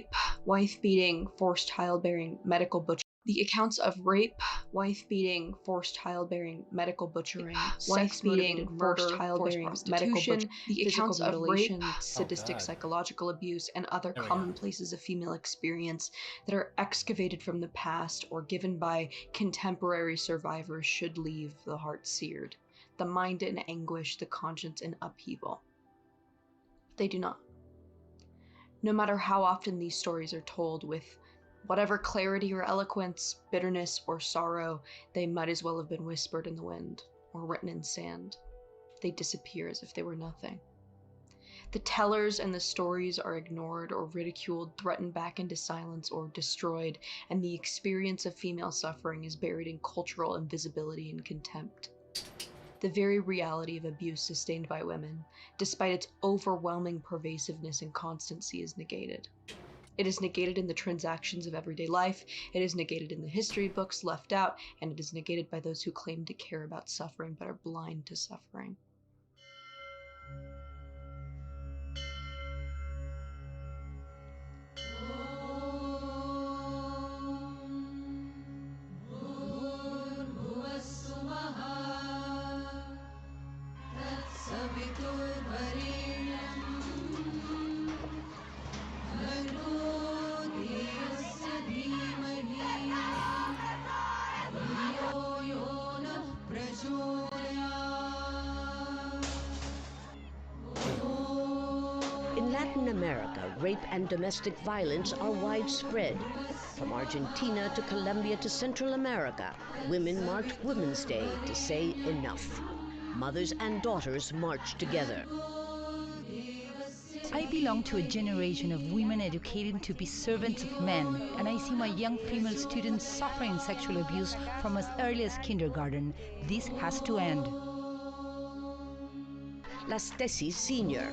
rape, wife-beating, forced childbearing, medical butchery. The accounts of rape, wife-beating, forced childbearing, medical butchering, wife-beating, forced childbearing, medical butchering, the accounts of rape, sadistic psychological abuse, and other commonplaces of female experience that are excavated from the past or given by contemporary survivors should leave the heart seared, the mind in anguish, the conscience in upheaval. They do not. No matter how often these stories are told with whatever clarity or eloquence, bitterness or sorrow, they might as well have been whispered in the wind or written in sand. They disappear as if they were nothing. The tellers and the stories are ignored or ridiculed, threatened back into silence, or destroyed, and the experience of female suffering is buried in cultural invisibility and contempt. The very reality of abuse sustained by women, despite its overwhelming pervasiveness and constancy, is negated. It is negated in the transactions of everyday life, it is negated in the history books left out, and it is negated by those who claim to care about suffering but are blind to suffering. In Latin America, rape and domestic violence are widespread. From Argentina to Colombia to Central America, women marked Women's Day to say enough. Mothers and daughters marched together. I belong to a generation of women educated to be servants of men, and I see my young female students suffering sexual abuse from as early as kindergarten. This has to end. Las Tesis Senior.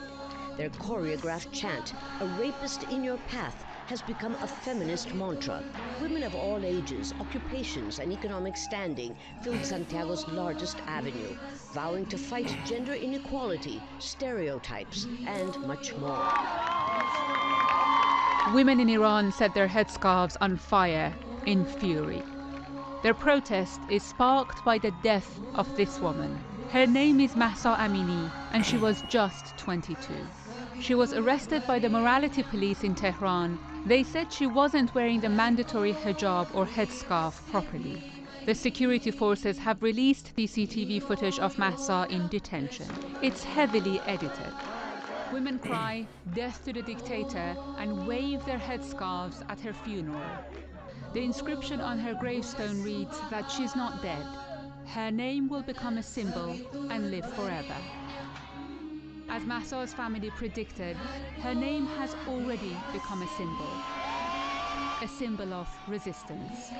Their choreographed chant, "A rapist in your path," has become a feminist mantra. Women of all ages, occupations, and economic standing filled Santiago's largest avenue, vowing to fight gender inequality, stereotypes, and much more. Women in Iran set their headscarves on fire in fury. Their protest is sparked by the death of this woman. Her name is Mahsa Amini, and she was just 22. She was arrested by the morality police in Tehran. They said she wasn't wearing the mandatory hijab or headscarf properly. The security forces have released CCTV footage of Mahsa in detention. It's heavily edited. Women cry, "Death to the dictator," and wave their headscarves at her funeral. The inscription on her gravestone reads that she's not dead. Her name will become a symbol and live forever. As Mahsa's family predicted, her name has already become a symbol of resistance.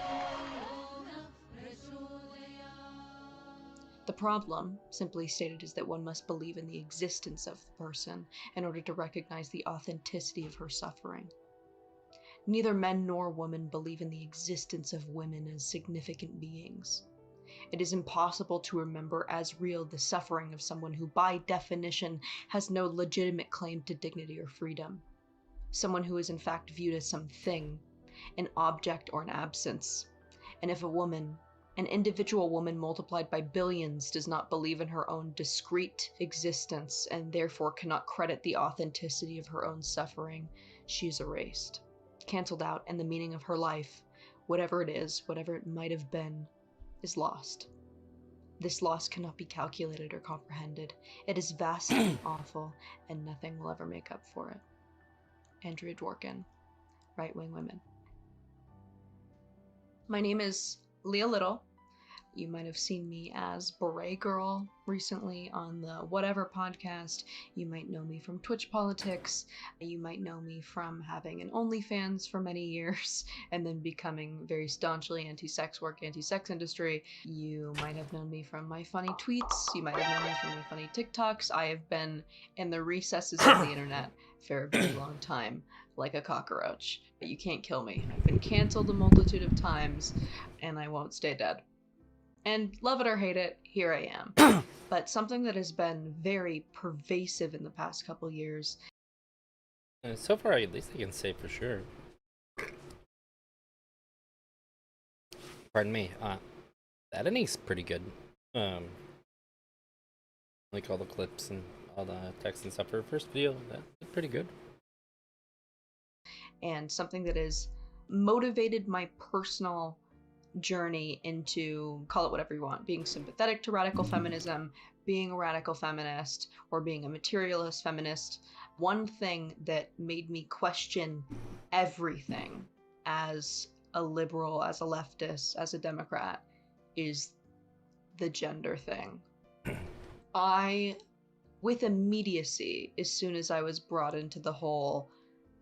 The problem, simply stated, is that one must believe in the existence of the person in order to recognize the authenticity of her suffering. Neither men nor women believe in the existence of women as significant beings. It is impossible to remember as real the suffering of someone who, by definition, has no legitimate claim to dignity or freedom. Someone who is in fact viewed as something, an object or an absence. And if a woman, an individual woman multiplied by billions, does not believe in her own discrete existence and therefore cannot credit the authenticity of her own suffering, she is erased, cancelled out, and the meaning of her life, whatever it is, whatever it might have been, is lost. This loss cannot be calculated or comprehended. It is vast and awful, and nothing will ever make up for it. Andrea Dworkin, Right Wing Women. My name is Leah Little. You might have seen me as Beret Girl recently on the Whatever podcast. You might know me from Twitch Politics. You might know me from having an OnlyFans for many years and then becoming very staunchly anti-sex work, anti-sex industry. You might have known me from my funny tweets. You might have known me from my funny TikToks. I have been in the recesses of the internet for a very long time, like a cockroach. But you can't kill me. I've been canceled a multitude of times, and I won't stay dead. And love it or hate it, here I am. But something that has been very pervasive in the past couple years. So far, at least I can say for sure, Pardon me. That ending's pretty good. Like all the clips and all the text and stuff for her first video. That's pretty good. And something that has motivated my personal journey into, call it whatever you want, being sympathetic to radical feminism, being a radical feminist, or being a materialist feminist. One thing that made me question everything as a liberal, as a leftist, as a Democrat, is the gender thing. I, with immediacy, as soon as I was brought into the whole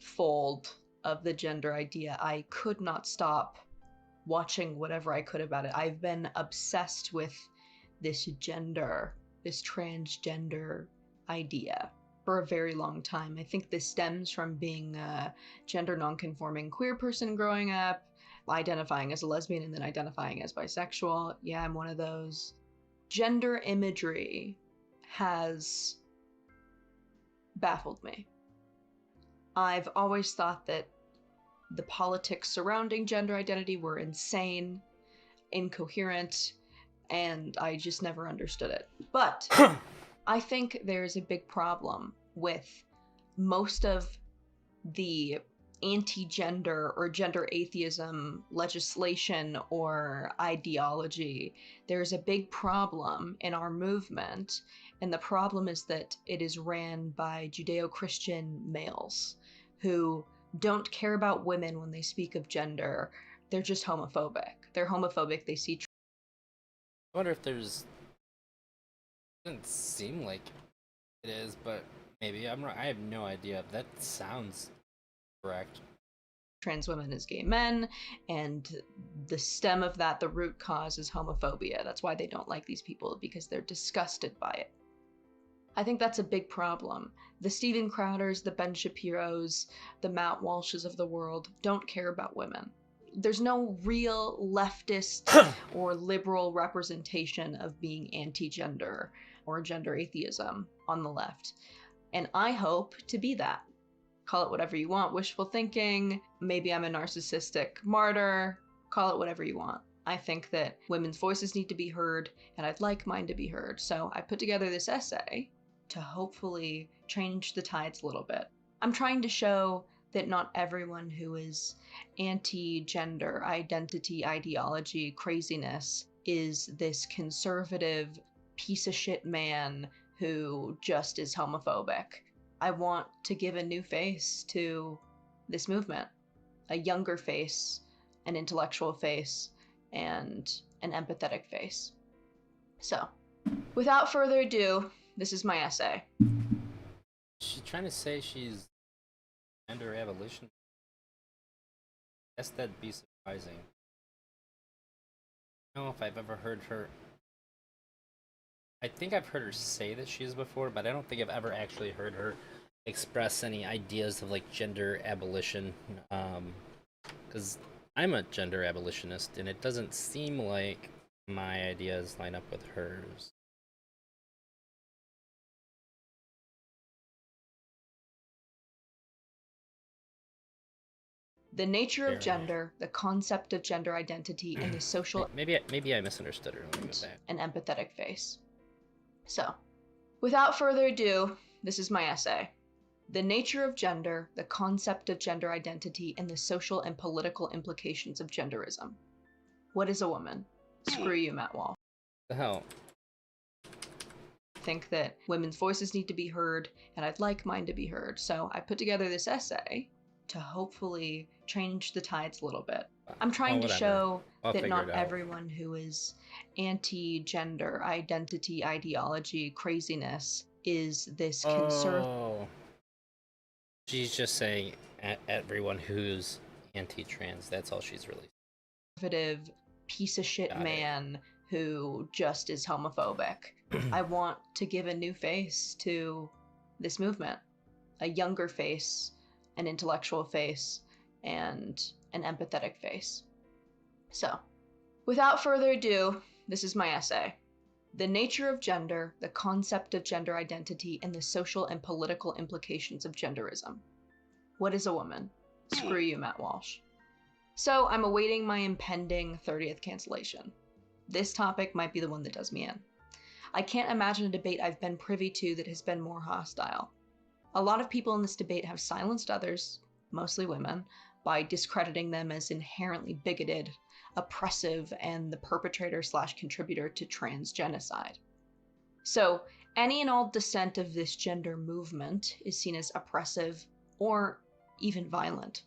fold of the gender idea, I could not stop watching whatever I could about it. I've been obsessed with this gender, this transgender idea for a very long time. I think this stems from being a gender nonconforming queer person growing up, identifying as a lesbian and then identifying as bisexual. Yeah, I'm one of those. Gender imagery has baffled me. I've always thought that the politics surrounding gender identity were insane, incoherent, and I just never understood it. But I think there's a big problem with most of the anti-gender or gender atheism legislation or ideology. There's a big problem in our movement, and the problem is that it is ran by Judeo-Christian males who don't care about women when they speak of gender. They're just homophobic. They're homophobic. They see. I wonder if there's. Doesn't seem like it is, but maybe I'm wrong. I have no idea. That sounds correct. Trans women as gay men, and the stem of that, the root cause, is homophobia. That's why they don't like these people, because they're disgusted by it. I think that's a big problem. The Steven Crowders, the Ben Shapiros, the Matt Walshes of the world don't care about women. There's no real leftist or liberal representation of being anti-gender or gender atheism on the left. And I hope to be that. Call it whatever you want, wishful thinking, maybe I'm a narcissistic martyr, call it whatever you want. I think that women's voices need to be heard, and I'd like mine to be heard. So I put together this essay to hopefully change the tides a little bit. I'm trying to show that not everyone who is anti-gender identity, ideology, craziness is this conservative piece of shit man who just is homophobic. I want to give a new face to this movement, a younger face, an intellectual face, and an empathetic face. So, without further ado, this is my essay. She's trying to say she's gender abolition. I guess that'd be surprising. I don't know if I've ever heard her. I think I've heard her say that she is before, but I don't think I've ever actually heard her express any ideas of like gender abolition. Because I'm a gender abolitionist, and it doesn't seem like my ideas line up with hers. The nature of gender, the concept of gender identity, and the social... Maybe I misunderstood her. Let me go back. An empathetic face. So, without further ado, this is my essay. The nature of gender, the concept of gender identity, and the social and political implications of genderism. What is a woman? Screw you, Matt Walsh. The hell? I think that women's voices need to be heard, and I'd like mine to be heard. So I put together this essay to hopefully change the tides a little bit. I'm trying to show that not everyone who is anti-gender identity, ideology, craziness is this conservative. Oh. She's just saying everyone who's anti-trans. That's all she's really. Conservative piece of shit man who just is homophobic. I want to give a new face to this movement, a younger face, an intellectual face, and an empathetic face. So, without further ado, this is my essay. The nature of gender, the concept of gender identity, and the social and political implications of genderism. What is a woman? Screw you, Matt Walsh. So I'm awaiting my impending 30th cancellation. This topic might be the one that does me in. I can't imagine a debate I've been privy to that has been more hostile. A lot of people in this debate have silenced others, mostly women, by discrediting them as inherently bigoted, oppressive, and the perpetrator/contributor to trans genocide. So any and all dissent of this gender movement is seen as oppressive or even violent.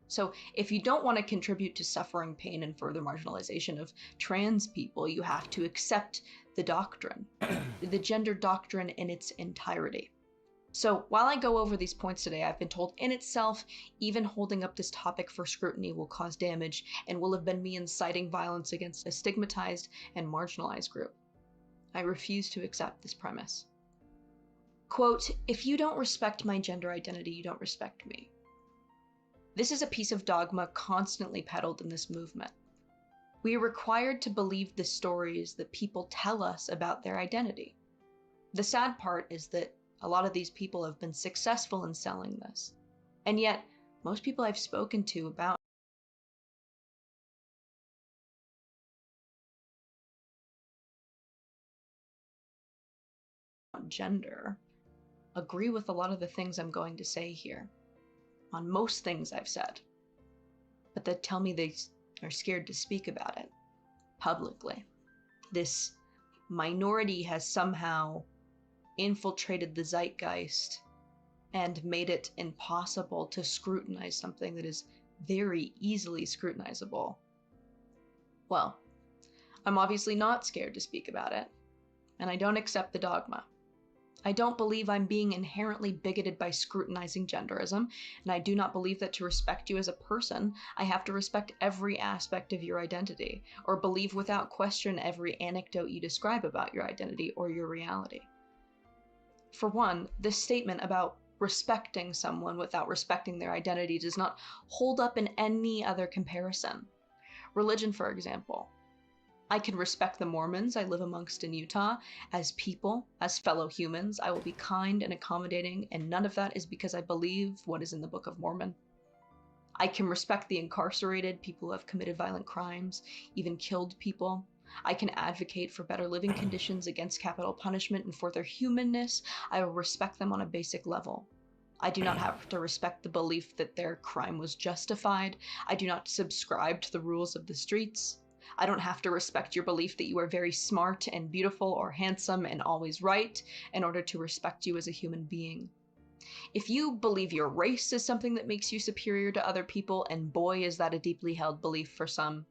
So if you don't want to contribute to suffering, pain, and further marginalization of trans people, you have to accept the doctrine, the gender doctrine in its entirety. So while I go over these points today, I've been told in itself, even holding up this topic for scrutiny will cause damage and will have been me inciting violence against a stigmatized and marginalized group. I refuse to accept this premise. Quote, "If you don't respect my gender identity, you don't respect me." This is a piece of dogma constantly peddled in this movement. We are required to believe the stories that people tell us about their identity. The sad part is that a lot of these people have been successful in selling this. And yet, most people I've spoken to about gender agree with a lot of the things I'm going to say here, on most things I've said, but they tell me they are scared to speak about it publicly. This minority has somehow infiltrated the zeitgeist and made it impossible to scrutinize something that is very easily scrutinizable. Well, I'm obviously not scared to speak about it, and I don't accept the dogma. I don't believe I'm being inherently bigoted by scrutinizing genderism, and I do not believe that to respect you as a person, I have to respect every aspect of your identity, or believe without question every anecdote you describe about your identity or your reality. For one, this statement about respecting someone without respecting their identity does not hold up in any other comparison. Religion, for example. I can respect the Mormons I live amongst in Utah as people, as fellow humans. I will be kind and accommodating, and none of that is because I believe what is in the Book of Mormon. I can respect the incarcerated, people who have committed violent crimes, even killed people. I can advocate for better living conditions against capital punishment, and for their humanness, I will respect them on a basic level. I do not have to respect the belief that their crime was justified. I do not subscribe to the rules of the streets. I don't have to respect your belief that you are very smart and beautiful or handsome and always right in order to respect you as a human being. If you believe your race is something that makes you superior to other people, and boy is that a deeply held belief for some,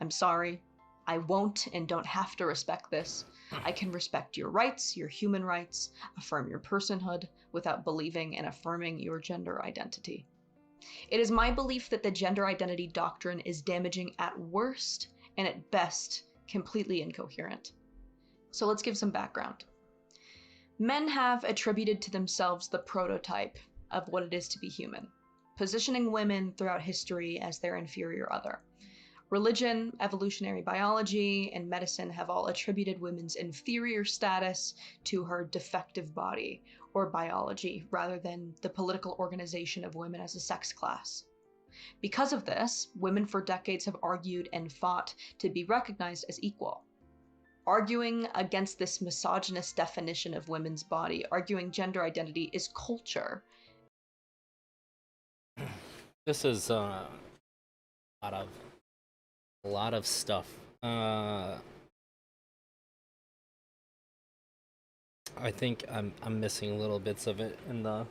I'm sorry, I won't and don't have to respect this. I can respect your rights, your human rights, affirm your personhood without believing and affirming your gender identity. It is my belief that the gender identity doctrine is damaging at worst and at best completely incoherent. So let's give some background. Men have attributed to themselves the prototype of what it is to be human, positioning women throughout history as their inferior other. Religion, evolutionary biology, and medicine have all attributed women's inferior status to her defective body or biology, rather than the political organization of women as a sex class. Because of this, women for decades have argued and fought to be recognized as equal. Arguing against this misogynist definition of women's body, arguing gender identity is culture. This is a lot of stuff. I think I'm missing little bits of it in the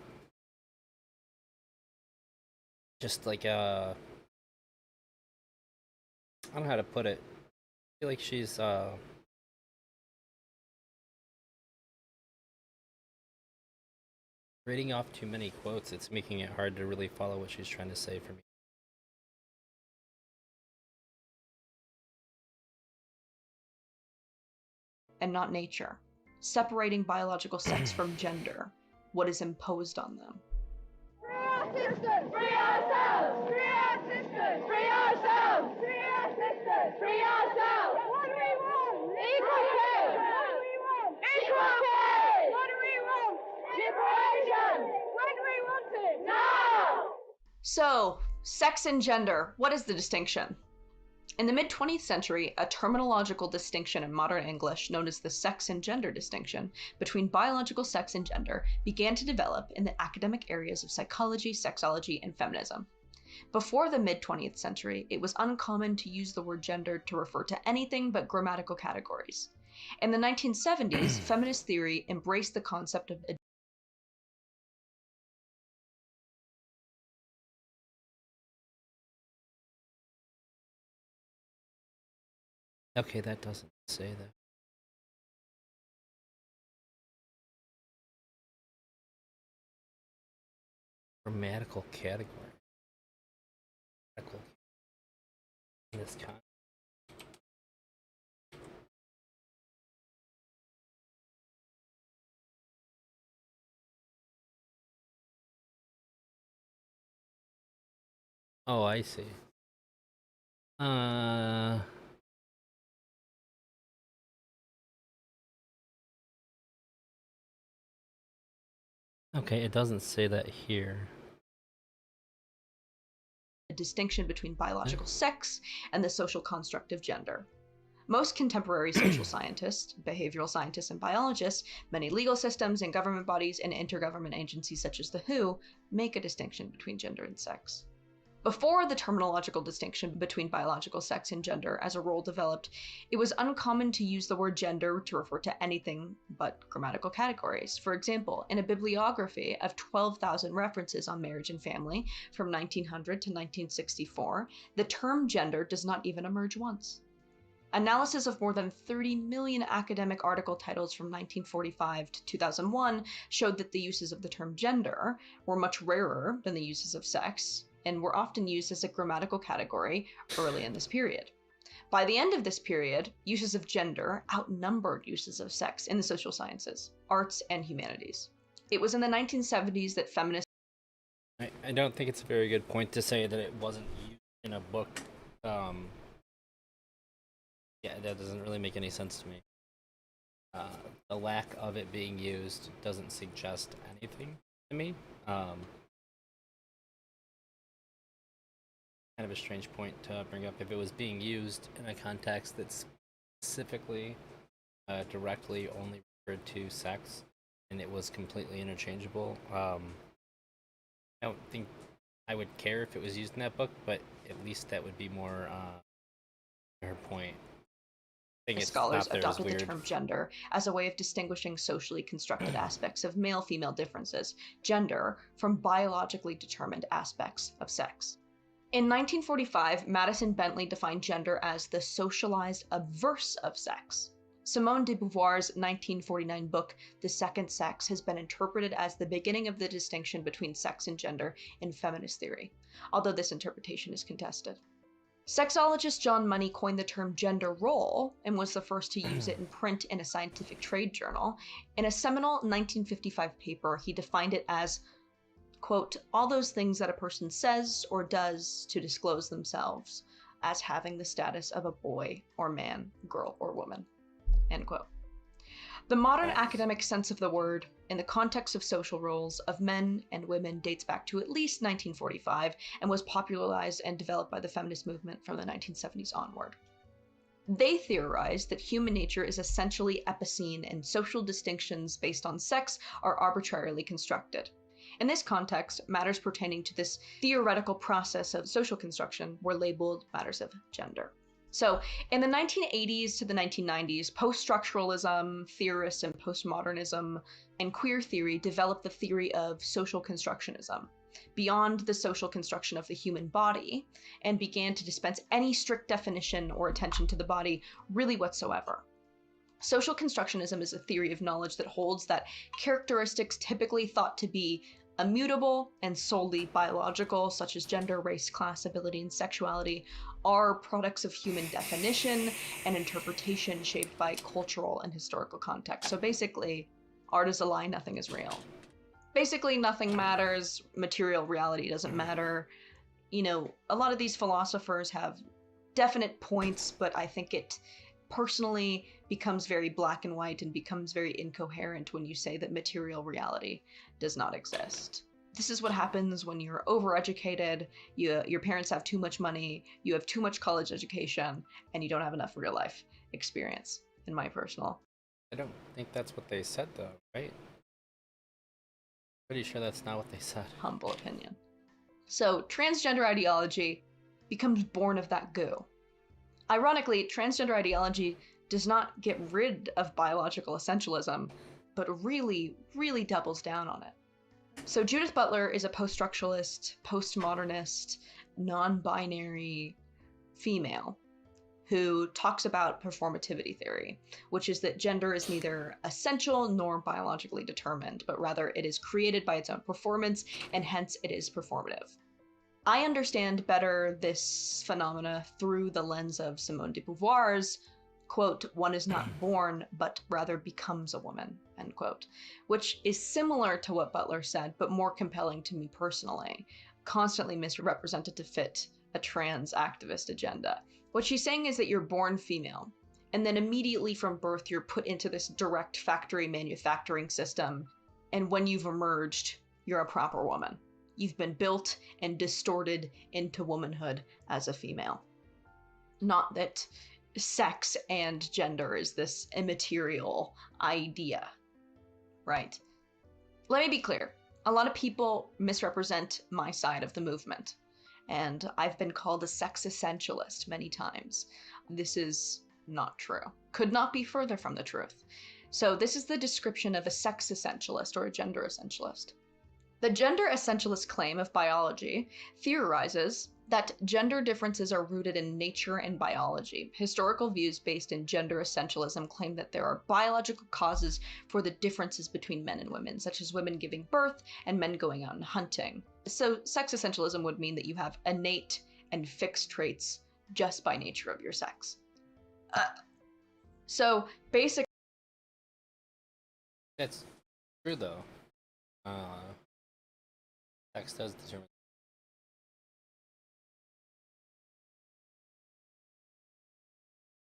just like I don't know how to put it. I feel like she's reading off too many quotes. It's making it hard to really follow what she's trying to say for me. And not nature, separating biological sex from gender, what is imposed on them. Free our sisters! Free ourselves! Free our sisters! Free ourselves! Free our sisters! Free ourselves! What do we want? Equal pay! What do we want? Equal pay! What do we want? Liberation! When do we want it? Now! So, Sex and gender. What is the distinction? In the mid-20th century, a terminological distinction in modern English known as the sex and gender distinction between biological sex and gender began to develop in the academic areas of psychology, sexology, and feminism. Before the mid-20th century, it was uncommon to use the word gender to refer to anything but grammatical categories. In the 1970s, feminist theory embraced the concept of Okay, that doesn't say that. Grammatical category. Grammatical. This kind. Oh, I see. Okay, it doesn't say that here. a distinction between biological sex and the social construct of gender. Most contemporary social scientists, behavioral scientists, and biologists, many legal systems and government bodies and intergovernment agencies such as the WHO, make a distinction between gender and sex. Before the terminological distinction between biological sex and gender as a role developed, it was uncommon to use the word gender to refer to anything but grammatical categories. For example, in a bibliography of 12,000 references on marriage and family from 1900 to 1964, the term gender does not even emerge once. Analysis of more than 30 million academic article titles from 1945 to 2001 showed that the uses of the term gender were much rarer than the uses of sex, and were often used as a grammatical category early in this period. By the end of this period, uses of gender outnumbered uses of sex in the social sciences, arts, and humanities. It was in the 1970s that feminists... I don't think it's a very good point to say that it wasn't used in a book. Yeah, that doesn't really make any sense to me. The lack of it being used doesn't suggest anything to me. Kind of a strange point to bring up. If it was being used in a context that's specifically directly only referred to sex and it was completely interchangeable, I don't think I would care if it was used in that book, but at least that would be more her point. Scholars adopted the term gender as a way of distinguishing socially constructed aspects of male-female differences, gender, from biologically determined aspects of sex. In 1945, Madison Bentley defined gender as the socialized obverse of sex. Simone de Beauvoir's 1949 book, The Second Sex, has been interpreted as the beginning of the distinction between sex and gender in feminist theory, although this interpretation is contested. Sexologist John Money coined the term gender role and was the first to use it in print in a scientific trade journal. In a seminal 1955 paper, he defined it as, quote, all those things that a person says or does to disclose themselves as having the status of a boy or man, girl or woman, end quote. The modern academic sense of the word, in the context of social roles of men and women, dates back to at least 1945 and was popularized and developed by the feminist movement from the 1970s onward. They theorized that human nature is essentially epicene and social distinctions based on sex are arbitrarily constructed. In this context, matters pertaining to this theoretical process of social construction were labeled matters of gender. So, in the 1980s to the 1990s, post-structuralism theorists and postmodernism and queer theory developed the theory of social constructionism, beyond the social construction of the human body, and began to dispense any strict definition or attention to the body really whatsoever. Social constructionism is a theory of knowledge that holds that characteristics typically thought to be immutable and solely biological, such as gender, race, class, ability, and sexuality, are products of human definition and interpretation shaped by cultural and historical context. So basically, art is a lie, nothing is real. Basically, nothing matters, material reality doesn't matter. You know, a lot of these philosophers have definite points, but I think it personally becomes very black and white and becomes very incoherent when you say that material reality does not exist. This is what happens when you're overeducated, your parents have too much money, you have too much college education, and you don't have enough real life experience, in my personal. I don't think that's what they said, though, right? Pretty sure that's not what they said. Humble opinion. So, transgender ideology becomes born of that goo. Ironically, transgender ideology does not get rid of biological essentialism, but really, really doubles down on it. So Judith Butler is a post-structuralist, postmodernist, non-binary female who talks about performativity theory, which is that gender is neither essential nor biologically determined, but rather it is created by its own performance, and hence it is performative. I understand better this phenomena through the lens of Simone de Beauvoir's, quote, "one is not born, but rather becomes a woman," end quote, which is similar to what Butler said, but more compelling to me personally, constantly misrepresented to fit a trans activist agenda. What she's saying is that you're born female, and then immediately from birth you're put into this direct factory manufacturing system, and when you've emerged, you're a proper woman. You've been built and distorted into womanhood as a female. Not that sex and gender is this immaterial idea, right? Let me be clear. A lot of people misrepresent my side of the movement, and I've been called a sex essentialist many times. This is not true. Could not be further from the truth. So this is the description of a sex essentialist or a gender essentialist. The gender essentialist claim of biology theorizes that gender differences are rooted in nature and biology. Historical views based in gender essentialism claim that there are biological causes for the differences between men and women, such as women giving birth and men going out and hunting. So sex essentialism would mean that you have innate and fixed traits just by nature of your sex. So basically, That's true, though. Sex does determine.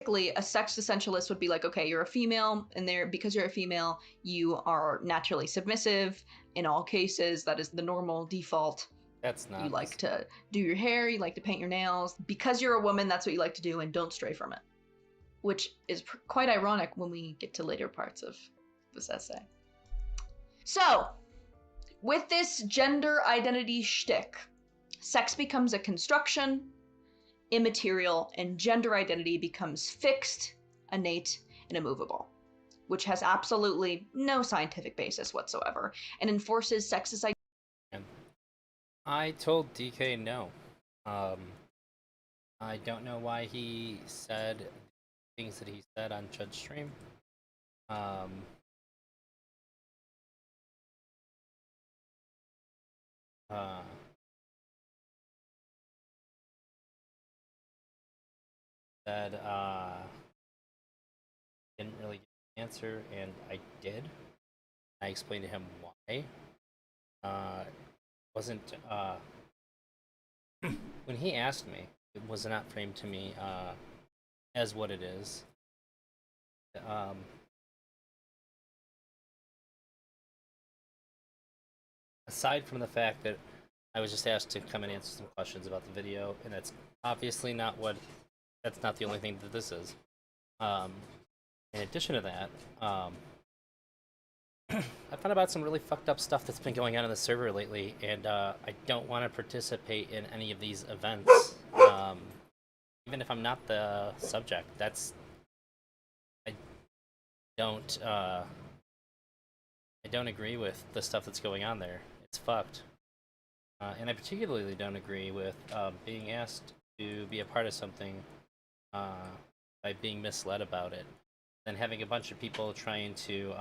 a sex essentialist would be like, okay, you're a female, and because you're a female, you are naturally submissive. In all cases, that is the normal default. That's not. You like to do your hair, you like to paint your nails. Because you're a woman, that's what you like to do, and don't stray from it. Which is quite ironic when we get to later parts of this essay. So, with this gender identity shtick, sex becomes a construction, immaterial, and gender identity becomes fixed, innate, and immovable, which has absolutely no scientific basis whatsoever, and enforces sexist identity. I told DK no. I don't know why he said things that he said on Judge Stream. Said didn't really get an answer, and I did. I explained to him why. Wasn't when he asked me, it was not framed to me as what it is. Aside from the fact that I was just asked to come and answer some questions about the video, and that's obviously not what. That's not the only thing that this is. In addition to that, I found about some really fucked up stuff that's been going on the server lately, and I don't want to participate in any of these events. Even if I'm not the subject, I don't agree with the stuff that's going on there. It's fucked. And I particularly don't agree with being asked to be a part of something by being misled about it. Then having a bunch of people trying to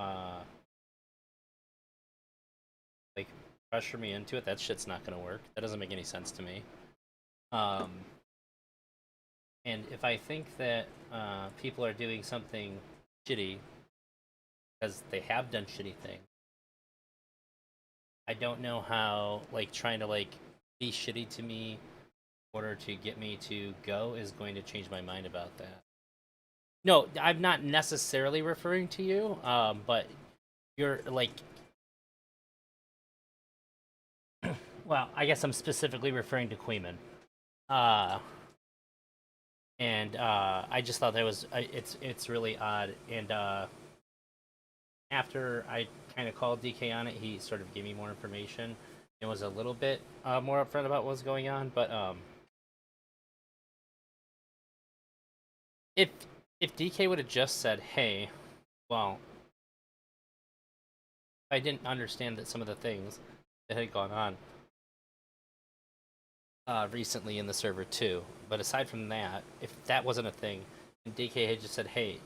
like pressure me into it, that shit's not gonna work. That doesn't make any sense to me. And if I think that people are doing something shitty because they have done shitty things, I don't know how like trying to like be shitty to me in order to get me to go is going to change my mind about that. No, I'm not necessarily referring to you, but you're like Well, I guess I'm specifically referring to Queeman. Uh, I just thought that was it's really odd. And after I kind of called DK on it, he sort of gave me more information and was a little bit more upfront about what was going on. But if DK would have just said, "Hey, well, I didn't understand that some of the things that had gone on recently in the server too," but aside from that, if that wasn't a thing, and DK had just said, "Hey,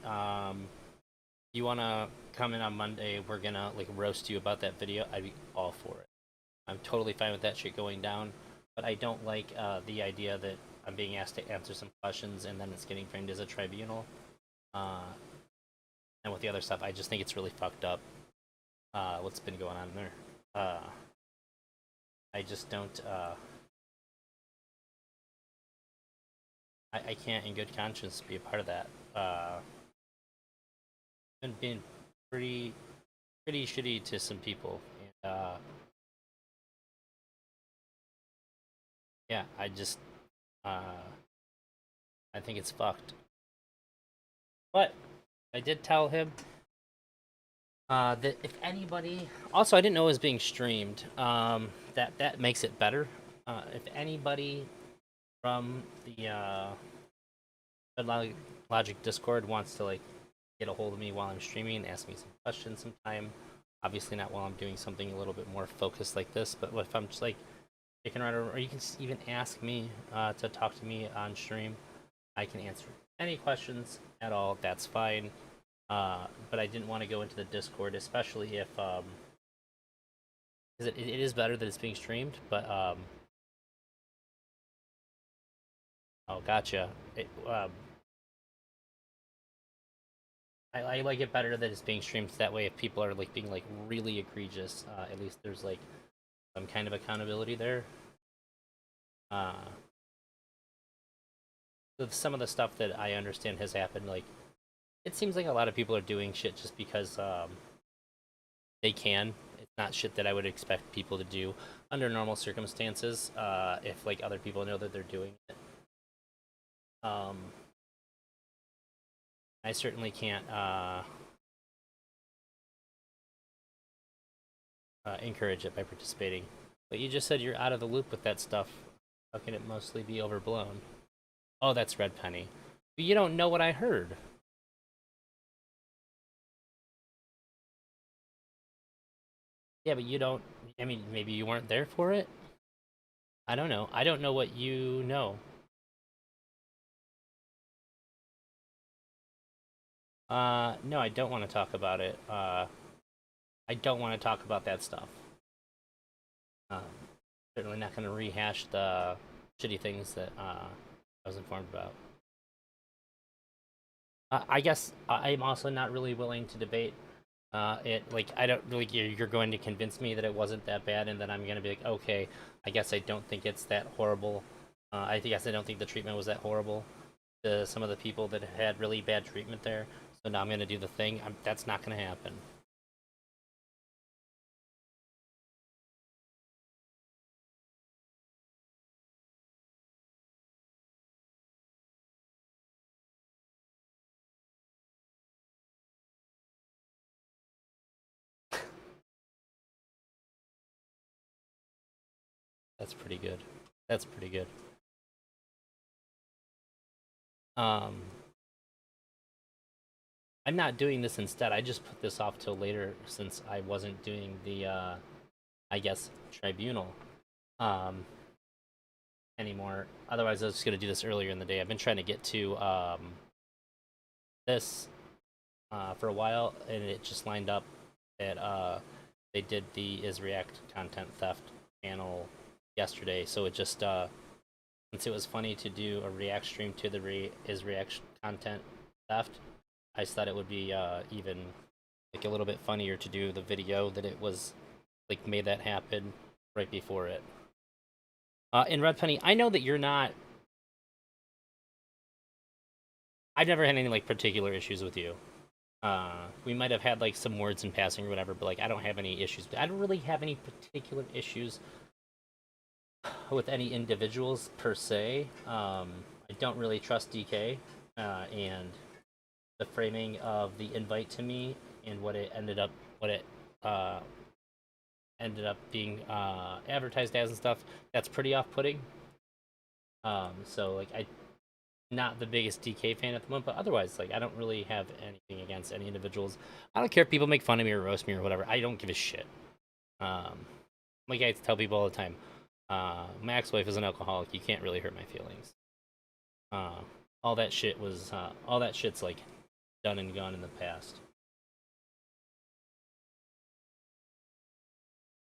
you wanna come in on Monday? We're gonna like roast you about that video," I'd be all for it. I'm totally fine with that shit going down, but I don't like the idea that I'm being asked to answer some questions and then it's getting framed as a tribunal. And with the other stuff, I just think it's really fucked up. What's been going on there? I just don't. I can't, in good conscience, be a part of that. Been being pretty shitty to some people, and yeah, I just I think it's fucked. But I did tell him that if anybody, also I didn't know it was being streamed. That makes it better. If anybody from the Logic Discord wants to like get a hold of me while I'm streaming and ask me some questions sometime. Obviously not while I'm doing something a little bit more focused like this, but if I'm just like kicking around, or you can even ask me to talk to me on stream. I can answer any questions at all. That's fine. But I didn't want to go into the Discord, especially if because it is better that it's being streamed. But oh, gotcha. I like it better that it's being streamed. So that way, if people are like being like really egregious, at least there's like some kind of accountability there. So some of the stuff that I understand has happened, like it seems like a lot of people are doing shit just because they can. It's not shit that I would expect people to do under normal circumstances. If like other people know that they're doing it. I certainly can't encourage it by participating. But you just said you're out of the loop with that stuff. How can it mostly be overblown? Oh, that's Red Penny. But you don't know what I heard. Yeah, but you don't. I mean, maybe you weren't there for it? I don't know. I don't know what you know. No, I don't want to talk about it. I don't want to talk about that stuff. Certainly not going to rehash the shitty things that I was informed about. I guess I'm also not really willing to debate it. Like, I don't really. You're going to convince me that it wasn't that bad, and then I'm going to be like, okay, I guess I don't think it's that horrible. I guess I don't think the treatment was that horrible to some of the people that had really bad treatment there. So now I'm going to do the thing. That's not going to happen. That's pretty good. That's pretty good. I'm not doing this instead. I just put this off till later since I wasn't doing the, I guess, tribunal anymore. Otherwise, I was just going to do this earlier in the day. I've been trying to get to this for a while, and it just lined up that they did the IsReact content theft panel yesterday. So it just, since it was funny to do a React stream to the IsReact content theft, I just thought it would be even like a little bit funnier to do the video that it was like made that happen right before it. In Red Penny, I know that you're not. I've never had any like particular issues with you. We might have had like some words in passing or whatever, but like I don't have any issues. I don't really have any particular issues with any individuals per se. I don't really trust DK, and the framing of the invite to me and what it ended up being advertised as and stuff. That's pretty off-putting. So like I not the biggest DK fan at the moment, but otherwise, like, I don't really have anything against any individuals. I don't care if people make fun of me or roast me or whatever. I don't give a shit. Like I tell people all the time, my ex-wife is an alcoholic. You can't really hurt my feelings. All that shit's like done and gone in the past.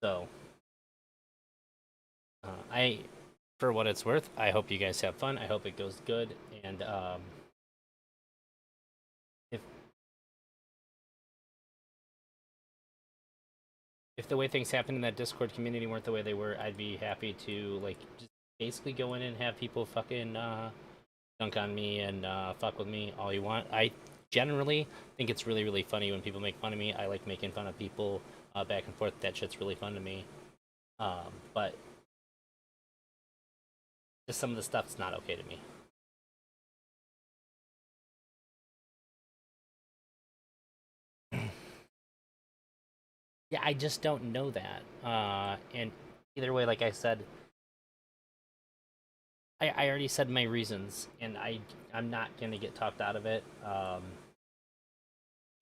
So, for what it's worth, I hope you guys have fun. I hope it goes good. And if the way things happened in that Discord community weren't the way they were, I'd be happy to like just basically go in and have people fucking dunk on me and fuck with me all you want. I generally think it's really, really funny when people make fun of me. I like making fun of people back and forth. That shit's really fun to me. But just some of the stuff's not okay to me. Yeah, I just don't know that. And either way, like I said, I already said my reasons, and I'm not gonna get talked out of it.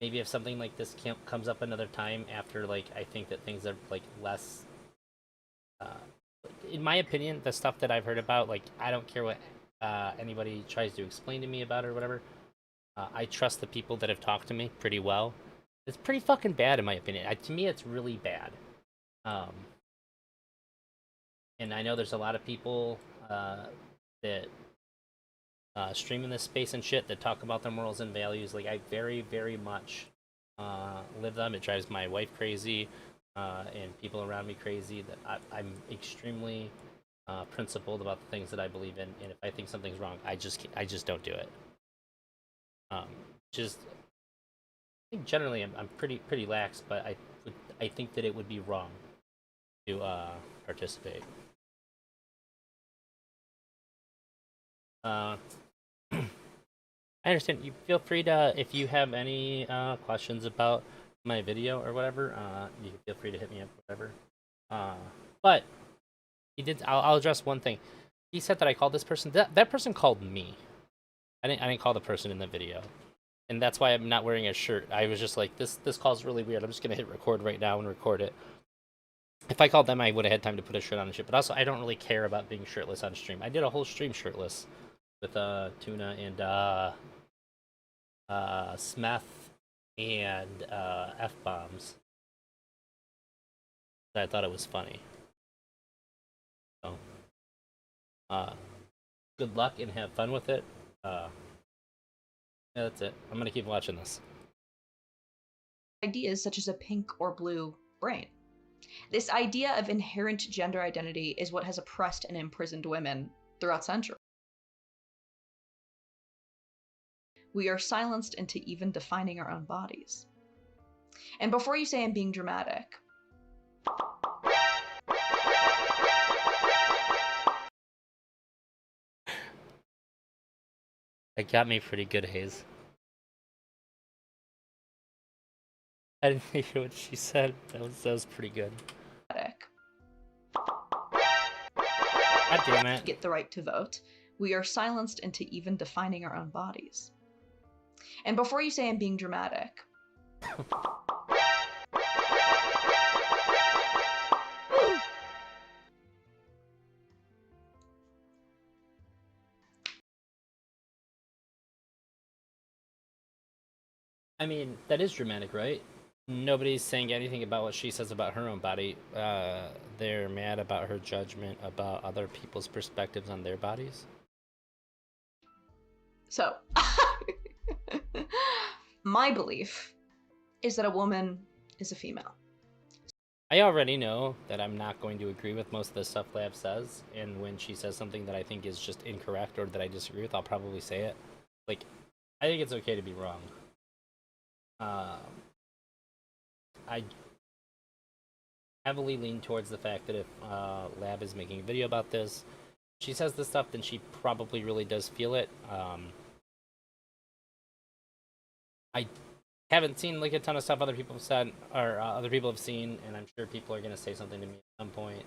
Maybe if something like this comes up another time after, like, I think that things are like less. In my opinion, the stuff that I've heard about, like, I don't care what anybody tries to explain to me about it or whatever. I trust the people that have talked to me pretty well. It's pretty fucking bad in my opinion. To me, it's really bad. And I know there's a lot of people that stream in this space and shit that talk about their morals and values. Like, I very, very much live them. It drives my wife crazy and people around me crazy. That I'm extremely principled about the things that I believe in, and if I think something's wrong, I just don't do it. Just I think generally I'm pretty lax, but I think that it would be wrong to participate. I understand. You feel free to, if you have any questions about my video or whatever, you can feel free to hit me up, whatever. But he did. I'll address one thing. He said that I called this person. That person called me. I didn't call the person in the video, and that's why I'm not wearing a shirt. I was just like, this call's really weird. I'm just gonna hit record right now and record it. If I called them, I would have had time to put a shirt on and shit. But also, I don't really care about being shirtless on stream. I did a whole stream shirtless with Tuna and Smith and F-bombs. I thought it was funny. So, good luck and have fun with it. Yeah, that's it. I'm gonna keep watching this. Ideas such as a pink or blue brain. This idea of inherent gender identity is what has oppressed and imprisoned women throughout centuries. We are silenced into even defining our own bodies. And before you say I'm being dramatic, That got me pretty good, Hayes. I didn't hear what she said. That was pretty good. God damn it. Get the right to vote, we are silenced into even defining our own bodies. And before you say I'm being dramatic, I mean, that is dramatic, right? Nobody's saying anything about what she says about her own body. They're mad about her judgment about other people's perspectives on their bodies. So, my belief is that a woman is a female. I already know that I'm not going to agree with most of the stuff Lab says, and when she says something that I think is just incorrect or that I disagree with, I'll probably say it. Like, I think it's okay to be wrong. heavily lean towards the fact that if Lab is making a video about this, she says this stuff, then she probably really does feel it. I haven't seen like a ton of stuff other people have said or other people have seen, and I'm sure people are gonna say something to me at some point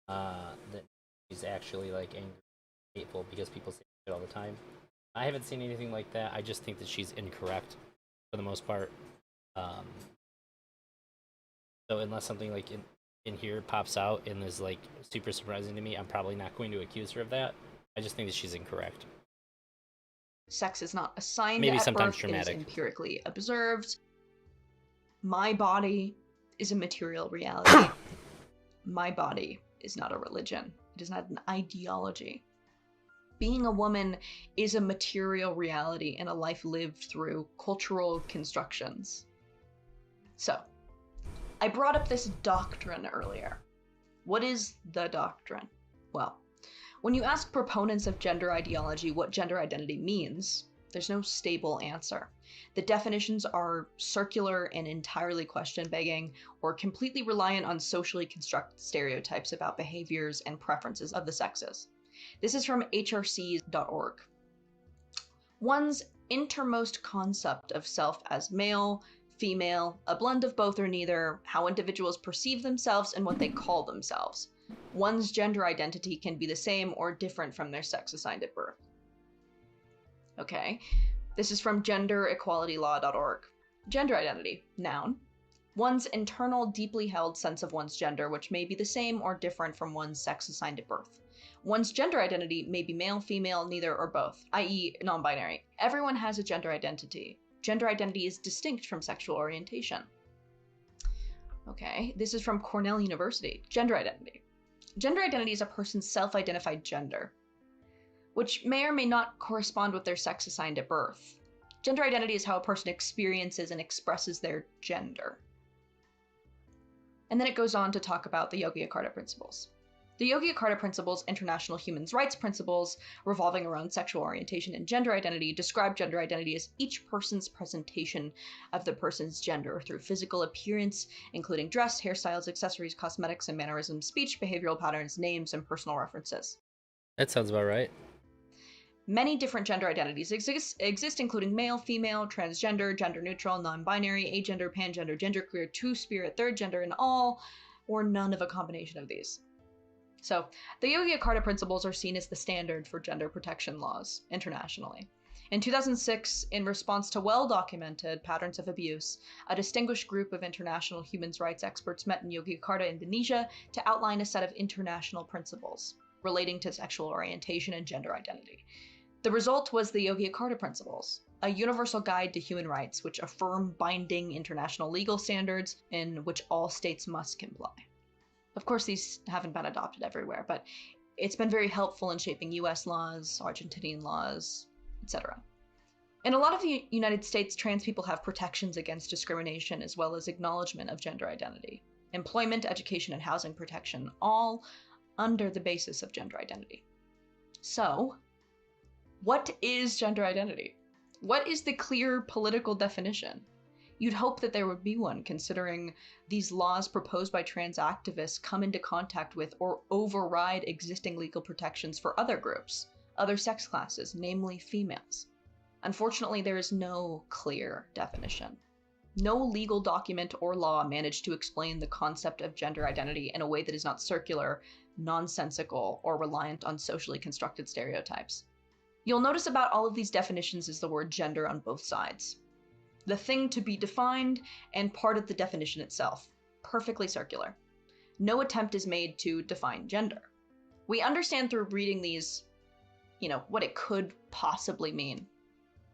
that she's actually like angry, hateful because people say it all the time. I haven't seen anything like that. I just think that she's incorrect for the most part. So unless something like in here pops out and is like super surprising to me, I'm probably not going to accuse her of that. I just think that she's incorrect. Sex is not assigned Maybe at sometimes birth, traumatic. it is empirically observed. My body is a material reality. My body is not a religion. It is not an ideology. Being a woman is a material reality and a life lived through cultural constructions. So, I brought up this doctrine earlier. What is the doctrine? Well, when you ask proponents of gender ideology what gender identity means, there's no stable answer. The definitions are circular and entirely question-begging, or completely reliant on socially constructed stereotypes about behaviors and preferences of the sexes. This is from hrc.org. One's innermost concept of self as male, female, a blend of both or neither, how individuals perceive themselves and what they call themselves. One's gender identity can be the same or different from their sex assigned at birth. Okay, this is from genderequalitylaw.org. Gender identity, noun. One's internal, deeply held sense of one's gender, which may be the same or different from one's sex assigned at birth. One's gender identity may be male, female, neither, or both, i.e. non-binary. Everyone has a gender identity. Gender identity is distinct from sexual orientation. Okay, this is from Cornell University. Gender identity. Gender identity is a person's self-identified gender, which may or may not correspond with their sex assigned at birth. Gender identity is how a person experiences and expresses their gender. And then it goes on to talk about the Yogyakarta Principles. The Yogyakarta Principles, international human rights principles revolving around sexual orientation and gender identity, describe gender identity as each person's presentation of the person's gender through physical appearance, including dress, hairstyles, accessories, cosmetics, and mannerisms, speech, behavioral patterns, names, and personal references. That sounds about right. Many different gender identities exist, including male, female, transgender, gender neutral, non-binary, agender, pangender, genderqueer, two-spirit, third gender, and all or none of a combination of these. So, the Yogyakarta Principles are seen as the standard for gender protection laws internationally. In 2006, in response to well-documented patterns of abuse, a distinguished group of international human rights experts met in Yogyakarta, Indonesia, to outline a set of international principles relating to sexual orientation and gender identity. The result was the Yogyakarta Principles, a universal guide to human rights which affirm binding international legal standards in which all states must comply. Of course, these haven't been adopted everywhere, but it's been very helpful in shaping US laws, Argentinian laws, etc. In a lot of the United States, trans people have protections against discrimination as well as acknowledgement of gender identity, employment, education, and housing protection, all under the basis of gender identity. So, what is gender identity? What is the clear political definition? You'd hope that there would be one, considering these laws proposed by trans activists come into contact with or override existing legal protections for other groups, other sex classes, namely females. Unfortunately, there is no clear definition. No legal document or law managed to explain the concept of gender identity in a way that is not circular, nonsensical, or reliant on socially constructed stereotypes. You'll notice about all of these definitions is the word gender on both sides. The thing to be defined and part of the definition itself. Perfectly circular. No attempt is made to define gender. We understand through reading these, what it could possibly mean.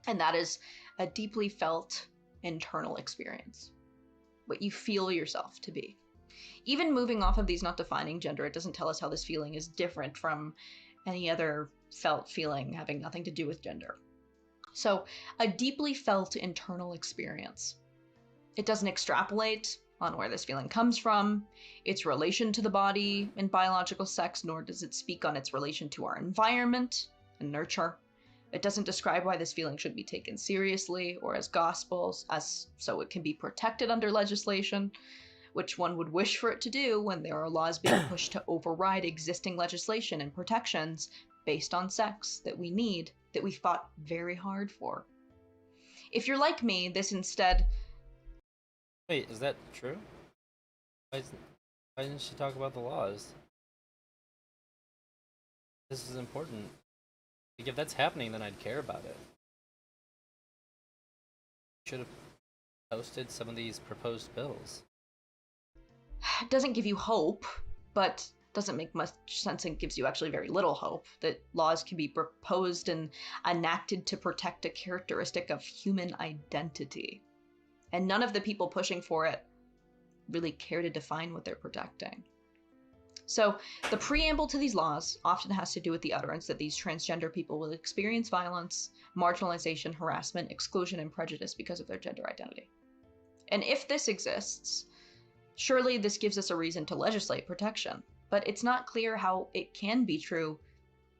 And that is a deeply felt internal experience. What you feel yourself to be. Even moving off of these not defining gender, it doesn't tell us how this feeling is different from any other felt feeling having nothing to do with gender. So, a deeply felt internal experience. It doesn't extrapolate on where this feeling comes from, its relation to the body and biological sex, nor does it speak on its relation to our environment and nurture. It doesn't describe why this feeling should be taken seriously or as gospels, so it can be protected under legislation, which one would wish for it to do when there are laws being pushed to override existing legislation and protections based on sex that we need, that we fought very hard for. If you're like me, this instead... Wait, is that true? Why didn't she talk about the laws? This is important. Like, if that's happening, then I'd care about it. Should have posted some of these proposed bills. doesn't give you hope, but doesn't make much sense and gives you actually very little hope that laws can be proposed and enacted to protect a characteristic of human identity. And none of the people pushing for it really care to define what they're protecting. So the preamble to these laws often has to do with the utterance that these transgender people will experience violence, marginalization, harassment, exclusion, and prejudice because of their gender identity. And if this exists, surely this gives us a reason to legislate protection, but it's not clear how it can be true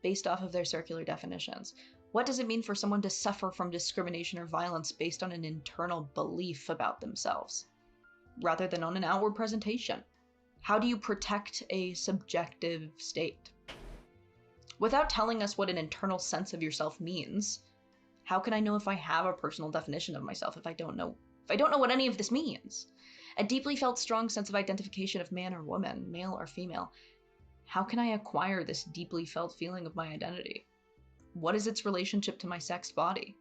based off of their circular definitions. What does it mean for someone to suffer from discrimination or violence based on an internal belief about themselves, rather than on an outward presentation? How do you protect a subjective state? Without telling us what an internal sense of yourself means, how can I know if I have a personal definition of myself if I don't know what any of this means? A deeply felt strong sense of identification of man or woman, male or female. How can I acquire this deeply felt feeling of my identity? What is its relationship to my sexed body?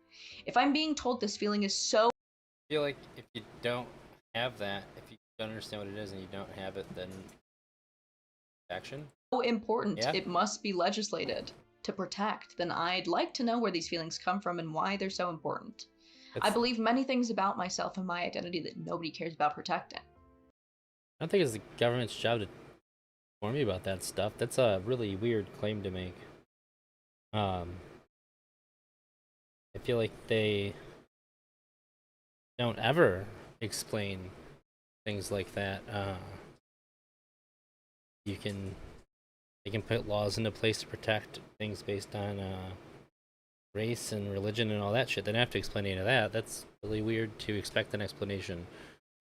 If I'm being told this feeling is so... I feel like if you don't have that, if you don't understand what it is and you don't have it, then action. important, it must be legislated to protect, then I'd like to know where these feelings come from and why they're so important. I believe many things about myself and my identity that nobody cares about protecting. I don't think it's the government's job to inform you about that stuff. That's a really weird claim to make. I feel like they don't ever explain things like that. They can put laws into place to protect things based on race and religion and all that shit. They don't have to explain any of that. That's really weird to expect an explanation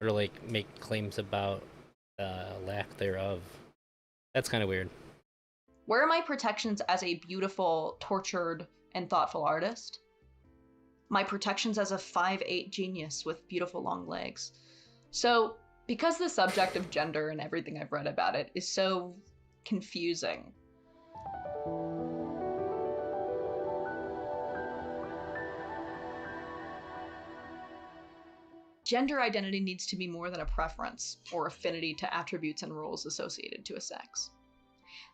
or to, like, make claims about lack thereof. That's kind of weird. Where are my protections as a beautiful, tortured, and thoughtful artist? My protections as a 5'8" genius with beautiful long legs. So, because the subject of gender and everything I've read about it is so confusing, gender identity needs to be more than a preference or affinity to attributes and roles associated to a sex.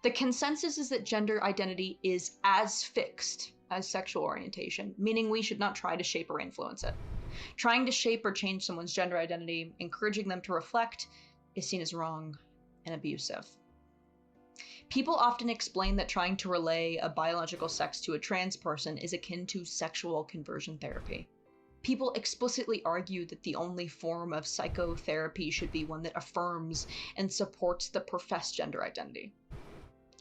The consensus is that gender identity is as fixed as sexual orientation, meaning we should not try to shape or influence it. Trying to shape or change someone's gender identity, encouraging them to reflect, is seen as wrong and abusive. People often explain that trying to relay a biological sex to a trans person is akin to sexual conversion therapy. People explicitly argue that the only form of psychotherapy should be one that affirms and supports the professed gender identity.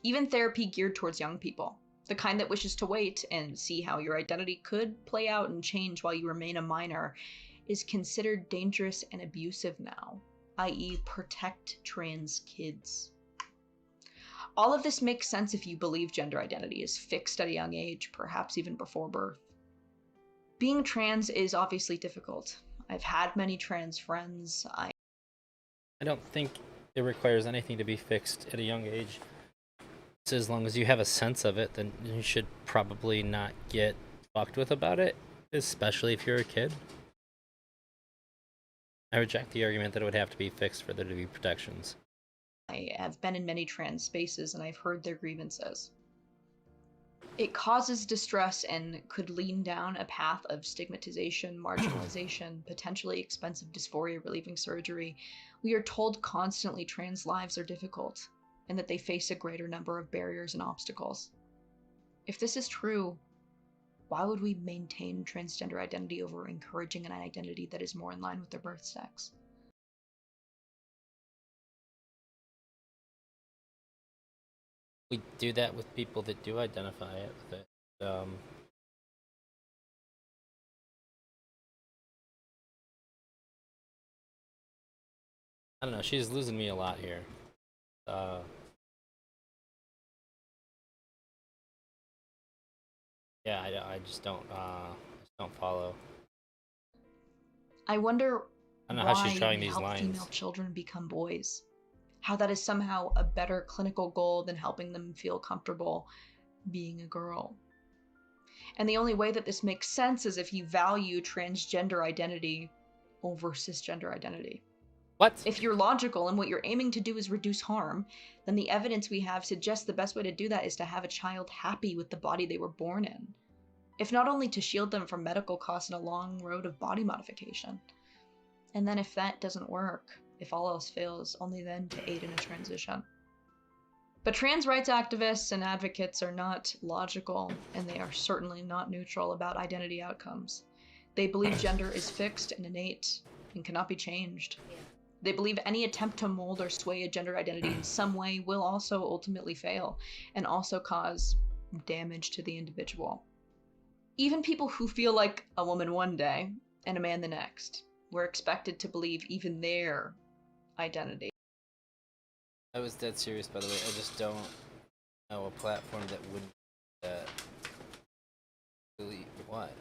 Even therapy geared towards young people, the kind that wishes to wait and see how your identity could play out and change while you remain a minor, is considered dangerous and abusive now, i.e. protect trans kids. All of this makes sense if you believe gender identity is fixed at a young age, perhaps even before birth. Being trans is obviously difficult. I've had many trans friends. I don't think it requires anything to be fixed at a young age. So as long as you have a sense of it, then you should probably not get fucked with about it, especially if you're a kid. I reject the argument that it would have to be fixed for there to be protections. I have been in many trans spaces and I've heard their grievances. It causes distress and could lead down a path of stigmatization, marginalization, potentially expensive dysphoria relieving surgery. We are told constantly trans lives are difficult and that they face a greater number of barriers and obstacles. If this is true, why would we maintain transgender identity over encouraging an identity that is more in line with their birth sex? We do that with people that do identify it with it. I don't know. She's losing me a lot here. Yeah, I just don't follow. I wonder I don't know how why she's drawing we these help lines. female children become boys. How that is somehow a better clinical goal than helping them feel comfortable being a girl. And the only way that this makes sense is if you value transgender identity over cisgender identity. What? If you're logical and what you're aiming to do is reduce harm, then the evidence we have suggests the best way to do that is to have a child happy with the body they were born in. If not only to shield them from medical costs and a long road of body modification. And then if that doesn't work, if all else fails, only then to aid in a transition. But trans rights activists and advocates are not logical, and they are certainly not neutral about identity outcomes. They believe gender is fixed and innate and cannot be changed. They believe any attempt to mold or sway a gender identity in some way will also ultimately fail and also cause damage to the individual. Even people who feel like a woman one day and a man the next were expected to believe even their identity. I was dead serious, by the way. I just don't know a platform that wouldn't really what?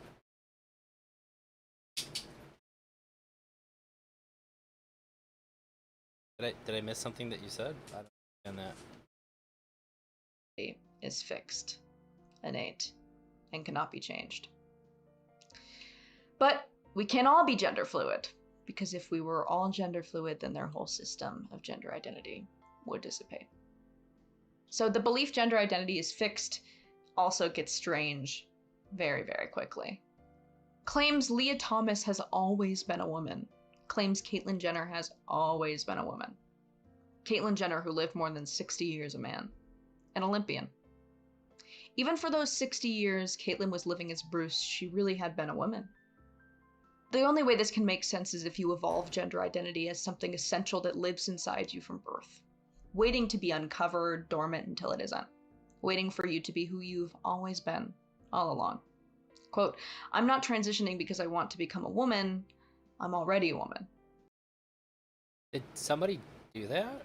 Did I miss something that you said? I don't understand that. Is fixed, innate, and cannot be changed. But we can all be gender fluid, because if we were all gender fluid, then their whole system of gender identity would dissipate. So the belief gender identity is fixed also gets strange very, very quickly. Claims Leah Thomas has always been a woman. Claims Caitlyn Jenner has always been a woman. Caitlyn Jenner, who lived more than 60 years a man. An Olympian. Even for those 60 years Caitlyn was living as Bruce, she really had been a woman. The only way this can make sense is if you evolve gender identity as something essential that lives inside you from birth. Waiting to be uncovered, dormant until it isn't. Waiting for you to be who you've always been, all along. Quote, I'm not transitioning because I want to become a woman. I'm already a woman. Did somebody do that?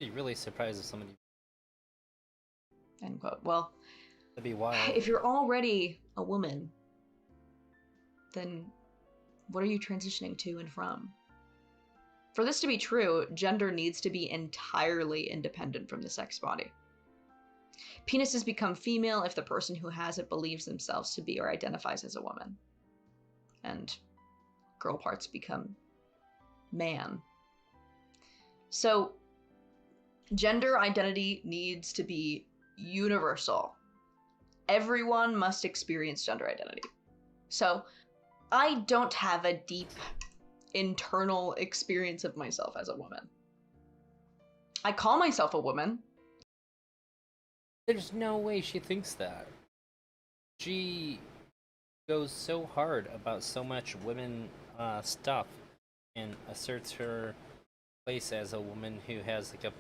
I'd be really surprised if somebody... End quote. Well, that'd be wild. If you're already a woman, then what are you transitioning to and from? For this to be true, gender needs to be entirely independent from the sex body. Penises become female if the person who has it believes themselves to be or identifies as a woman. And girl parts become man. So, gender identity needs to be universal. Everyone must experience gender identity. So, I don't have a deep internal experience of myself as a woman. I call myself a woman. There's no way she thinks that. She goes so hard about so much women stuff and asserts her place as a woman who has like a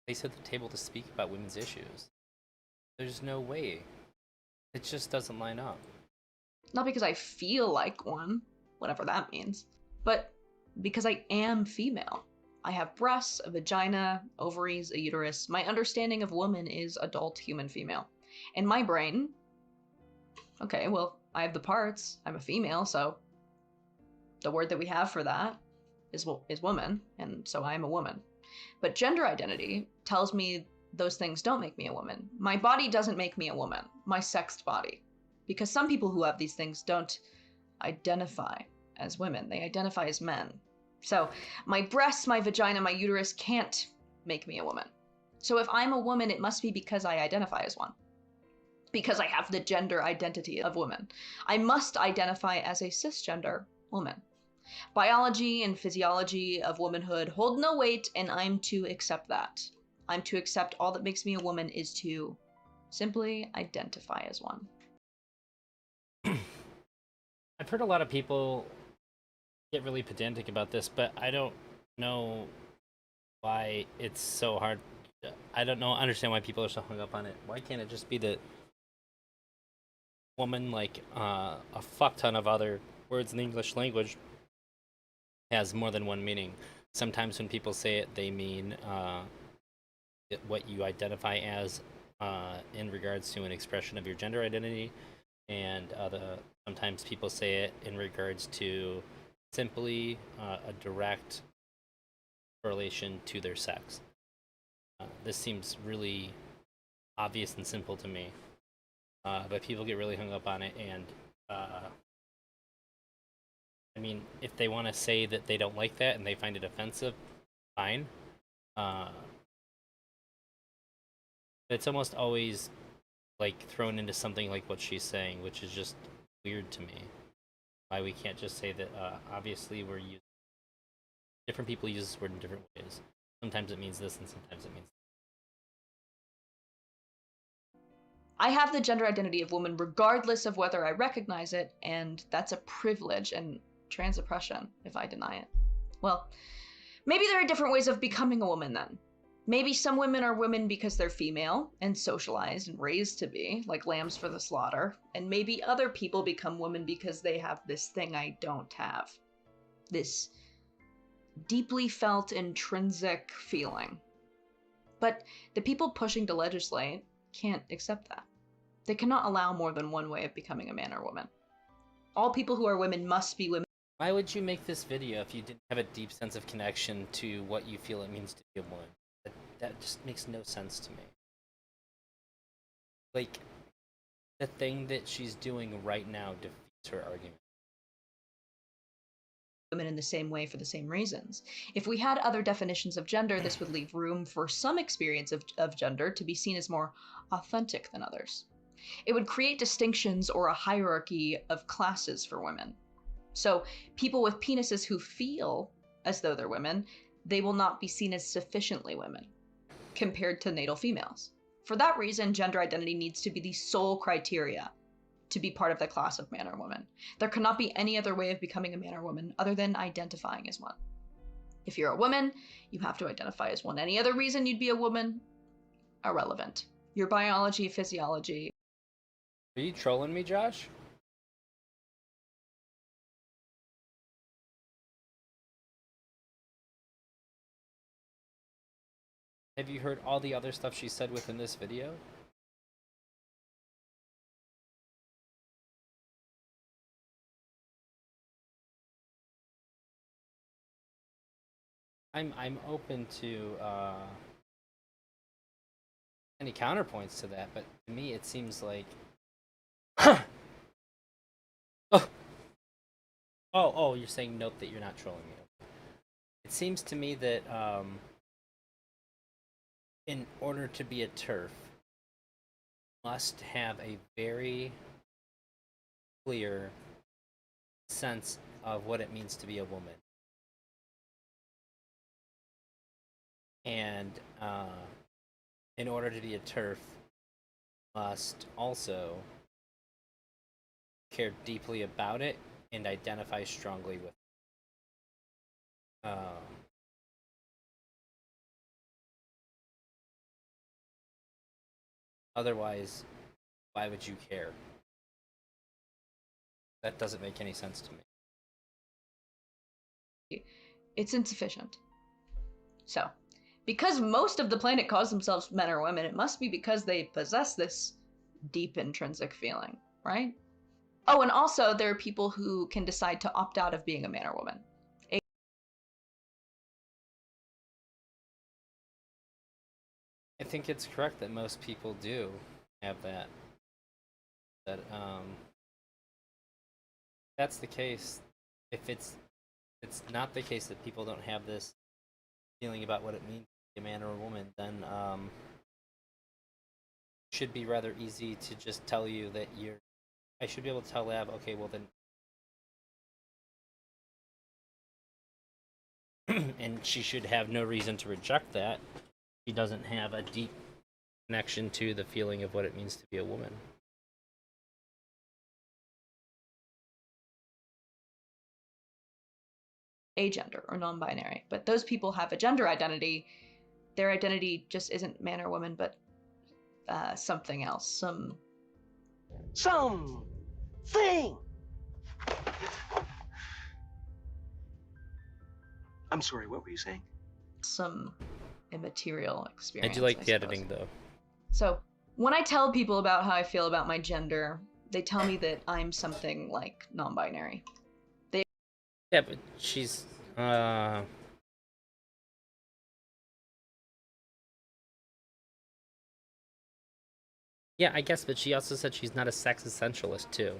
place at the table to speak about women's issues. There's no way. It just doesn't line up. Not because I feel like one, whatever that means, but because I am female. I have breasts, a vagina, ovaries, a uterus. My understanding of woman is adult human female. In my brain, okay, well, I have the parts. I'm a female, so the word that we have for that is woman, and so I am a woman. But gender identity tells me those things don't make me a woman. My body doesn't make me a woman, my sexed body. Because some people who have these things don't identify as women, they identify as men. So my breasts, my vagina, my uterus can't make me a woman. So if I'm a woman, it must be because I identify as one. Because I have the gender identity of woman. I must identify as a cisgender woman. Biology and physiology of womanhood hold no weight, and I'm to accept that. I'm to accept all that makes me a woman is to simply identify as one. I've heard a lot of people get really pedantic about this, but I don't know why it's so hard. I don't understand why people are so hung up on it. Why can't it just be that woman, like a fuck ton of other words in the English language, has more than one meaning. Sometimes when people say it, they mean what you identify as in regards to an expression of your gender identity, and sometimes people say it in regards to simply a direct correlation to their sex. This seems really obvious and simple to me, but people get really hung up on it, and I mean, if they want to say that they don't like that and they find it offensive, fine. But it's almost always like thrown into something like what she's saying, which is just weird to me. Why we can't just say that obviously we're using different people use this word in different ways. Sometimes it means this and sometimes it means that. I have the gender identity of woman regardless of whether I recognize it, and that's a privilege and trans oppression if I deny it. Well, maybe there are different ways of becoming a woman then. Maybe some women are women because they're female and socialized and raised to be, like lambs for the slaughter, and maybe other people become women because they have this thing I don't have. This deeply felt intrinsic feeling. But the people pushing to legislate can't accept that. They cannot allow more than one way of becoming a man or woman. All people who are women must be women. Why would you make this video if you didn't have a deep sense of connection to what you feel it means to be a woman? That just makes no sense to me. Like, the thing that she's doing right now defeats her argument. Women in the same way for the same reasons. If we had other definitions of gender, this would leave room for some experience of gender to be seen as more authentic than others. It would create distinctions or a hierarchy of classes for women. So people with penises who feel as though they're women, they will not be seen as sufficiently women compared to natal females. For that reason, gender identity needs to be the sole criteria to be part of the class of man or woman. There cannot be any other way of becoming a man or woman other than identifying as one. If you're a woman, you have to identify as one. Any other reason you'd be a woman? Irrelevant. Your biology, physiology. Are you trolling me, Josh? Have you heard all the other stuff she said within this video? I'm open to any counterpoints to that, but to me it seems like oh, you're saying note that you're not trolling me. It seems to me that in order to be a TERF, must have a very clear sense of what it means to be a woman. And in order to be a TERF, must also care deeply about it and identify strongly with it. Otherwise, why would you care? That doesn't make any sense to me. It's insufficient. So, because most of the planet calls themselves men or women, it must be because they possess this deep intrinsic feeling, right? Oh, and also there are people who can decide to opt out of being a man or woman. I think it's correct that most people do have that. That's the case. If it's not the case that people don't have this feeling about what it means to be a man or a woman, then it should be rather easy to just tell you that I should be able to tell Lab, okay, well then and she should have no reason to reject that. She doesn't have a deep connection to the feeling of what it means to be a woman. Agender or non-binary, but those people have a gender identity. Their identity just isn't man or woman, but something else, something. I'm sorry, what were you saying? Some immaterial I experience. do like the suppose. editing though. So, when I tell people about how I feel about my gender, they tell me that I'm something like non-binary. Yeah, but she's yeah, I guess, but she also said she's not a sex essentialist too.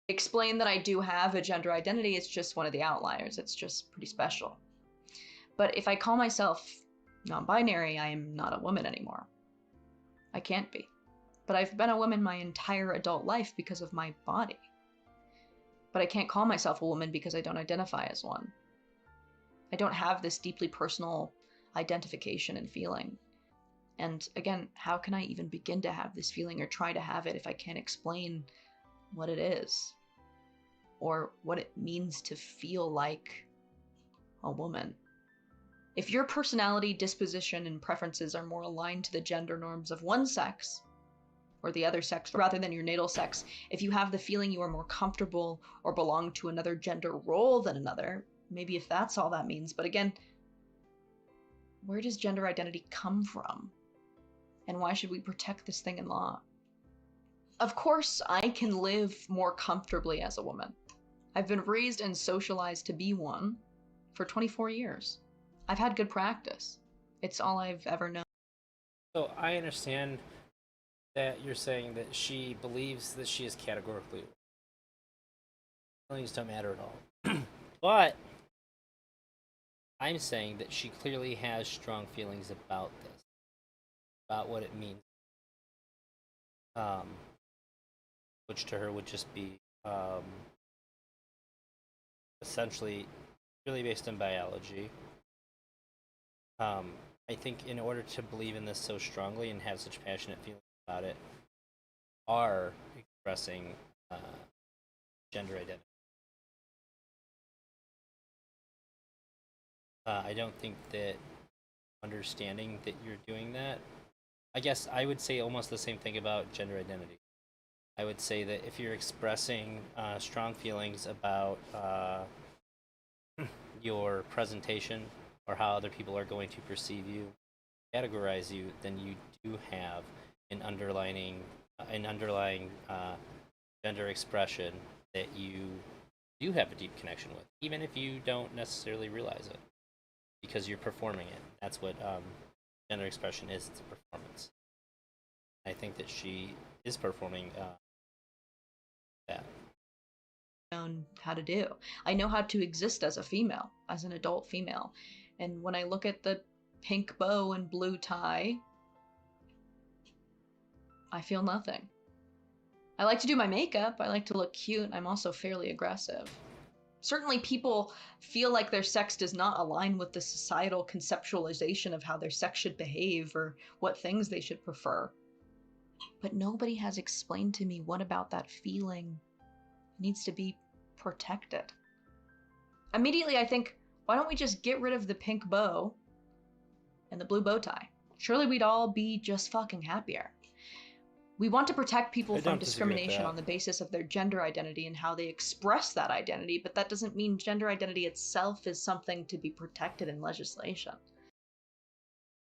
Explain that I do have a gender identity, it's just one of the outliers. It's just pretty special. But if I call myself non-binary, I am not a woman anymore. I can't be. But I've been a woman my entire adult life because of my body. But I can't call myself a woman because I don't identify as one. I don't have this deeply personal identification and feeling. And again, how can I even begin to have this feeling or try to have it if I can't explain what it is? Or what it means to feel like a woman? If your personality, disposition, and preferences are more aligned to the gender norms of one sex, or the other sex, rather than your natal sex, if you have the feeling you are more comfortable or belong to another gender role than another, maybe if that's all that means. But again, where does gender identity come from? And why should we protect this thing in law? Of course, I can live more comfortably as a woman. I've been raised and socialized to be one for 24 years. I've had good practice. It's all I've ever known. So I understand that you're saying that she believes that she is categorically feelings don't matter at all. But I'm saying that she clearly has strong feelings about this, about what it means. Which to her would just be essentially really based on biology. I think in order to believe in this so strongly and have such passionate feelings about it, are expressing gender identity. I don't think that understanding that you're doing that, I guess I would say almost the same thing about gender identity. I would say that if you're expressing strong feelings about your presentation or how other people are going to perceive you, categorize you, then you do have an underlying gender expression that you do have a deep connection with, even if you don't necessarily realize it, because you're performing it. That's what gender expression is. It's a performance. I think that she is performing that. Known how to do. I know how to exist as a female, as an adult female. And when I look at the pink bow and blue tie, I feel nothing. I like to do my makeup, I like to look cute, I'm also fairly aggressive. Certainly people feel like their sex does not align with the societal conceptualization of how their sex should behave or what things they should prefer. But nobody has explained to me what about that feeling needs to be protected. Immediately I think, why don't we just get rid of the pink bow and the blue bow tie? Surely we'd all be just fucking happier. We want to protect people from discrimination on the basis of their gender identity and how they express that identity, but that doesn't mean gender identity itself is something to be protected in legislation.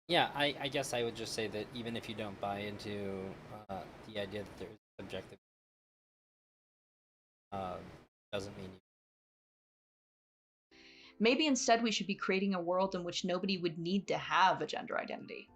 Yeah, I guess I would just say that even if you don't buy into the idea that there is subjective, doesn't mean you. Maybe instead we should be creating a world in which nobody would need to have a gender identity.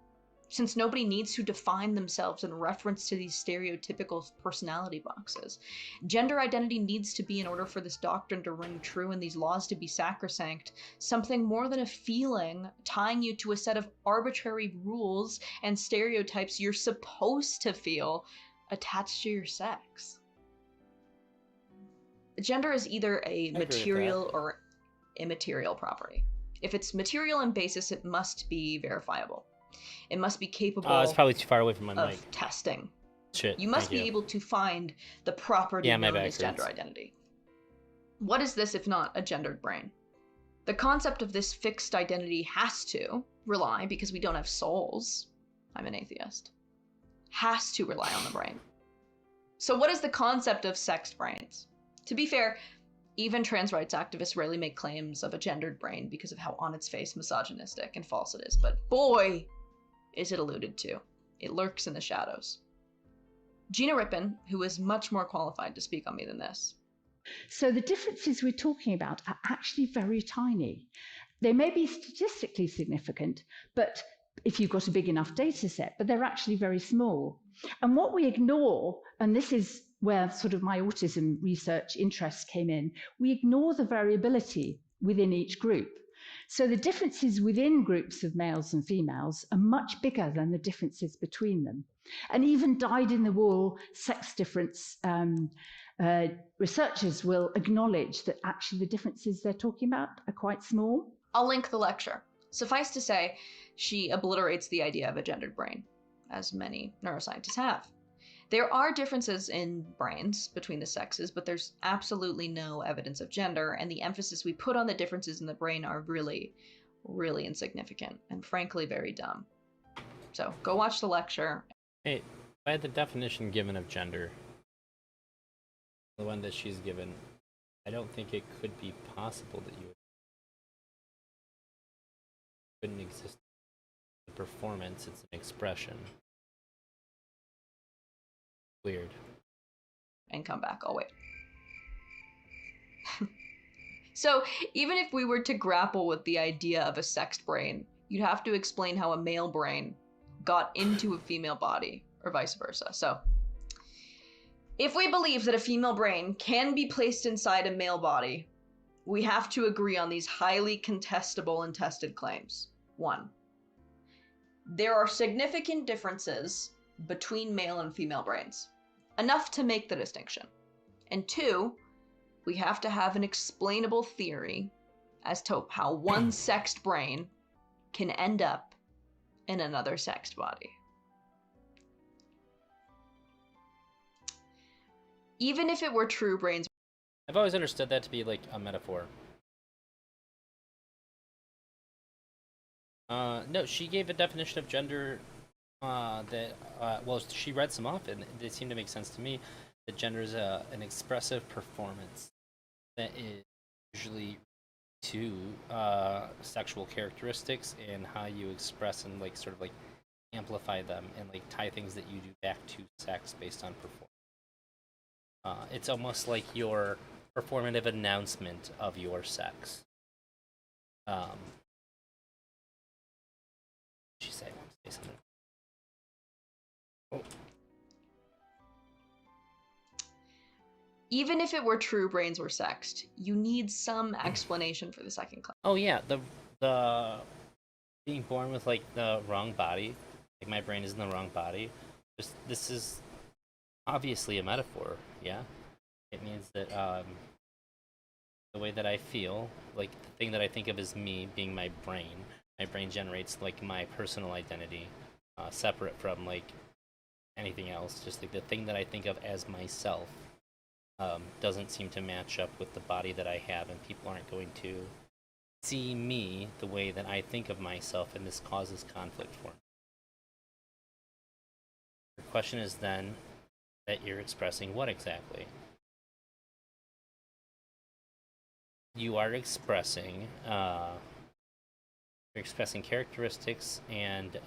Since nobody needs to define themselves in reference to these stereotypical personality boxes. Gender identity needs to be, in order for this doctrine to ring true and these laws to be sacrosanct, something more than a feeling tying you to a set of arbitrary rules and stereotypes you're supposed to feel attached to your sex. Gender is either a material or immaterial property. If it's material in basis, it must be verifiable. It must be capable it's probably too far away from my of mic. testing. Shit. You must be able to find the property known as gender identity. What is this if not a gendered brain? The concept of this fixed identity has to rely, because we don't have souls, I'm an atheist, has to rely on the brain. So what is the concept of sexed brains? To be fair, Even trans rights activists rarely make claims of a gendered brain because of how on its face misogynistic and false it is, but boy, is it alluded to. It lurks in the shadows. Gina Rippin, who is much more qualified to speak on me than this. So the differences we're talking about are actually very tiny. They may be statistically significant, but if you've got a big enough data set, but they're actually very small. And what we ignore, and this is where sort of my autism research interest came in, we ignore the variability within each group. So the differences within groups of males and females are much bigger than the differences between them. And even dyed-in-the-wool sex difference researchers will acknowledge that actually the differences they're talking about are quite small. I'll link the lecture. Suffice to say, she obliterates the idea of a gendered brain, as many neuroscientists have. There are differences in brains between the sexes, but there's absolutely no evidence of gender, and the emphasis we put on the differences in the brain are really, really insignificant, and frankly very dumb. So go watch the lecture. Hey, by the definition given of gender, the one that she's given, I don't think it could be possible that you couldn't exist. The performance, it's an expression. Weird. And come back, I'll wait. So, even if we were to grapple with the idea of a sexed brain, you'd have to explain how a male brain got into a female body, or vice versa. So, if we believe that a female brain can be placed inside a male body, we have to agree on these highly contestable and tested claims. 1. There are significant differences between male and female brains, enough to make the distinction. And 2, we have to have an explainable theory as to how one sexed brain can end up in another sexed body. Even if it were true, brains... I've always understood that to be like a metaphor. No, she gave a definition of gender well, she read some off, and it seemed to make sense to me that gender is an expressive performance that is usually to sexual characteristics and how you express and like sort of like amplify them and like tie things that you do back to sex based on performance. It's almost like your performative announcement of your sex. She say something. Oh. Even if it were true brains were sexed, you need some explanation for the second claim. Oh yeah, the being born with like the wrong body, like my brain is in the wrong body. This is obviously a metaphor, yeah? It means that the way that I feel, like the thing that I think of as me being my brain generates like my personal identity, separate from like anything else. Just like the thing that I think of as myself doesn't seem to match up with the body that I have, and people aren't going to see me the way that I think of myself, and this causes conflict for me. The question is then that you're expressing what exactly? You are expressing characteristics and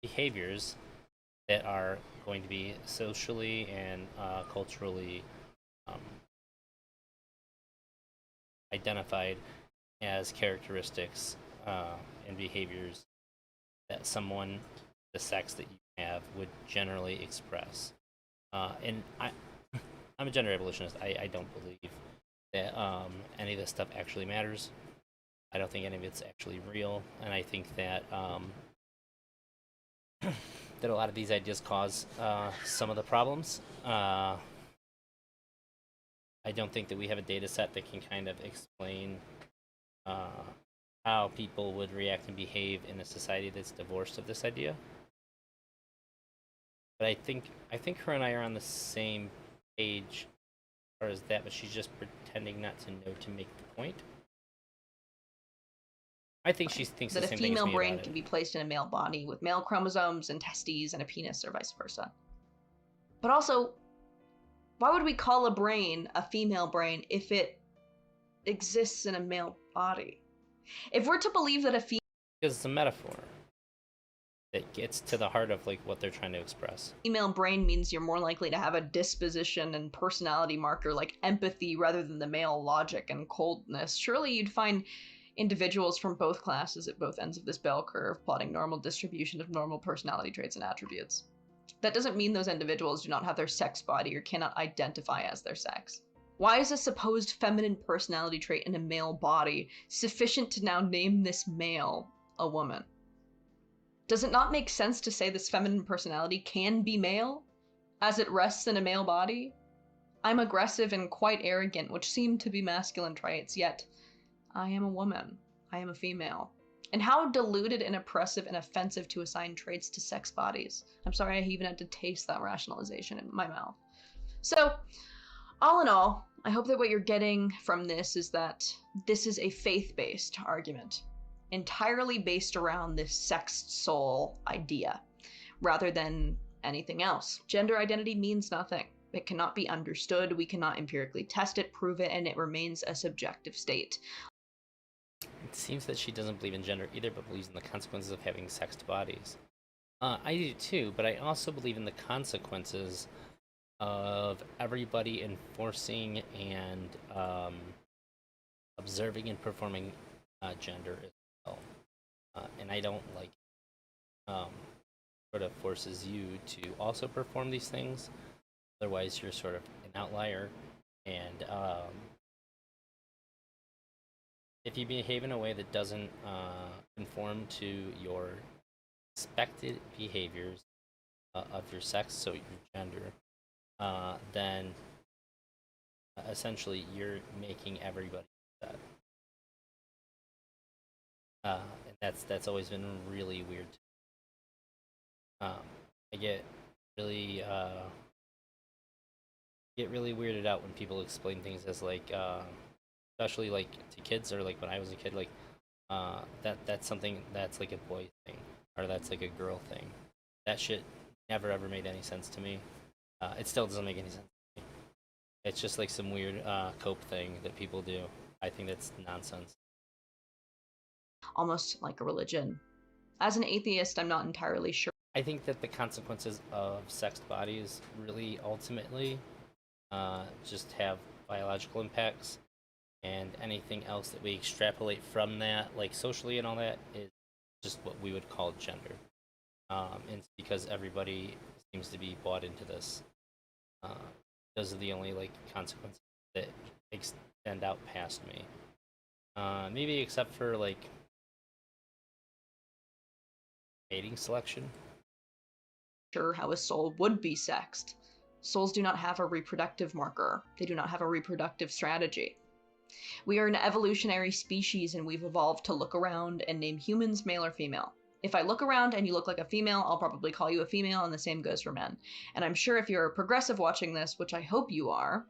behaviors that are going to be socially and culturally identified as characteristics and behaviors that someone, the sex that you have, would generally express. And I'm a gender abolitionist. I don't believe that any of this stuff actually matters. I don't think any of it's actually real, and I think that that a lot of these ideas cause some of the problems. I don't think that we have a data set that can kind of explain how people would react and behave in a society that's divorced of this idea. But I think her and I are on the same page as far as that, but she's just pretending not to know to make the point. I think she thinks that the a same thing as female me brain about can it. be placed in a male body with male chromosomes and testes and a penis, or vice versa. But also, Why would we call a brain a female brain if it exists in a male body? If we're to believe that a Because it's a metaphor that gets to the heart of like what they're trying to express. female brain means you're more likely to have a disposition and personality marker like empathy rather than the male logic and coldness, surely you'd find individuals from both classes at both ends of this bell curve plotting normal distribution of normal personality traits and attributes. That doesn't mean those individuals do not have their sex body or cannot identify as their sex. Why is a supposed feminine personality trait in a male body sufficient to now name this male a woman? Does it not make sense to say this feminine personality can be male, as it rests in a male body? I'm aggressive and quite arrogant, which seem to be masculine traits, yet I am a woman. I am a female. And how deluded and oppressive and offensive to assign traits to sex bodies. I'm sorry I even had to taste that rationalization in my mouth. So, all in all, I hope that what you're getting from this is that this is a faith-based argument, entirely based around this sexed soul idea, rather than anything else. Gender identity means nothing. It cannot be understood, we cannot empirically test it, prove it, and it remains a subjective state. It seems that she doesn't believe in gender either, but believes in the consequences of having sexed bodies. I do too, but I also believe in the consequences of everybody enforcing and observing and performing gender as well. And I don't like sort of forces you to also perform these things. Otherwise, you're sort of an outlier. And if you behave in a way that doesn't conform to your expected behaviors of your sex, so your gender, then essentially you're making everybody upset. And that's always been really weird. I get really weirded out when people explain things as like, especially like to kids, or like when I was a kid, like that's something that's like a boy thing, or that's like a girl thing. That shit never ever made any sense to me. It still doesn't make any sense to me. It's just like some weird cope thing that people do. I think that's nonsense. Almost like a religion. As an atheist, I'm not entirely sure. I think that the consequences of sexed bodies really ultimately just have biological impacts, and anything else that we extrapolate from that, like socially and all that, is just what we would call gender. And it's because everybody seems to be bought into this. Those are the only like consequences that extend out past me. Maybe except for like mating selection. Sure how a soul would be sexed. Souls do not have a reproductive marker. They do not have a reproductive strategy. We are an evolutionary species, and we've evolved to look around and name humans male or female. If I look around and you look like a female, I'll probably call you a female, and the same goes for men. And I'm sure if you're a progressive watching this, which I hope you are,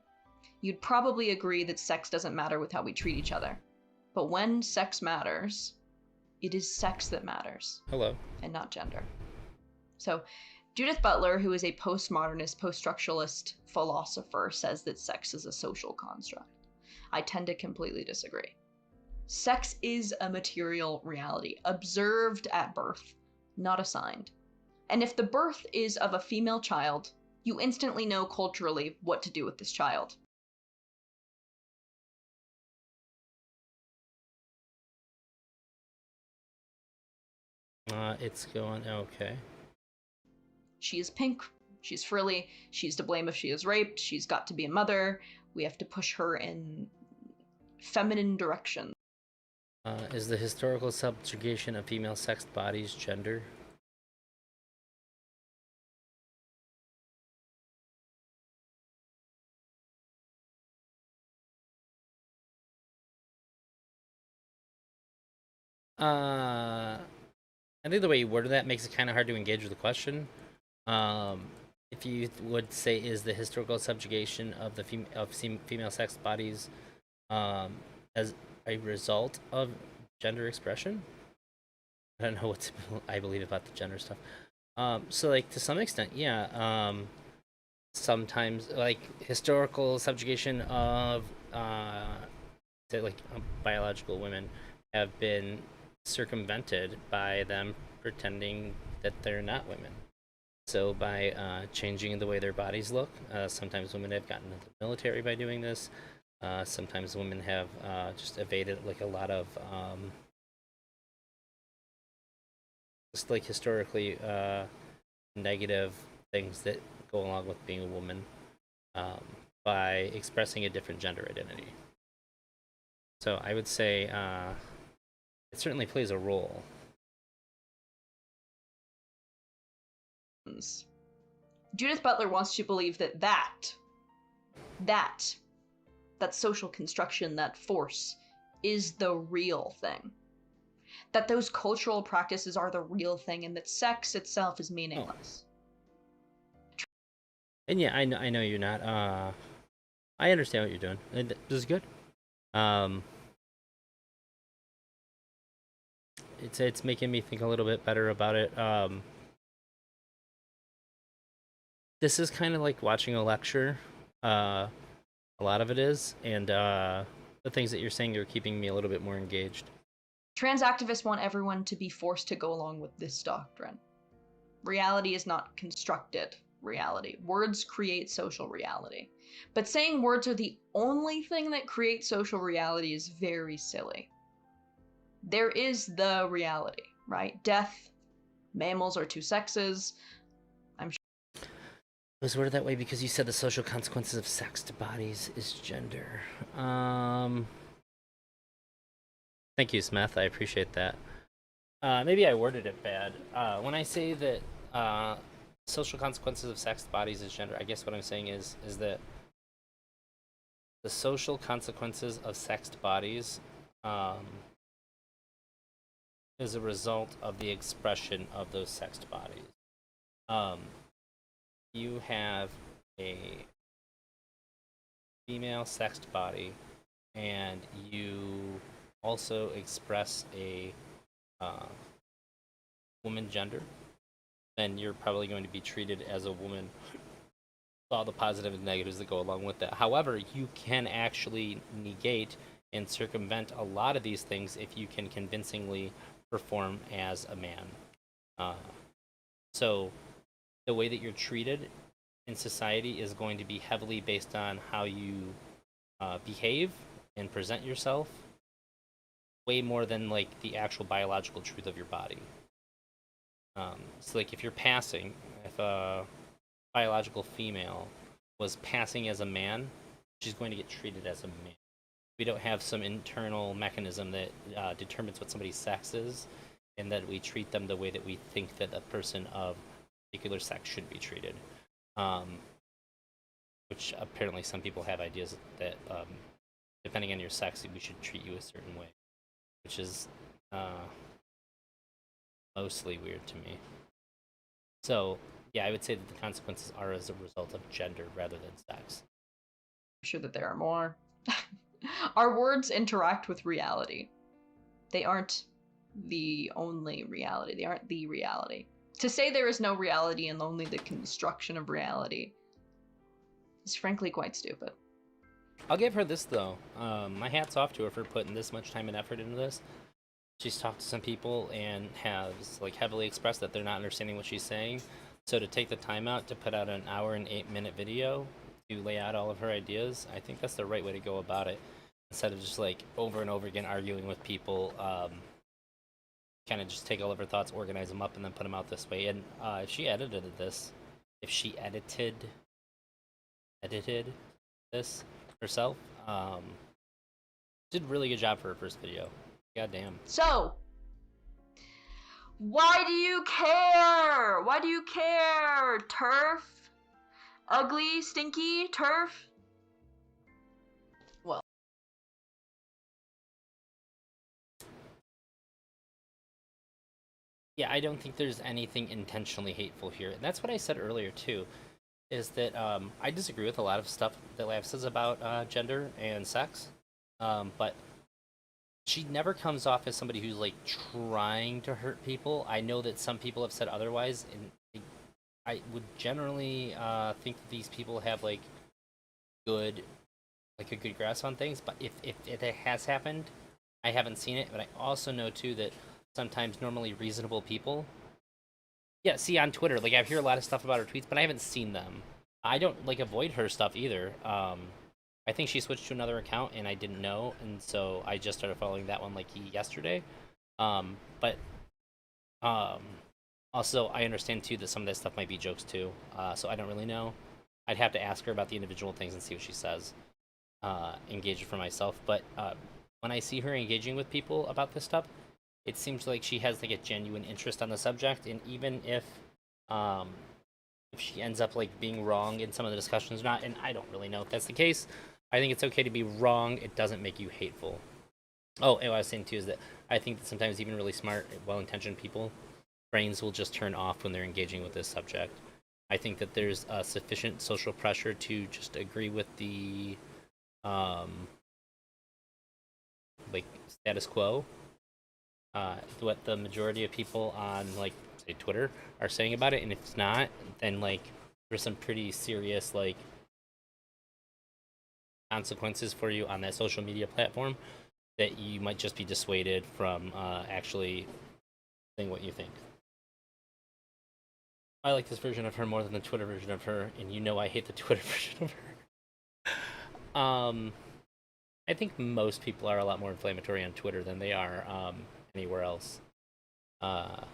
you'd probably agree that sex doesn't matter with how we treat each other. But when sex matters, it is sex that matters. Hello. And not gender. So, Judith Butler, who is a postmodernist, post-structuralist philosopher, says that sex is a social construct. I tend to completely disagree. Sex is a material reality, observed at birth, not assigned. And if the birth is of a female child, you instantly know culturally what to do with this child. It's going okay. She is pink, she's frilly, she's to blame if she is raped, she's got to be a mother, we have to push her in feminine direction. Is the historical subjugation of female sexed bodies gender? I think the way you worded that makes it kind of hard to engage with the question. If you would say, is the historical subjugation of the female sexed bodies as a result of gender expression? I don't know what I believe about the gender stuff. So like to some extent, yeah. sometimes like historical subjugation of biological women have been circumvented by them pretending that they're not women. So by changing the way their bodies look, sometimes women have gotten into the military by doing this. Sometimes women have just evaded like a lot of just like historically negative things that go along with being a woman by expressing a different gender identity. So I would say it certainly plays a role. Judith Butler wants to believe that social construction, that force, is the real thing. That those cultural practices are the real thing, and that sex itself is meaningless. And yeah, I know you're not. I understand what you're doing. And this is good. It's making me think a little bit better about it. This is kind of like watching a lecture. A lot of it is, and the things that you're saying are keeping me a little bit more engaged. Trans activists want everyone to be forced to go along with this doctrine. Reality is not constructed reality. Words create social reality. But saying words are the only thing that creates social reality is very silly. There is the reality, right? Death, mammals are two sexes. I'm sure it was worded that way because you said the social consequences of sexed bodies is gender. Thank you, Smith. I appreciate that. Maybe I worded it bad. When I say that social consequences of sexed bodies is gender, I guess what I'm saying is that the social consequences of sexed bodies is a result of the expression of those sexed bodies. You have a female sexed body, and you also express a woman gender, then you're probably going to be treated as a woman, all the positives and negatives that go along with that. However, you can actually negate and circumvent a lot of these things if you can convincingly perform as a man. So the way that you're treated in society is going to be heavily based on how you behave and present yourself, way more than like the actual biological truth of your body. So like if you're passing, if a biological female was passing as a man, she's going to get treated as a man. We don't have some internal mechanism that determines what somebody's sex is, and that we treat them the way that we think that a person of particular sex should be treated. Which apparently some people have ideas that depending on your sex, we should treat you a certain way, which is mostly weird to me. So yeah, I would say that the consequences are as a result of gender rather than sex. I'm sure that there are more. Our words interact with reality. They aren't the only reality. They aren't the reality. To say there is no reality and only the construction of reality is frankly quite stupid. I'll give her this though. My hat's off to her for putting this much time and effort into this. She's talked to some people and has like heavily expressed that they're not understanding what she's saying. So to take the time out to put out an hour and 8-minute video to lay out all of her ideas, I think that's the right way to go about it. Instead of just like over and over again arguing with people, kind of just take all of her thoughts, organize them up, and then put them out this way. And if she edited this herself, did a really good job for her first video. Goddamn. So, why do you care? Why do you care, TERF? Ugly, stinky, TERF? Well. Yeah, I don't think there's anything intentionally hateful here. And that's what I said earlier, too, is that I disagree with a lot of stuff that Lav says about gender and sex, but she never comes off as somebody who's like trying to hurt people. I know that some people have said otherwise, and I would generally think that these people have good, a good grasp on things. But if it has happened, I haven't seen it. But I also know too that sometimes normally reasonable people, yeah, see on Twitter, I hear a lot of stuff about her tweets, but I haven't seen them. I don't avoid her stuff either. I think she switched to another account and I didn't know, and so I just started following that one yesterday. But also I understand too that some of that stuff might be jokes too. So I don't really know. I'd have to ask her about the individual things and see what she says. Engage her for myself. But when I see her engaging with people about this stuff, it seems like she has a genuine interest on the subject, and even if she ends up being wrong in some of the discussions or not, and I don't really know if that's the case, I think it's okay to be wrong. It doesn't make you hateful. Oh, and what I was saying too is that I think that sometimes even really smart, well-intentioned people, brains will just turn off when they're engaging with this subject. I think that there's sufficient social pressure to just agree with the status quo. What the majority of people on say Twitter are saying about it, and if it's not, then there's some pretty serious consequences for you on that social media platform that you might just be dissuaded from actually saying what you think. I like this version of her more than the Twitter version of her, and I hate the Twitter version of her. I think most people are a lot more inflammatory on Twitter than they are anywhere else. I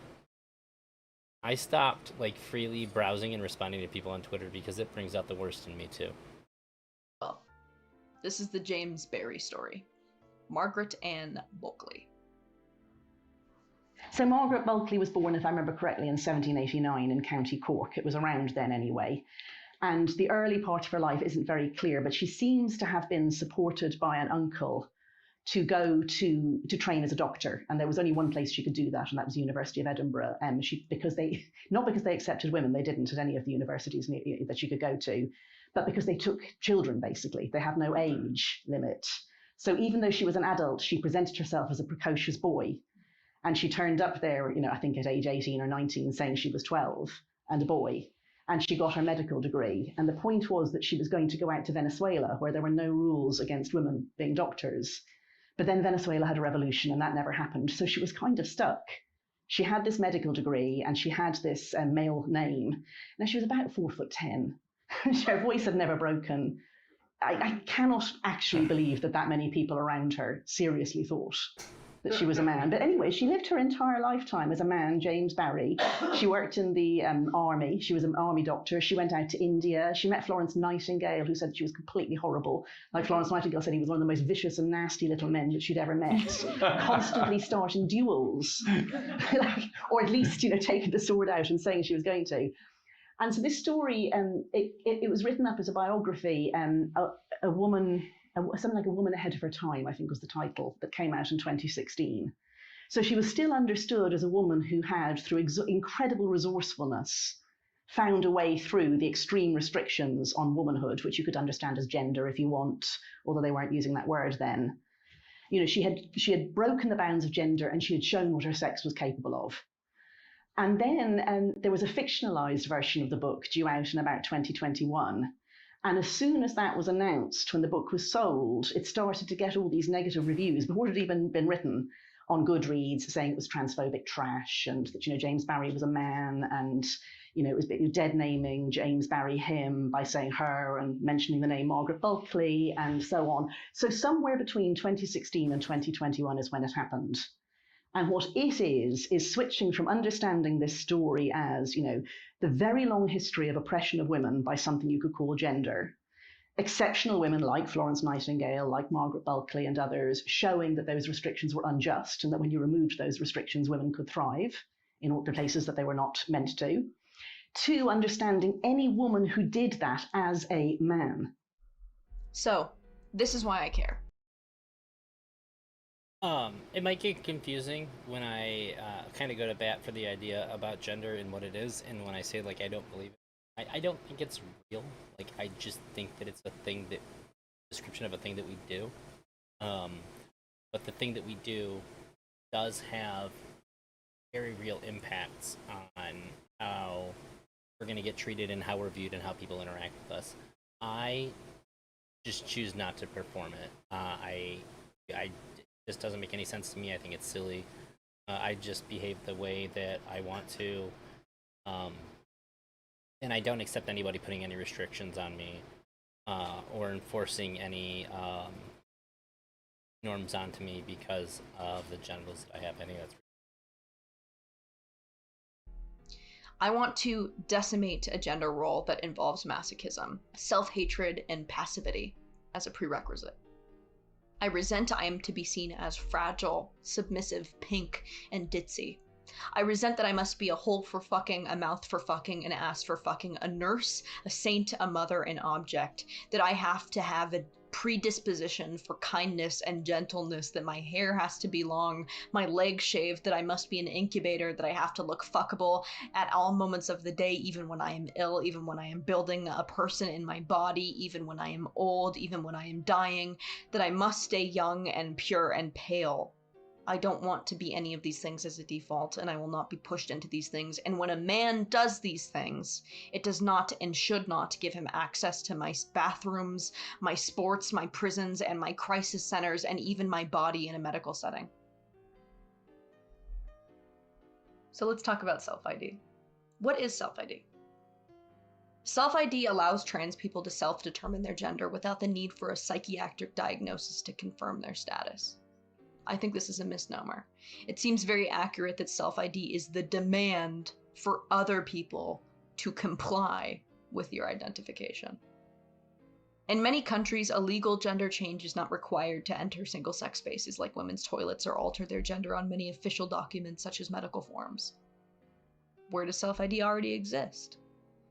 stopped freely browsing and responding to people on Twitter because it brings out the worst in me too. Well, this is the James Barrie story. Margaret Ann Bulkley. So Margaret Bulkley was born, if I remember correctly, in 1789 in County Cork. It was around then anyway. And the early part of her life isn't very clear, but she seems to have been supported by an uncle to go to train as a doctor, and there was only one place she could do that, and that was the University of Edinburgh. Not because they accepted women, they didn't at any of the universities that she could go to, but because they took children. Basically, they had no age limit. So even though she was an adult, she presented herself as a precocious boy, and she turned up there, I think at age 18 or 19, saying she was 12 and a boy. And she got her medical degree. And the point was that she was going to go out to Venezuela, where there were no rules against women being doctors. But then Venezuela had a revolution, and that never happened. So she was kind of stuck. She had this medical degree, and she had this male name. Now, she was about 4'10". Her voice had never broken. I cannot actually believe that many people around her seriously thought that she was a man. But anyway, she lived her entire lifetime as a man, James Barrie. She worked in the army. She was an army doctor. She went out to India. She met Florence Nightingale, who said she was completely horrible. Florence Nightingale said he was one of the most vicious and nasty little men that she'd ever met, constantly starting duels, or at least, taking the sword out and saying she was going to. And so this story, it was written up as a biography, a woman, something like A Woman Ahead of Her Time, I think was the title, that came out in 2016. So she was still understood as a woman who had, through incredible resourcefulness, found a way through the extreme restrictions on womanhood, which you could understand as gender if you want, although they weren't using that word then. She had broken the bounds of gender, and she had shown what her sex was capable of. And then there was a fictionalized version of the book due out in about 2021. And as soon as that was announced, when the book was sold, it started to get all these negative reviews before it had even been written on Goodreads, saying it was transphobic trash, and that James Barrie was a man, and it was dead naming James Barrie him by saying her and mentioning the name Margaret Bulkley and so on. So somewhere between 2016 and 2021 is when it happened. And what it is switching from understanding this story as, the very long history of oppression of women by something you could call gender. Exceptional women like Florence Nightingale, like Margaret Bulkley and others, showing that those restrictions were unjust and that when you removed those restrictions, women could thrive in all the places that they were not meant to understanding any woman who did that as a man. So, this is why I care. It might get confusing when I kind of go to bat for the idea about gender and what it is, and when I say I don't believe it. I don't think it's real. I just think that it's a description of a thing that we do. But the thing that we do does have very real impacts on how we're going to get treated and how we're viewed and how people interact with us. I just choose not to perform it. I it just doesn't make any sense to me. I think it's silly. I just behave the way that I want to, and I don't accept anybody putting any restrictions on me or enforcing any norms onto me because of the genitals that I have. I think that's. I want to decimate a gender role that involves masochism, self-hatred, and passivity as a prerequisite. I resent I am to be seen as fragile, submissive, pink, and ditzy. I resent that I must be a hole for fucking, a mouth for fucking, an ass for fucking, a nurse, a saint, a mother, an object, that I have to have a predisposition for kindness and gentleness, that my hair has to be long, my legs shaved, that I must be an incubator, that I have to look fuckable at all moments of the day, even when I am ill, even when I am building a person in my body, even when I am old, even when I am dying, that I must stay young and pure and pale. I don't want to be any of these things as a default, and I will not be pushed into these things. And when a man does these things, it does not and should not give him access to my bathrooms, my sports, my prisons, and my crisis centers, and even my body in a medical setting. So let's talk about self-ID. What is self-ID? Self-ID allows trans people to self-determine their gender without the need for a psychiatric diagnosis to confirm their status. I think this is a misnomer. It seems very accurate that self-ID is the demand for other people to comply with your identification. In many countries, a legal gender change is not required to enter single-sex spaces like women's toilets or alter their gender on many official documents such as medical forms. Where does self-ID already exist?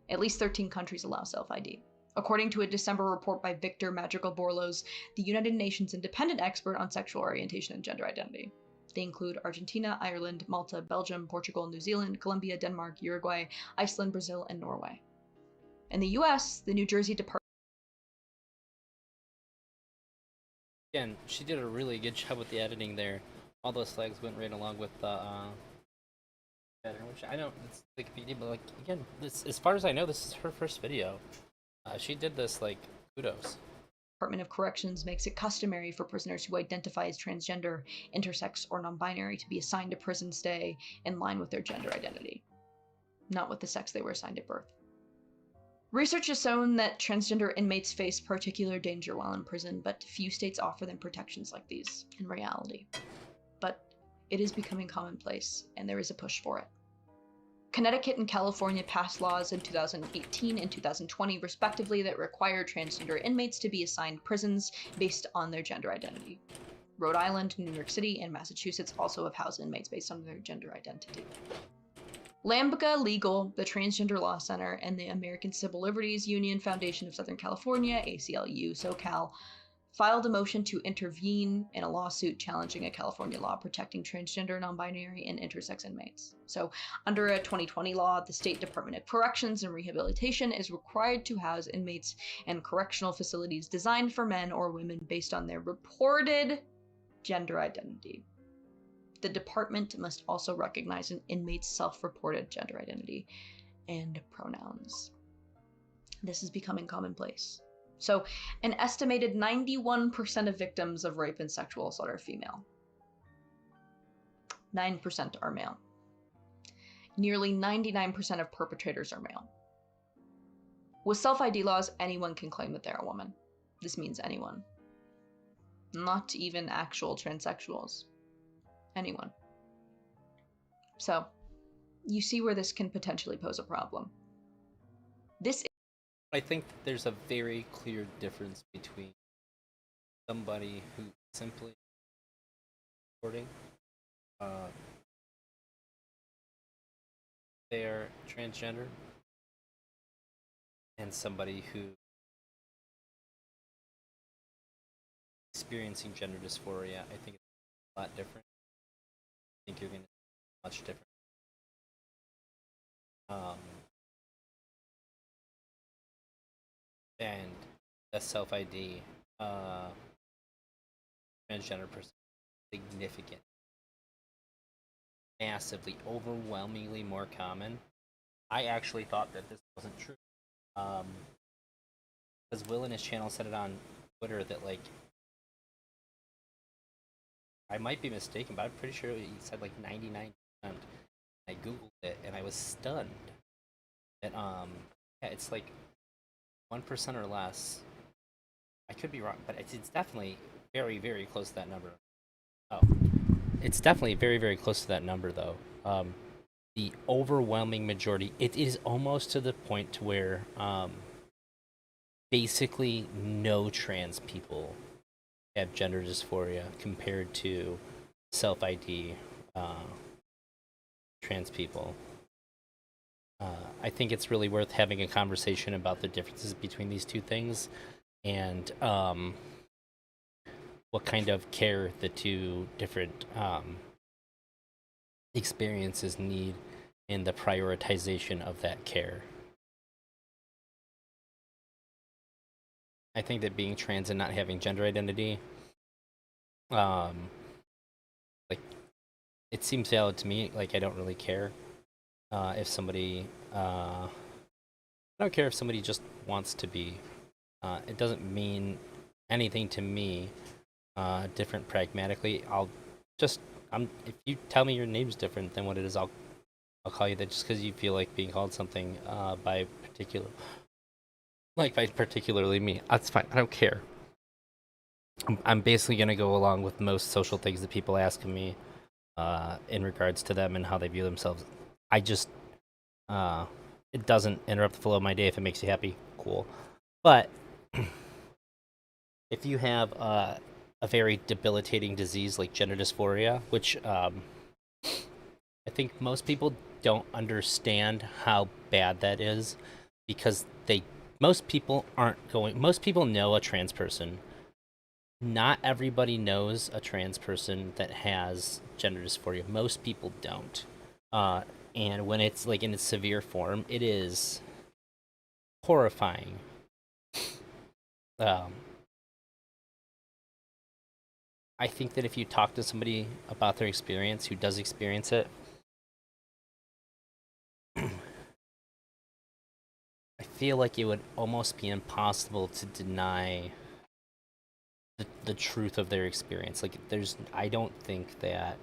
At least 13 countries allow self-ID. According to a December report by Victor Madrigal-Borloz, the United Nations independent expert on sexual orientation and gender identity. They include Argentina, Ireland, Malta, Belgium, Portugal, New Zealand, Colombia, Denmark, Uruguay, Iceland, Brazil, and Norway. In the US, the New Jersey Department. Again, she did a really good job with the editing there. All those flags went right along with the pattern, which I don't, it's like a big deal, but like, again, this, as far as I know, this is her first video. She did this, like, kudos. Department of Corrections makes it customary for prisoners who identify as transgender, intersex, or non-binary to be assigned a prison stay in line with their gender identity, not with the sex they were assigned at birth. Research has shown that transgender inmates face particular danger while in prison, but few states offer them protections like these in reality. But it is becoming commonplace, and there is a push for it. Connecticut and California passed laws in 2018 and 2020, respectively, that require transgender inmates to be assigned prisons based on their gender identity. Rhode Island, New York City, and Massachusetts also have housed inmates based on their gender identity. Lambda Legal, the Transgender Law Center, and the American Civil Liberties Union Foundation of Southern California, ACLU, SoCal, filed a motion to intervene in a lawsuit challenging a California law protecting transgender, non-binary, and intersex inmates. So, under a 2020 law, the State Department of Corrections and Rehabilitation is required to house inmates in correctional facilities designed for men or women based on their reported gender identity. The department must also recognize an inmate's self-reported gender identity and pronouns. This is becoming commonplace. So, an estimated 91% of victims of rape and sexual assault are female. 9% are male. Nearly 99% of perpetrators are male. With self-ID laws, anyone can claim that they're a woman. This means anyone. Not even actual transsexuals. Anyone. So, you see where this can potentially pose a problem. I think there's a very clear difference between somebody who simply reporting they're transgender and somebody who experiencing gender dysphoria. I think it's a lot different. I think you're going to see much different. And the self-ID transgender person significant, massively, overwhelmingly more common. I actually thought that this wasn't true. Because Will in his channel said it on Twitter that, like, I might be mistaken, but I'm pretty sure he said like 99%. I googled it and I was stunned that yeah, it's like 1% or less. I could be wrong, but it's definitely very, very close to that number. Oh, it's definitely very, very close to that number, though. The overwhelming majority, it is almost to the point to where basically no trans people have gender dysphoria compared to self-ID trans people. I think it's really worth having a conversation about the differences between these two things and what kind of care the two different experiences need and the prioritization of that care. I think that being trans and not having gender identity, like, it seems valid to me. Like, I don't really care if somebody, I don't care if somebody just wants to be. It doesn't mean anything to me different pragmatically. If you tell me your name's different than what it is, I'll call you that just because you feel like being called something by particularly me. That's fine. I don't care. I'm basically gonna go along with most social things that people ask of me in regards to them and how they view themselves. I just it doesn't interrupt the flow of my day if it makes you happy. Cool. But if you have a very debilitating disease like gender dysphoria, which I think most people don't understand how bad that is, because most people know a trans person. Not everybody knows a trans person that has gender dysphoria. Most people don't. And when it's like in its severe form, it is horrifying. I think that if you talk to somebody about their experience who does experience it, I feel like it would almost be impossible to deny the truth of their experience. Like, I don't think that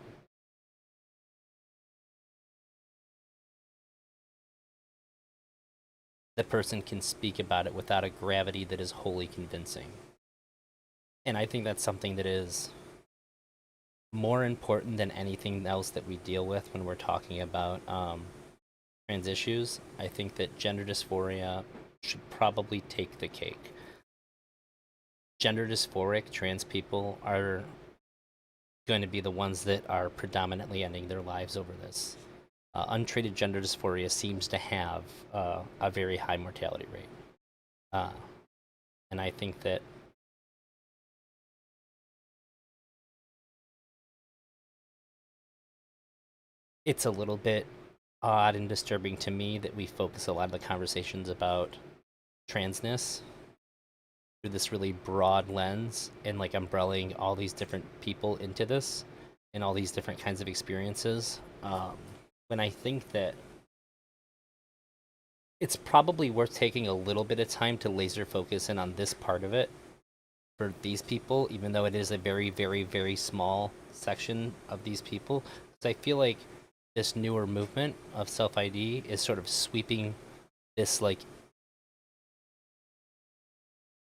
the person can speak about it without a gravity that is wholly convincing. And I think that's something that is more important than anything else that we deal with when we're talking about trans issues. I think that gender dysphoria should probably take the cake. Gender dysphoric trans people are going to be the ones that are predominantly ending their lives over this. Untreated gender dysphoria seems to have a very high mortality rate. And I think that it's a little bit odd and disturbing to me that we focus a lot of the conversations about transness through this really broad lens and like umbrellaing all these different people into this and all these different kinds of experiences. When I think that it's probably worth taking a little bit of time to laser focus in on this part of it for these people, even though it is a very, very, very small section of these people. Because I feel like this newer movement of self-ID is sort of sweeping this like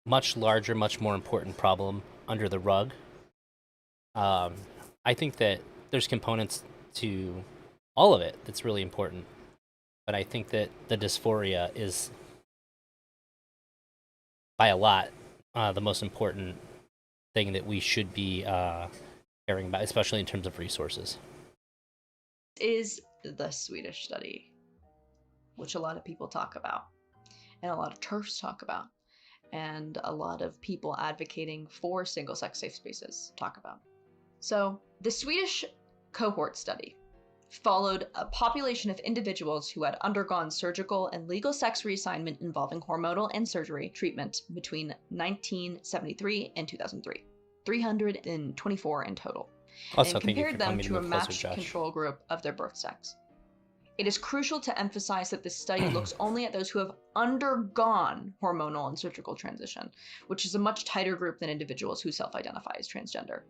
much larger, much more important problem under the rug. I think that there's components to all of it that's really important, but I think that the dysphoria is by a lot the most important thing that we should be caring about, especially in terms of resources. Is the Swedish study, which a lot of people talk about, and a lot of TERFs talk about, and a lot of people advocating for single-sex safe spaces talk about. So, the Swedish cohort study followed a population of individuals who had undergone surgical and legal sex reassignment involving hormonal and surgery treatment between 1973 and 2003. 324 in total. Also, and compared them to a matched control group of their birth sex. It is crucial to emphasize that this study looks only at those who have undergone hormonal and surgical transition, which is a much tighter group than individuals who self-identify as transgender.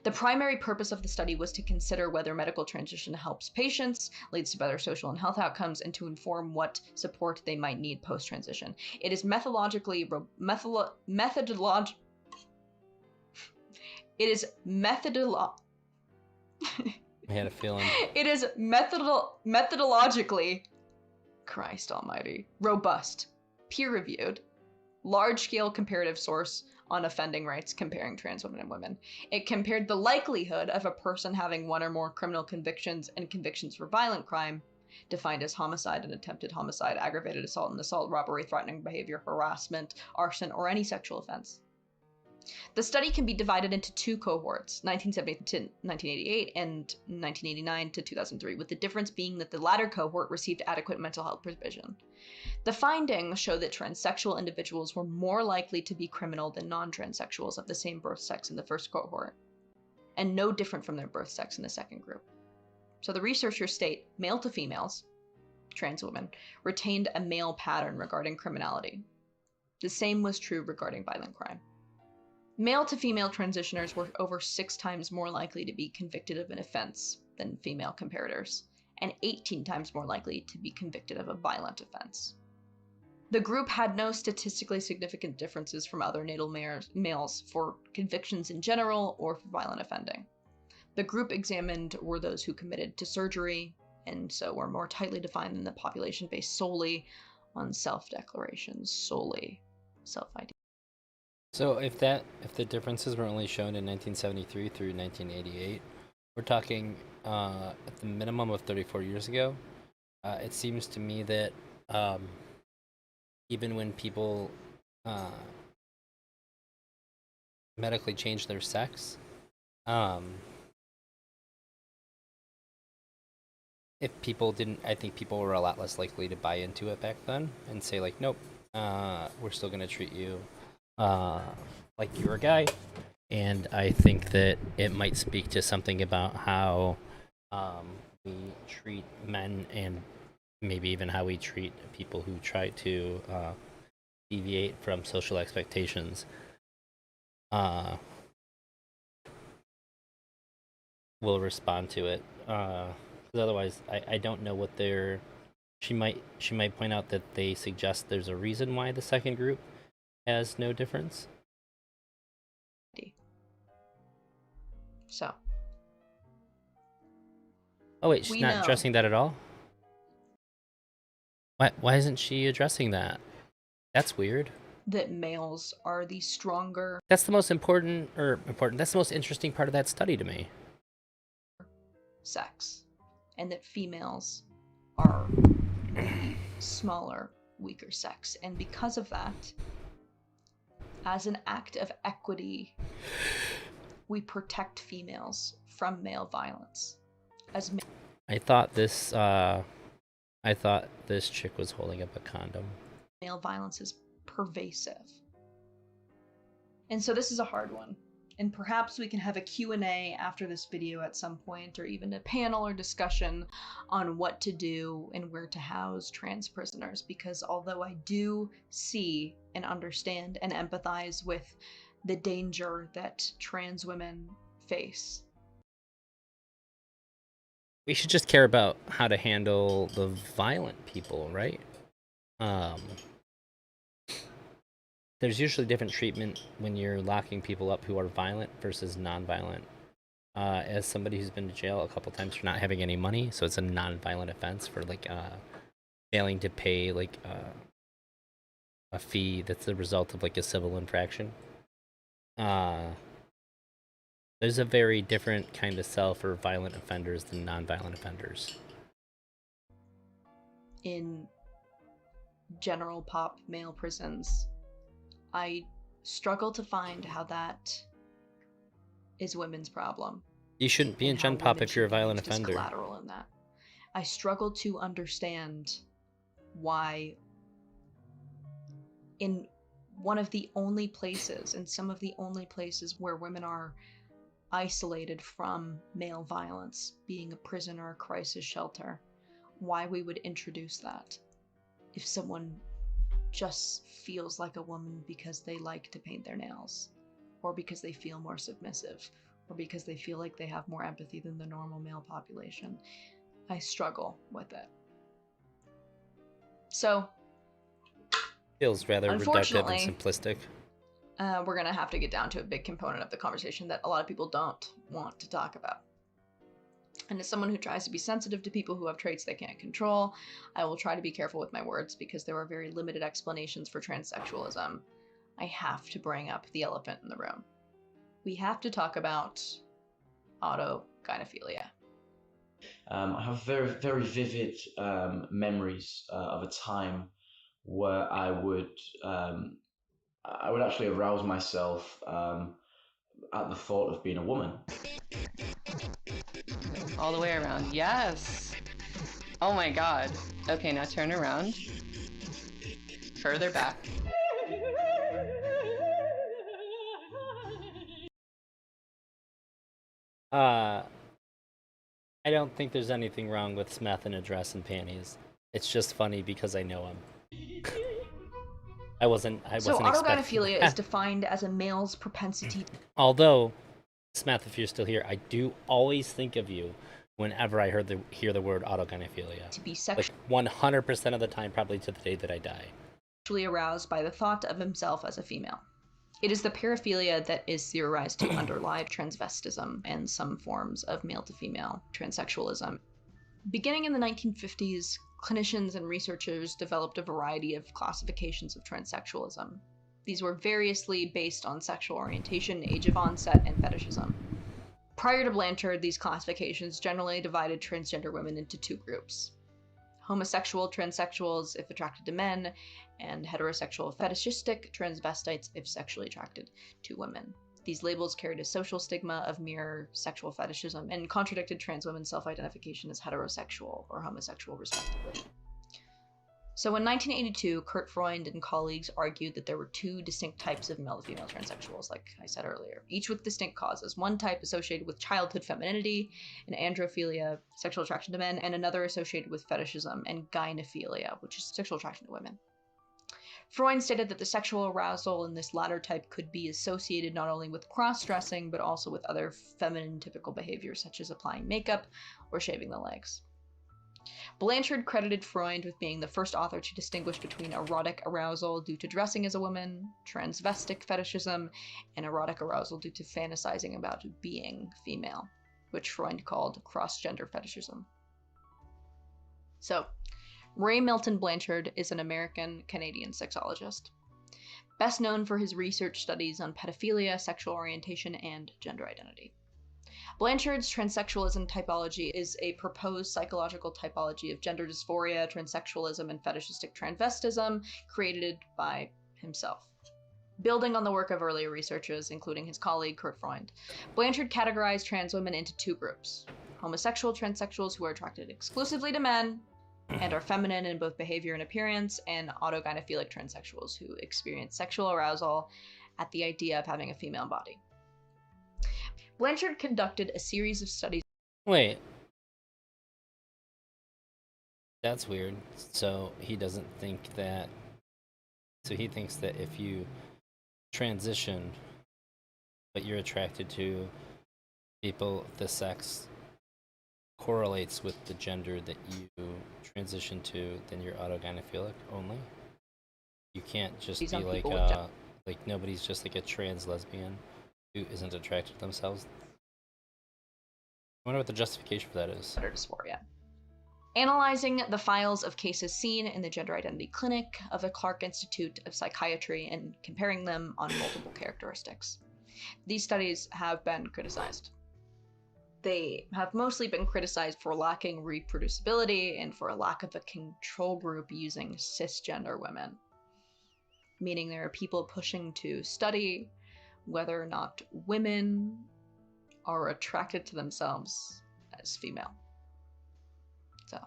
The primary purpose of the study was to consider whether medical transition helps patients, leads to better social and health outcomes, and to inform what support they might need post-transition. It is I had a feeling. It is methodologically, Christ almighty, robust, peer-reviewed, large-scale comparative source on offending rates comparing trans women and women. It compared the likelihood of a person having one or more criminal convictions and convictions for violent crime, defined as homicide and attempted homicide, aggravated assault and assault, robbery, threatening behavior, harassment, arson, or any sexual offense. The study can be divided into two cohorts, 1970 to 1988 and 1989 to 2003, with the difference being that the latter cohort received adequate mental health provision. The findings show that transsexual individuals were more likely to be criminal than non-transsexuals of the same birth sex in the first cohort, and no different from their birth sex in the second group. So the researchers state male to females, trans women, retained a male pattern regarding criminality. The same was true regarding violent crime. Male to female transitioners were over 6 times more likely to be convicted of an offense than female comparators, and 18 times more likely to be convicted of a violent offense. The group had no statistically significant differences from other natal males for convictions in general or for violent offending. The group examined were those who committed to surgery, and so were more tightly defined than the population based solely on self-declarations, solely self-ID. So if the differences were only shown in 1973 through 1988, we're talking at the minimum of 34 years ago. It seems to me that even when people medically change their sex, if people didn't, I think people were a lot less likely to buy into it back then and say like, nope, we're still going to treat you like you're a guy. And I think that it might speak to something about how we treat men, and maybe even how we treat people who try to deviate from social expectations. Will respond to it. Because otherwise, I don't know what they're. She might point out that they suggest there's a reason why the second group has no difference. So. Oh wait, she's not addressing that at all? Why isn't she addressing that? That's weird. That males are the stronger. That's the most important. That's the most interesting part of that study to me. Sex, and that females are smaller, weaker sex, and because of that, as an act of equity, we protect females from male violence. I thought this chick was holding up a condom. Male violence is pervasive. And so this is a hard one. And perhaps we can have a Q&A after this video at some point, or even a panel or discussion on what to do and where to house trans prisoners. Because although I do see and understand and empathize with the danger that trans women face, we should just care about how to handle the violent people, right? There's usually different treatment when you're locking people up who are violent versus non-violent. As somebody who's been to jail a couple times for not having any money, so it's a non-violent offense for like failing to pay like a fee that's the result of like a civil infraction. There's a very different kind of cell for violent offenders than non-violent offenders. In general pop male prisons, I struggle to find how that is women's problem. You shouldn't be in Gen Pop if you're a violent offender. Collateral in that. I struggle to understand why in one of the only places, and some of the only places where women are isolated from male violence, being a prison or a crisis shelter, why we would introduce that if someone just feels like a woman because they like to paint their nails, or because they feel more submissive, or because they feel like they have more empathy than the normal male population. I struggle with it. So, Feels rather reductive and unfortunately, simplistic. we're going to have to get down to a big component of the conversation that a lot of people don't want to talk about. And as someone who tries to be sensitive to people who have traits they can't control, I will try to be careful with my words because there are very limited explanations for transsexualism. I have to bring up the elephant in the room. We have to talk about autogynephilia. I have very, very vivid memories of a time where I would actually arouse myself at the thought of being a woman. All the way around. Yes. Oh my God. Okay, now turn around. Further back. I don't think there's anything wrong with Smeth in a dress and panties. It's just funny because I know him. I wasn't So expecting autogynephilia that. is defined as a male's propensity. Although, Smeth, if you're still here, I do always think of you whenever I hear the word autogynephilia. To be Like sexually 100% of the time, probably to the day that I die. aroused by the thought of himself as a female. It is the paraphilia that is theorized to underlie transvestism and some forms of male-to-female transsexualism. Beginning in the 1950s, clinicians and researchers developed a variety of classifications of transsexualism. These were variously based on sexual orientation, age of onset, and fetishism. Prior to Blanchard, these classifications generally divided transgender women into two groups: homosexual transsexuals if attracted to men, and heterosexual fetishistic transvestites if sexually attracted to women. These labels carried a social stigma of mere sexual fetishism and contradicted trans women's self-identification as heterosexual or homosexual, respectively. So in 1982, Kurt Freund and colleagues argued that there were two distinct types of male-to-female transsexuals, like I said earlier, each with distinct causes. One type associated with childhood femininity and androphilia, sexual attraction to men, and another associated with fetishism and gynephilia, which is sexual attraction to women. Freund stated that the sexual arousal in this latter type could be associated not only with cross-dressing, but also with other feminine typical behaviors, such as applying makeup or shaving the legs. Blanchard credited Freund with being the first author to distinguish between erotic arousal due to dressing as a woman, transvestic fetishism, and erotic arousal due to fantasizing about being female, which Freund called cross-gender fetishism. So, Ray Milton Blanchard is an American-Canadian sexologist, best known for his research studies on pedophilia, sexual orientation, and gender identity. Blanchard's transsexualism typology is a proposed psychological typology of gender dysphoria, transsexualism, and fetishistic transvestism created by himself. Building on the work of earlier researchers, including his colleague Kurt Freund, Blanchard categorized trans women into two groups: homosexual transsexuals who are attracted exclusively to men and are feminine in both behavior and appearance, and autogynephilic transsexuals who experience sexual arousal at the idea of having a female body. Blanchard conducted a series of studies. Wait. That's weird. So he doesn't think that... So he thinks that if you transition, but you're attracted to people of the sex correlates with the gender that you transition to, then you're autogynephilic only? You can't just be like nobody's just like a trans lesbian who isn't attracted to themselves. I wonder what the justification for that is. Gender dysphoria. Analyzing the files of cases seen in the Gender Identity Clinic of the Clark Institute of Psychiatry and comparing them on multiple characteristics. These studies have been criticized. They have mostly been criticized for lacking reproducibility and for a lack of a control group using cisgender women. Meaning there are people pushing to study whether or not women are attracted to themselves as female. So,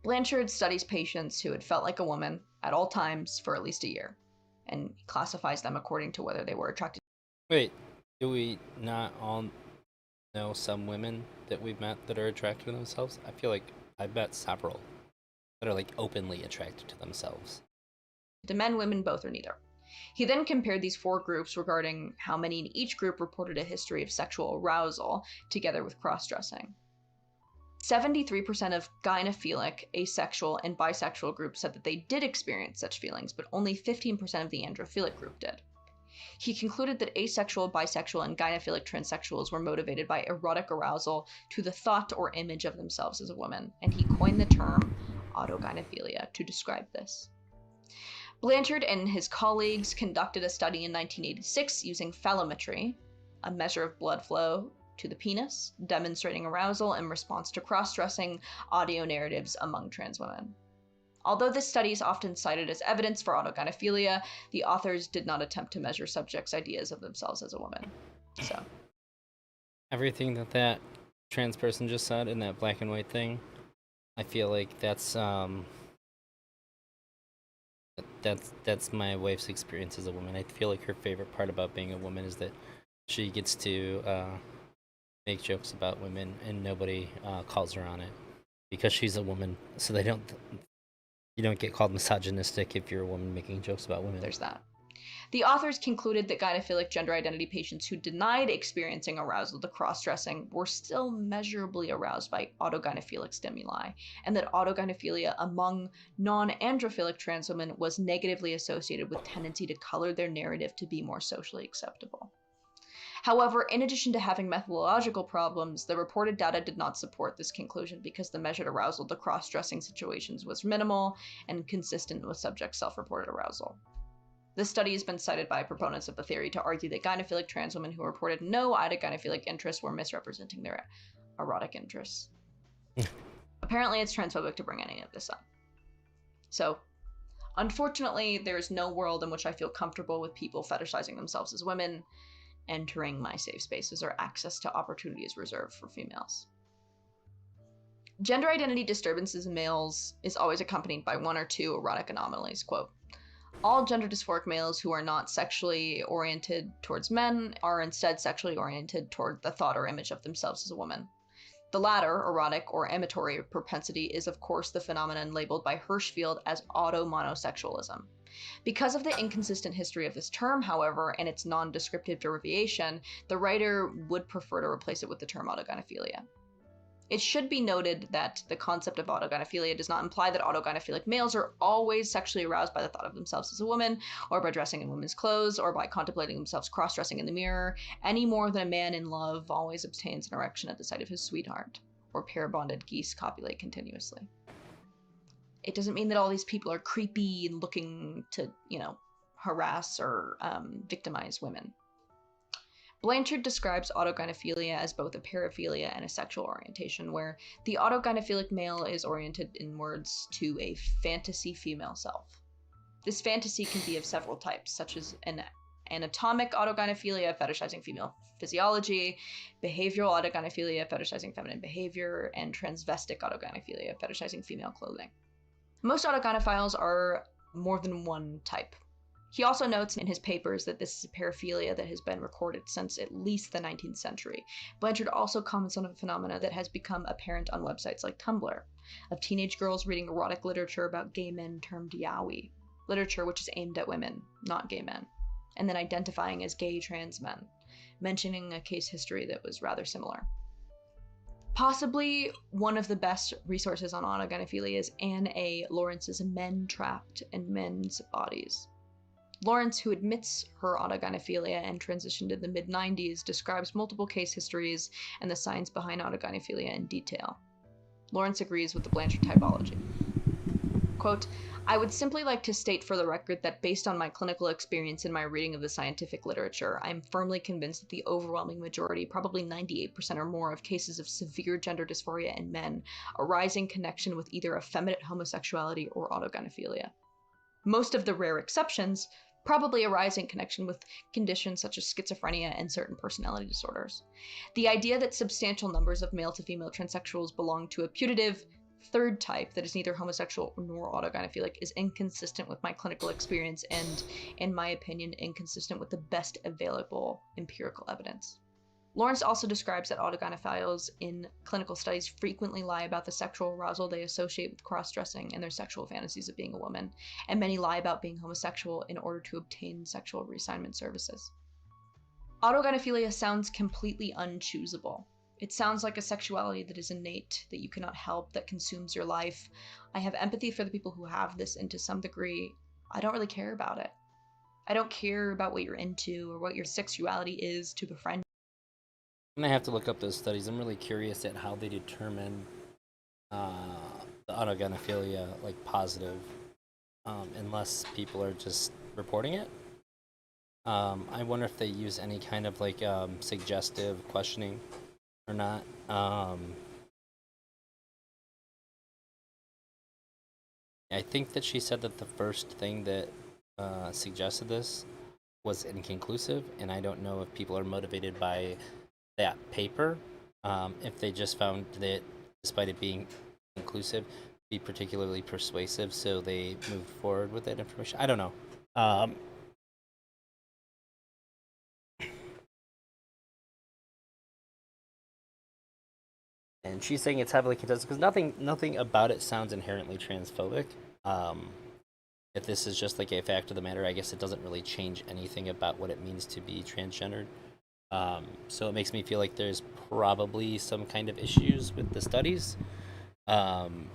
Blanchard studies patients who had felt like a woman at all times for at least a year, and classifies them according to whether they were attracted. Wait, do we not all know some women that we've met that are attracted to themselves, I feel like I've met several that are like openly attracted to themselves. To men, women, both, or neither. He then compared these 4 groups regarding how many in each group reported a history of sexual arousal, together with cross-dressing. 73% of gynophilic, asexual, and bisexual groups said that they did experience such feelings, but only 15% of the androphilic group did. He concluded that asexual, bisexual, and gynophilic transsexuals were motivated by erotic arousal to the thought or image of themselves as a woman, and he coined the term autogynephilia to describe this. Blanchard and his colleagues conducted a study in 1986 using phallometry, a measure of blood flow to the penis, demonstrating arousal in response to cross-dressing audio narratives among trans women. Although this study is often cited as evidence for autogynephilia, the authors did not attempt to measure subjects' ideas of themselves as a woman. So, everything that trans person just said in that black and white thing, I feel like that's my wife's experience as a woman. I feel like her favorite part about being a woman is that she gets to make jokes about women and nobody calls her on it because she's a woman. So you don't get called misogynistic if you're a woman making jokes about women. There's that. The authors concluded that gynophilic gender identity patients who denied experiencing arousal to cross-dressing were still measurably aroused by autogynephilic stimuli, and that autogynephilia among non-androphilic trans women was negatively associated with tendency to color their narrative to be more socially acceptable. However, in addition to having methodological problems, the reported data did not support this conclusion because the measured arousal to cross-dressing situations was minimal and consistent with subject self-reported arousal. This study has been cited by proponents of the theory to argue that gynophilic trans women who reported no autogynephilic interests were misrepresenting their erotic interests. Apparently, it's transphobic to bring any of this up. So, unfortunately, there is no world in which I feel comfortable with people fetishizing themselves as women entering my safe spaces or access to opportunities reserved for females. Gender identity disturbances in males is always accompanied by 1 or 2 erotic anomalies. Quote, all gender dysphoric males who are not sexually oriented towards men are instead sexually oriented toward the thought or image of themselves as a woman. The latter, erotic or amatory propensity, is of course the phenomenon labeled by Hirschfeld as automonosexualism. Because of the inconsistent history of this term, however, and its non-descriptive derivation, the writer would prefer to replace it with the term autogynephilia. It should be noted that the concept of autogynephilia does not imply that autogynephilic males are always sexually aroused by the thought of themselves as a woman, or by dressing in women's clothes, or by contemplating themselves cross-dressing in the mirror, any more than a man in love always obtains an erection at the sight of his sweetheart, or pair-bonded geese copulate continuously. It doesn't mean that all these people are creepy and looking to, harass or victimize women. Blanchard describes autogynephilia as both a paraphilia and a sexual orientation, where the autogynephilic male is oriented inwards to a fantasy female self. This fantasy can be of several types, such as an anatomic autogynephilia, fetishizing female physiology, behavioral autogynephilia, fetishizing feminine behavior, and transvestic autogynephilia, fetishizing female clothing. Most autogynephiles are more than one type. He also notes in his papers that this is a paraphilia that has been recorded since at least the 19th century. Blanchard also comments on a phenomena that has become apparent on websites like Tumblr, of teenage girls reading erotic literature about gay men termed yaoi, literature which is aimed at women, not gay men, and then identifying as gay trans men, mentioning a case history that was rather similar. Possibly one of the best resources on autogynephilia is Anne A. Lawrence's Men Trapped in Men's Bodies. Lawrence, who admits her autogynephilia and transitioned in the mid-90s, describes multiple case histories and the science behind autogynephilia in detail. Lawrence agrees with the Blanchard typology. Quote, I would simply like to state for the record that based on my clinical experience and my reading of the scientific literature, I am firmly convinced that the overwhelming majority, probably 98% or more, of cases of severe gender dysphoria in men arise in connection with either effeminate homosexuality or autogynephilia. Most of the rare exceptions probably arise in connection with conditions such as schizophrenia and certain personality disorders. The idea that substantial numbers of male to female transsexuals belong to a putative third type that is neither homosexual nor autogynephilic is inconsistent with my clinical experience and, in my opinion, inconsistent with the best available empirical evidence. Lawrence also describes that autogynephiles in clinical studies frequently lie about the sexual arousal they associate with cross-dressing and their sexual fantasies of being a woman, and many lie about being homosexual in order to obtain sexual reassignment services. Autogynephilia sounds completely unchoosable. It sounds like a sexuality that is innate, that you cannot help, that consumes your life. I have empathy for the people who have this, and to some degree, I don't really care about it. I don't care about what you're into or what your sexuality is to befriend. I'm gonna have to look up those studies. I'm really curious at how they determine the autogynephilia like positive, unless people are just reporting it. I wonder if they use any kind of like suggestive questioning or not. I think that she said that the first thing that suggested this was inconclusive, and I don't know if people are motivated by that paper, if they just found that, despite it being inclusive, be particularly persuasive, so they moved forward with that information. I don't know. And she's saying it's heavily contested because nothing about it sounds inherently transphobic. If this is just like a fact of the matter, I guess it doesn't really change anything about what it means to be transgendered. So it makes me feel like there's probably some kind of issues with the studies. And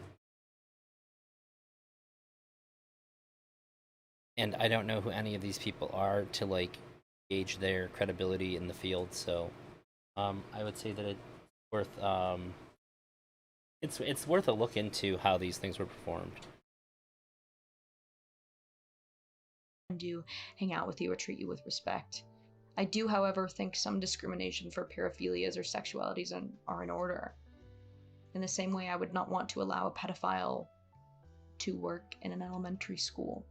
I don't know who any of these people are to like gauge their credibility in the field. So I would say that it's worth it's worth a look into how these things were performed. Do hang out with you or treat you with respect. I do, however, think some discrimination for paraphilias or sexualities are in order. In the same way, I would not want to allow a pedophile to work in an elementary school.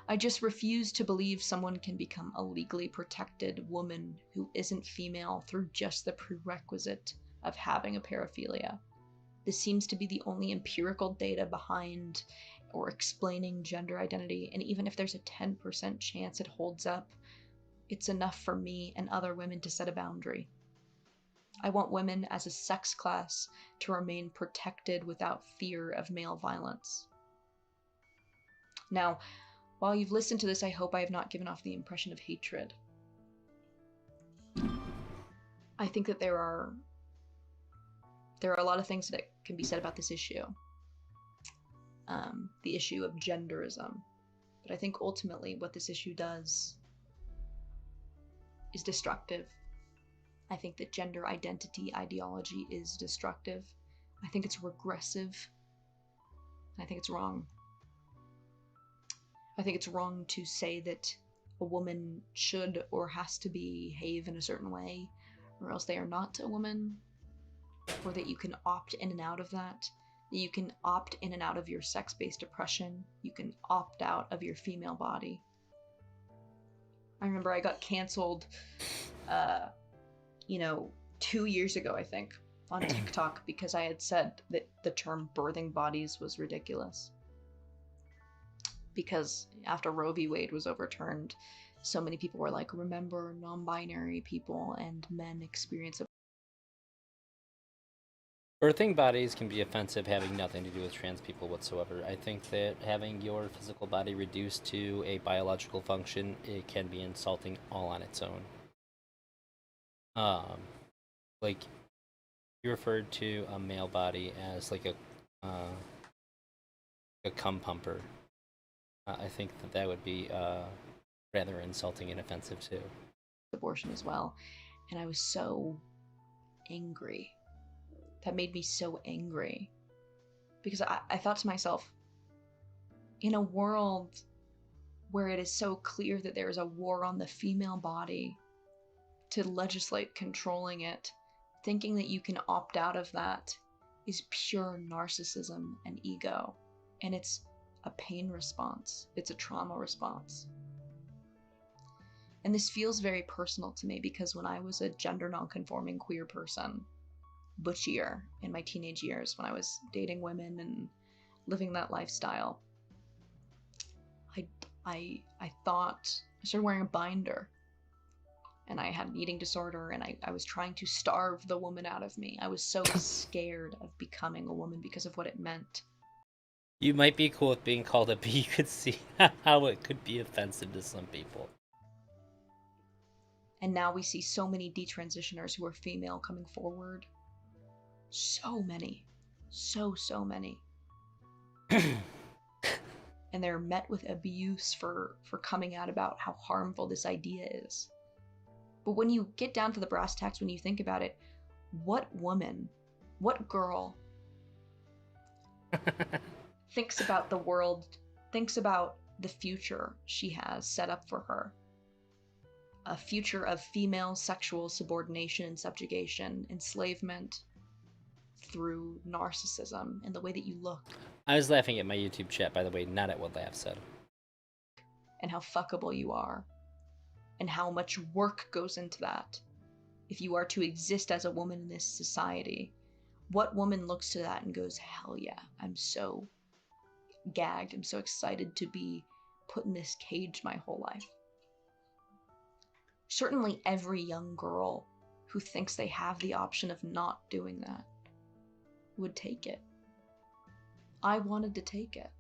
I just refuse to believe someone can become a legally protected woman who isn't female through just the prerequisite of having a paraphilia. This seems to be the only empirical data behind or explaining gender identity, and even if there's a 10% chance it holds up, it's enough for me and other women to set a boundary. I want women as a sex class to remain protected without fear of male violence. Now, while you've listened to this, I hope I have not given off the impression of hatred. I think that there are a lot of things that can be said about this issue. The issue of genderism. But I think ultimately what this issue does is destructive. I think that gender identity ideology is destructive. I think it's regressive. I think it's wrong. I think it's wrong to say that a woman should or has to behave in a certain way, or else they are not a woman, or that you can opt in and out of that. You can opt in and out of your sex-based oppression. You can opt out of your female body. I remember I got canceled, 2 years ago, I think, on TikTok because I had said that the term birthing bodies was ridiculous. Because after Roe v. Wade was overturned, so many people were like, remember, non-binary people and men experience a Birthing bodies can be offensive, having nothing to do with trans people whatsoever. I think that having your physical body reduced to a biological function, it can be insulting all on its own. Like, you referred to a male body as like a cum pumper. I think that would be rather insulting and offensive too. Abortion as well, and I was so angry. That made me so angry because I thought to myself, in a world where it is so clear that there is a war on the female body, to legislate controlling it, thinking that you can opt out of that is pure narcissism and ego, and it's a pain response. It's a trauma response. And this feels very personal to me because when I was a gender nonconforming queer person, butchier in my teenage years, when I was dating women and living that lifestyle, I thought I started wearing a binder, and I had an eating disorder, and I was trying to starve the woman out of me. I was so scared of becoming a woman because of what it meant. You might be cool with being called it, but you could see how it could be offensive to some people. And now we see so many detransitioners who are female coming forward. So many. So many. And they're met with abuse for coming out about how harmful this idea is. But when you get down to the brass tacks, when you think about it, what woman, what girl thinks about the world, thinks about the future she has set up for her? A future of female sexual subordination and subjugation, enslavement through narcissism and the way that you look. I was laughing at my YouTube chat, by the way, not at what Laugh said. And how fuckable you are. And how much work goes into that. If you are to exist as a woman in this society, what woman looks to that and goes, hell yeah, I'm so gagged, I'm so excited to be put in this cage my whole life. Certainly every young girl who thinks they have the option of not doing that would take it. I wanted to take it.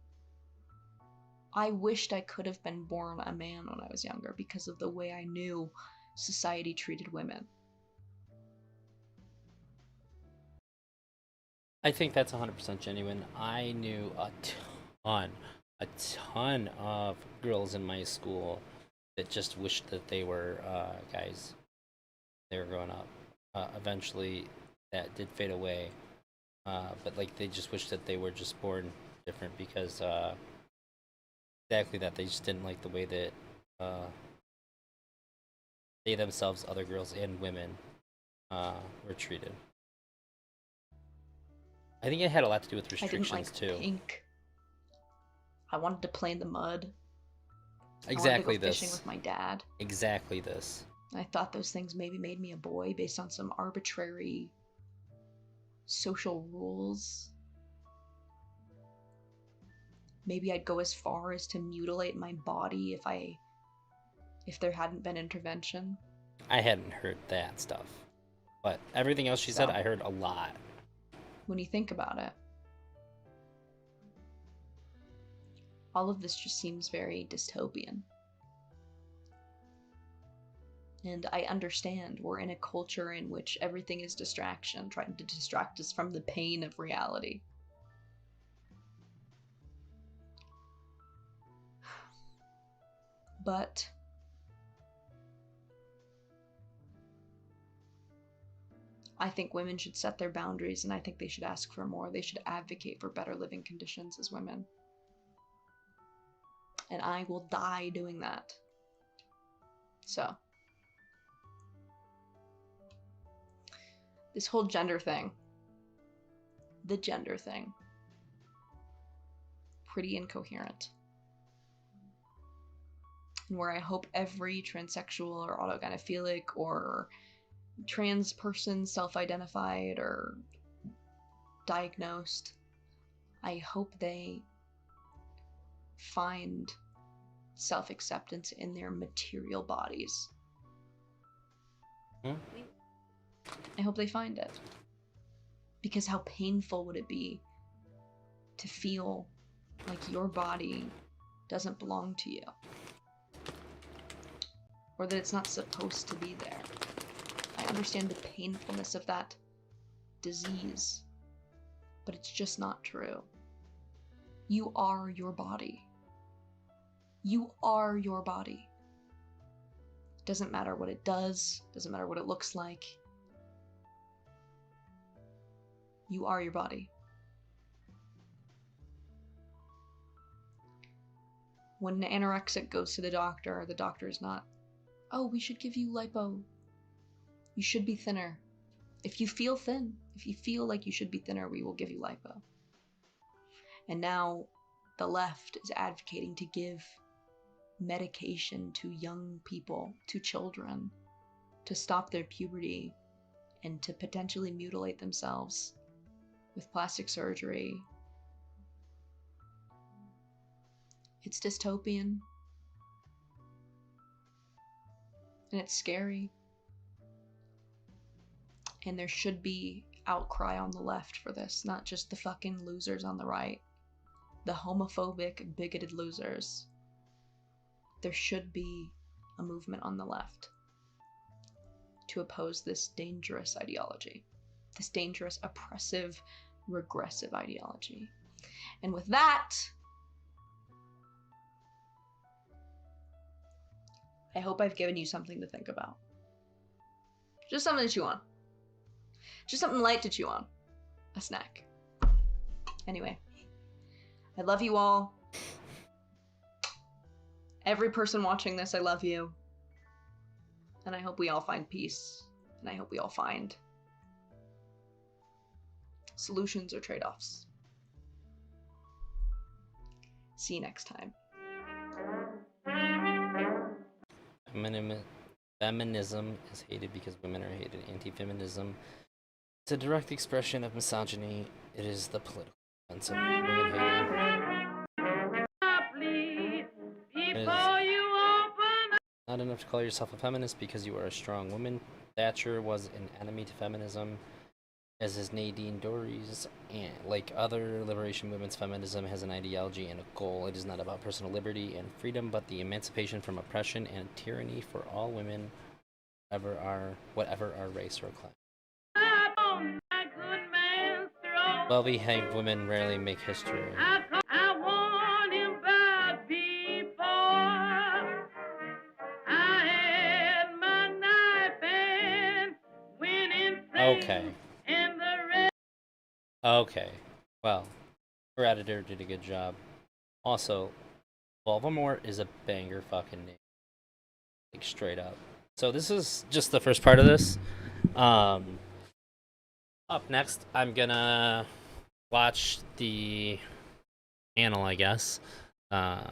I wished I could have been born a man when I was younger because of the way I knew society treated women. I think that's 100% genuine. I knew a ton of girls in my school that just wished that they were guys. They were growing up. Eventually, that did fade away. But like they just wished that they were just born different because exactly that they just didn't like the way that they themselves, other girls and women, were treated. I think it had a lot to do with restrictions I didn't like too. pink. I wanted to play in the mud. Exactly I wanted to go this. fishing with my dad. Exactly this. I thought those things maybe made me a boy based on some arbitrary social rules. Maybe I'd go as far as to mutilate my body if there hadn't been intervention. I hadn't heard that stuff. But everything else she said, I heard a lot. When you think about it, all of this just seems very dystopian. And I understand we're in a culture in which everything is distraction, trying to distract us from the pain of reality. But I think women should set their boundaries, and I think they should ask for more. They should advocate for better living conditions as women. And I will die doing that. So, this whole gender thing, the gender thing, pretty incoherent. And where I hope every transsexual or autogynephilic or trans person, self-identified or diagnosed, I hope they find self-acceptance in their material bodies. I hope they find it. Because how painful would it be to feel like your body doesn't belong to you? Or that it's not supposed to be there. I understand the painfulness of that disease, but it's just not true. You are your body. You are your body. Doesn't matter what it does, doesn't matter what it looks like. You are your body. When an anorexic goes to the doctor is not, oh, we should give you lipo. You should be thinner. If you feel thin, if you feel like you should be thinner, we will give you lipo. And now the left is advocating to give medication to young people, to children, to stop their puberty and to potentially mutilate themselves with plastic surgery. It's dystopian. And it's scary. And there should be outcry on the left for this, not just the fucking losers on the right. The homophobic, bigoted losers. There should be a movement on the left to oppose this dangerous ideology. This dangerous, oppressive, regressive ideology. And with that, I hope I've given you something to think about. Just something to chew on. Just something light to chew on. A snack. Anyway, I love you all. Every person watching this, I love you. And I hope we all find peace. And I hope we all find solutions or trade-offs. See you next time. Feminism is hated because women are hated. Anti-feminism is a direct expression of misogyny. It is the political sense of women hating. It is not enough to call yourself a feminist because you are a strong woman. Thatcher was an enemy to feminism, as is Nadine Dorries, and like other liberation movements, feminism has an ideology and a goal. It is not about personal liberty and freedom, but the emancipation from oppression and tyranny for all women, whatever our race or class. Well-behaved women rarely make history. Okay. Well, our editor did a good job. Also, Baltimore is a banger fucking name. Like, straight up. So this is just the first part of this. Up next, I'm gonna watch the panel, I guess. Yeah,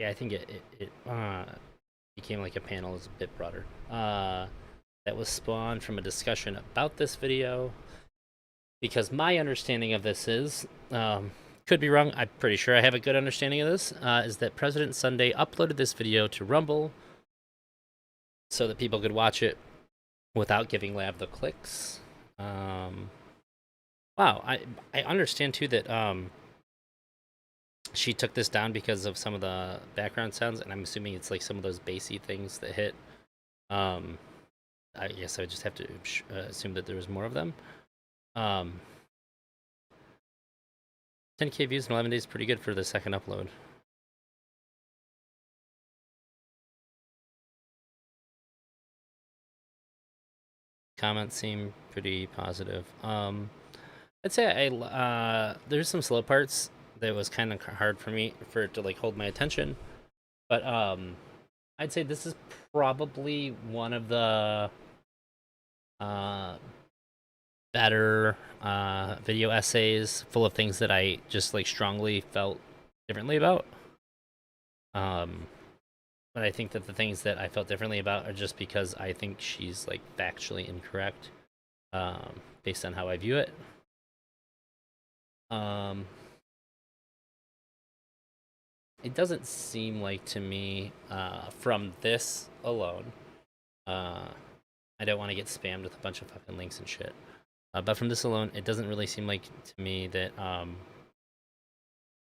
I think it became like a panel, is a bit broader. That was spawned from a discussion about this video. Because my understanding of this is, could be wrong, I'm pretty sure I have a good understanding of this, is that President Sunday uploaded this video to Rumble so that people could watch it without giving Lav the clicks. Wow, I understand too that she took this down because of some of the background sounds, and I'm assuming it's like some of those bassy things that hit. I guess I would just have to assume that there was more of them. 10k views in 11 days is pretty good for the second upload. Comments seem pretty positive. I'd say there's some slow parts that was kind of hard for me for it to like hold my attention, but I'd say this is probably one of the better video essays, full of things that I just like strongly felt differently about. But I think that the things that I felt differently about are just because I think she's like factually incorrect, based on how I view it. It doesn't seem like to me, from this alone, I don't want to get spammed with a bunch of fucking links and shit. But from this alone, it doesn't really seem like to me that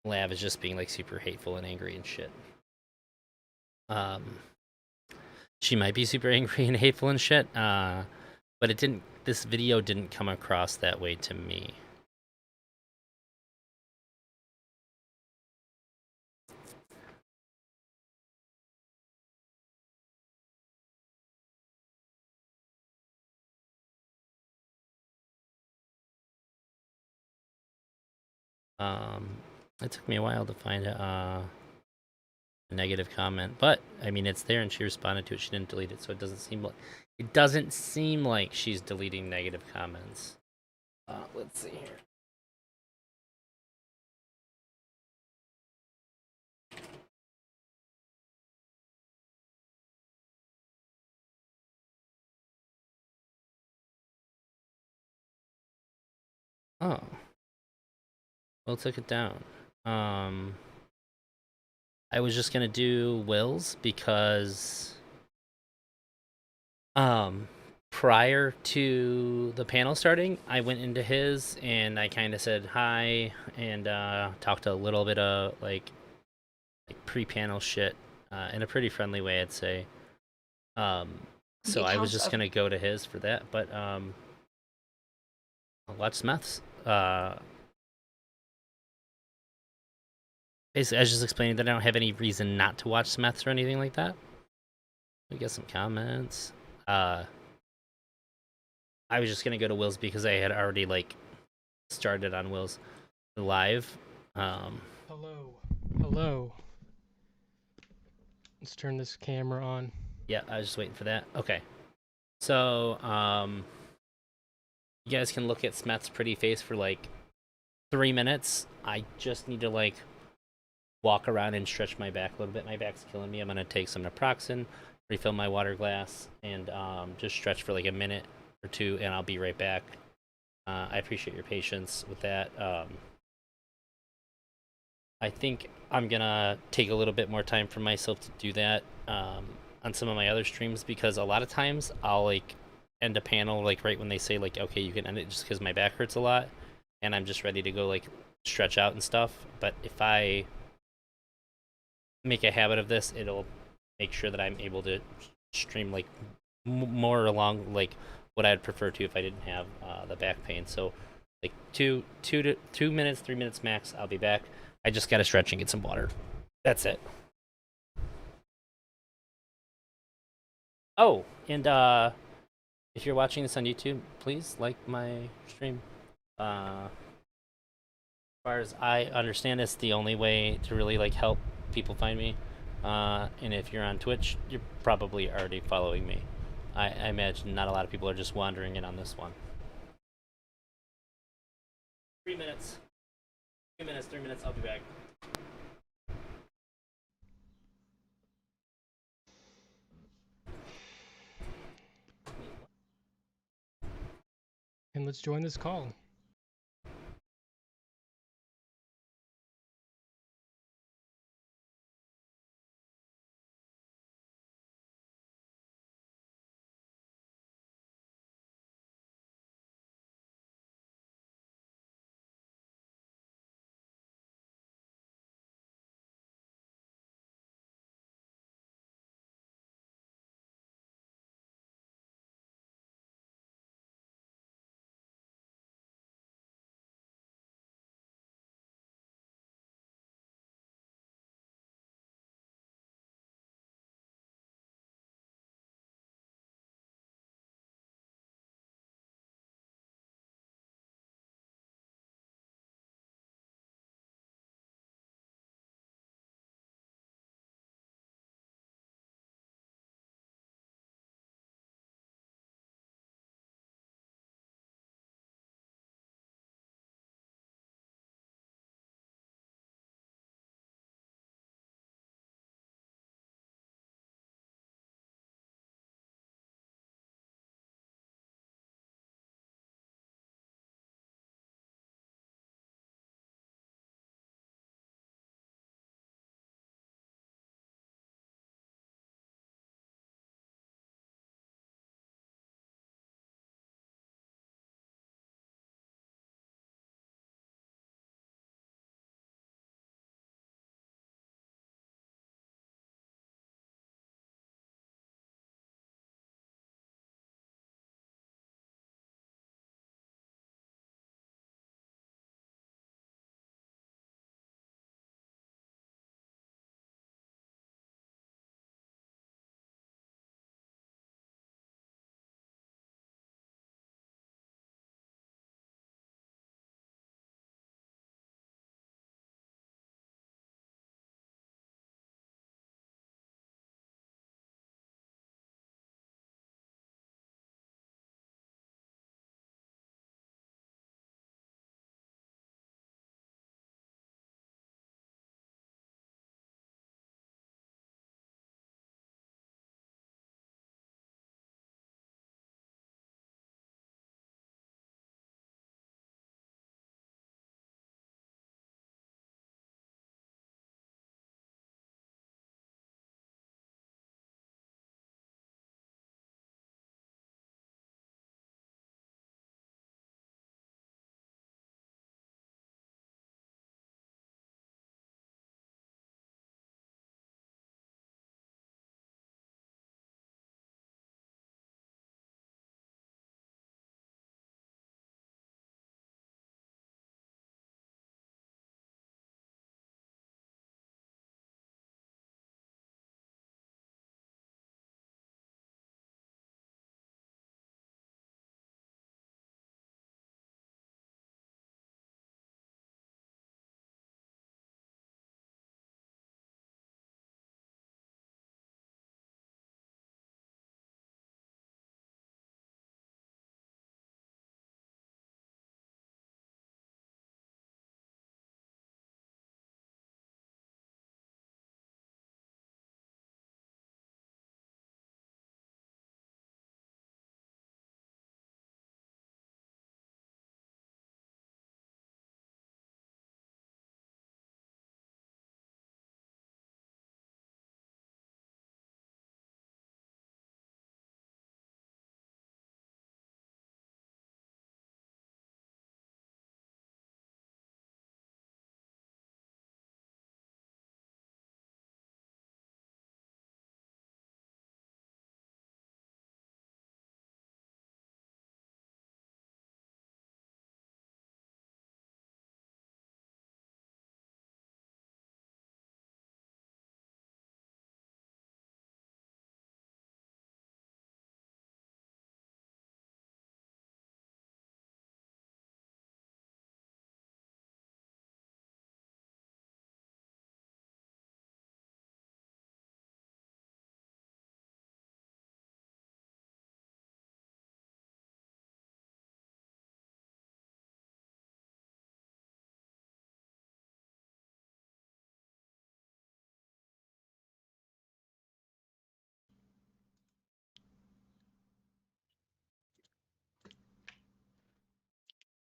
Lav is just being like super hateful and angry and shit. She might be super angry and hateful and shit, but this video didn't come across that way to me. It took me a while to find a negative comment, but I mean it's there and she responded to it. She didn't delete it, so it doesn't seem like she's deleting negative comments. Let's see here. Oh. Will took it down. I was just gonna do Will's because prior to the panel starting, I went into his and I kind of said hi and talked a little bit of like pre-panel shit in a pretty friendly way, I'd say. So I was just gonna go to his for that, but I'll watch Smeth's. Basically, I was just explaining that I don't have any reason not to watch Smeth's or anything like that. We get some comments. I was just gonna go to Will's because I had already like started on Will's live. Hello. Let's turn this camera on. Yeah, I was just waiting for that. Okay. So, you guys can look at Smeth's pretty face for like 3 minutes. I just need to like walk around and stretch my back a little bit. My back's killing me. I'm gonna take some naproxen, refill my water glass, and just stretch for like a minute or two, and I'll be right back. I appreciate your patience with that. I think I'm gonna take a little bit more time for myself to do that on some of my other streams, because a lot of times I'll like end a panel like right when they say like, okay, you can end it, just because my back hurts a lot and I'm just ready to go like stretch out and stuff. But if I make a habit of this, it'll make sure that I'm able to stream like more along like what I'd prefer to if I didn't have the back pain. So like 2 minutes, 3 minutes max, I'll be back. I just gotta stretch and get some water. That's it. Oh, and if you're watching this on YouTube, please like my stream. As far as I understand, it's the only way to really like help people find me. And if you're on Twitch, you're probably already following me. I imagine not a lot of people are just wandering in on this one. 3 minutes. 2 minutes, 3 minutes, I'll be back. And let's join this call.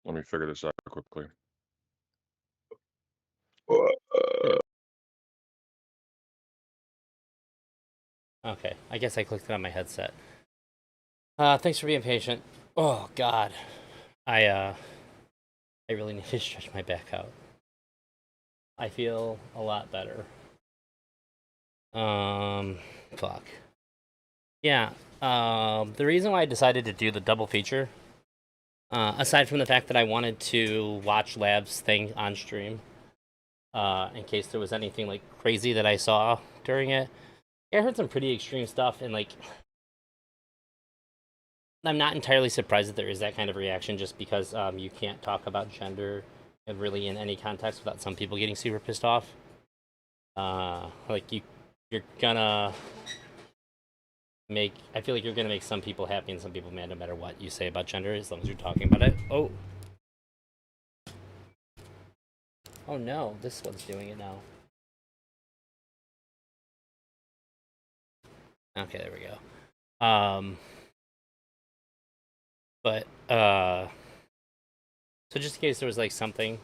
Let me figure this out quickly. Okay, I guess I clicked it on my headset. Thanks for being patient. Oh God, I really need to stretch my back out. I feel a lot better. Fuck. Yeah. The reason why I decided to do the double feature, aside from the fact that I wanted to watch Lab's thing on stream, in case there was anything like crazy that I saw during it, I heard some pretty extreme stuff, and like, I'm not entirely surprised that there is that kind of reaction, just because you can't talk about gender really in any context without some people getting super pissed off. Like you're gonna I feel like you're gonna make some people happy and some people mad no matter what you say about gender, as long as you're talking about it. Oh no, this one's doing it now. Okay, there we go. But so just in case there was like something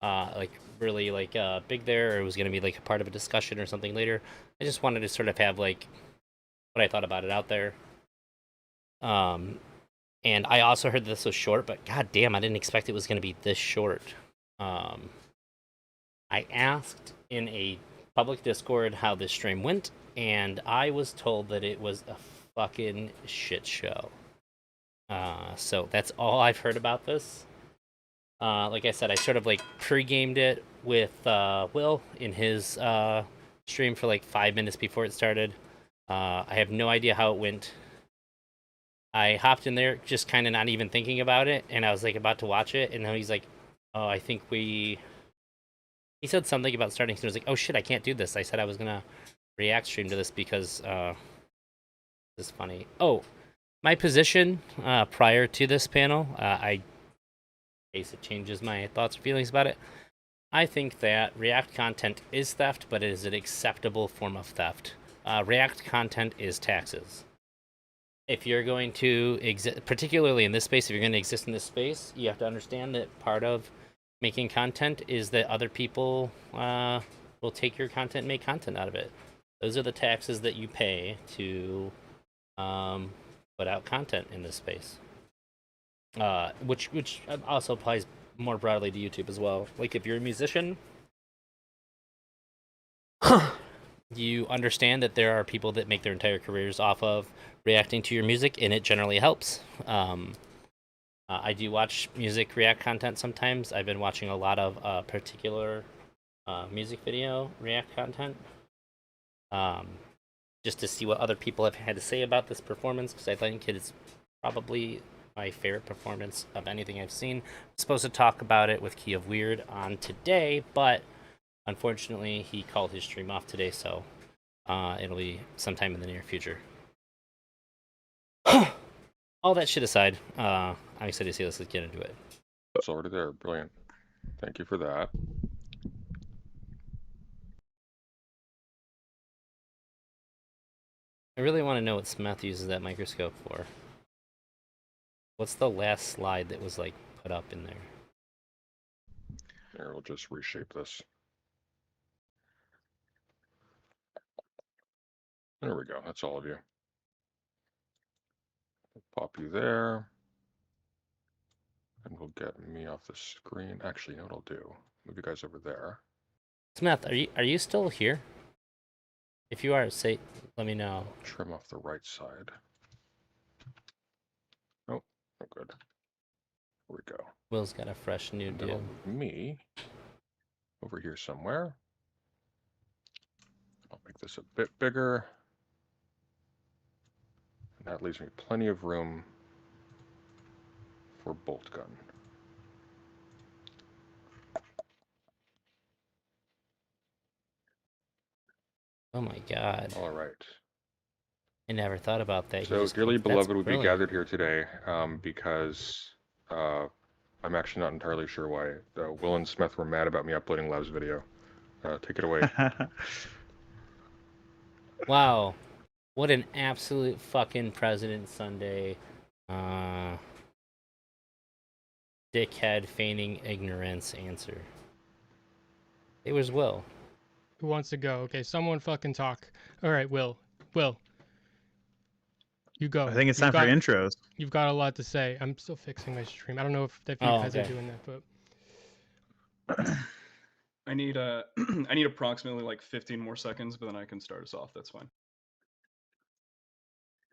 like really like big there, or it was gonna be like a part of a discussion or something later, I just wanted to sort of have like what I thought about it out there. And I also heard this was short, but god damn, I didn't expect it was gonna be this short. I asked in a public Discord how this stream went, and I was told that it was a fucking shit show. So that's all I've heard about this. Like I said, I sort of like pre-gamed it with Will in his stream for like 5 minutes before it started. I have no idea how it went. I hopped in there just kind of not even thinking about it, and I was like about to watch it, and then he's like, oh, I think he said something about starting, so I was like, oh shit, I can't do this. I said I was gonna react stream to this because this is funny. Oh, my position prior to this panel, in case it changes my thoughts or feelings about it, I think that React content is theft, but it is an acceptable form of theft. React content is taxes. If you're going to exist, particularly in this space, if you're going to exist in this space, you have to understand that part of making content is that other people will take your content and make content out of it. Those are the taxes that you pay to put out content in this space. Which also applies more broadly to YouTube as well. Like if you're a musician, you understand that there are people that make their entire careers off of reacting to your music, and it generally helps. I do watch music react content sometimes. I've been watching a lot of particular music video react content, just to see what other people have had to say about this performance, because I think it's probably my favorite performance of anything I've seen. I'm supposed to talk about it with Key of Weird on today, but unfortunately he called his stream off today, so it'll be sometime in the near future. All that shit aside, I'm excited to see this. Let's get into it. It's already there. Brilliant. Thank you for that. I really want to know what Smith uses that microscope for. What's the last slide that was like put up in there? Here, we'll just reshape this. There we go. That's all of you. Pop you there. And we'll get me off the screen. Actually, you know what I'll do? Move you guys over there. Smith, are you still here? If you are, say, let me know. Trim off the right side. Oh, oh good. Here we go. Will's got a fresh new dude. Me over here somewhere. I'll make this a bit bigger. And that leaves me plenty of room for bolt gun. Oh my god. All right. I never thought about that. So, dearly beloved, would be gathered here today because I'm actually not entirely sure why. Will and Smith were mad about me uploading Lev's video. Take it away. Wow. What an absolute fucking President Sunday. dickhead feigning ignorance answer. It was Will. Who wants to go? Okay, someone fucking talk. All right, Will. Will. You go. I think it's time for intros. You've got a lot to say. I'm still fixing my stream. I don't know if you guys are doing that, but I need I need approximately like 15 more seconds, but then I can start us off. That's fine.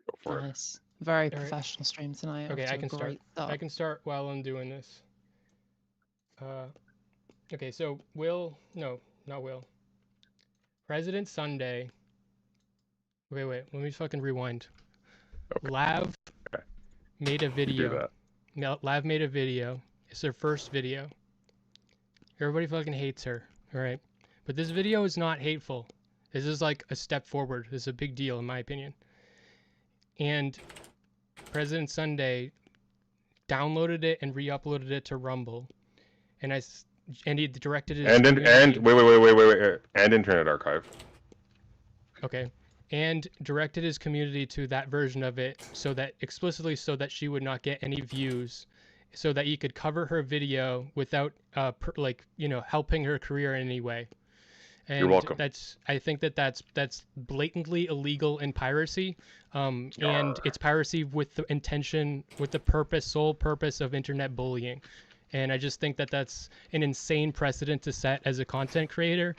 Go for Nice. Very professional stream tonight. Okay, After I a can start. great start. I can start while I'm doing this. Okay, so Will, no, not Will. President Sunday. Wait, let me fucking rewind. Okay. Lav made a video. Do that. No, Lav made a video. It's her first video. Everybody fucking hates her, alright? But this video is not hateful. This is like a step forward. This is a big deal in my opinion. And President Sunday downloaded it and re-uploaded it to Rumble. And he directed it. And wait. And Internet Archive. Okay. And directed his community to that version of it so that explicitly so that she would not get any views, so that he could cover her video without helping her career in any way. And you're welcome. I think that's blatantly illegal in piracy. And it's piracy with the intention, with the sole purpose of internet bullying. And I just think that that's an insane precedent to set as a content creator.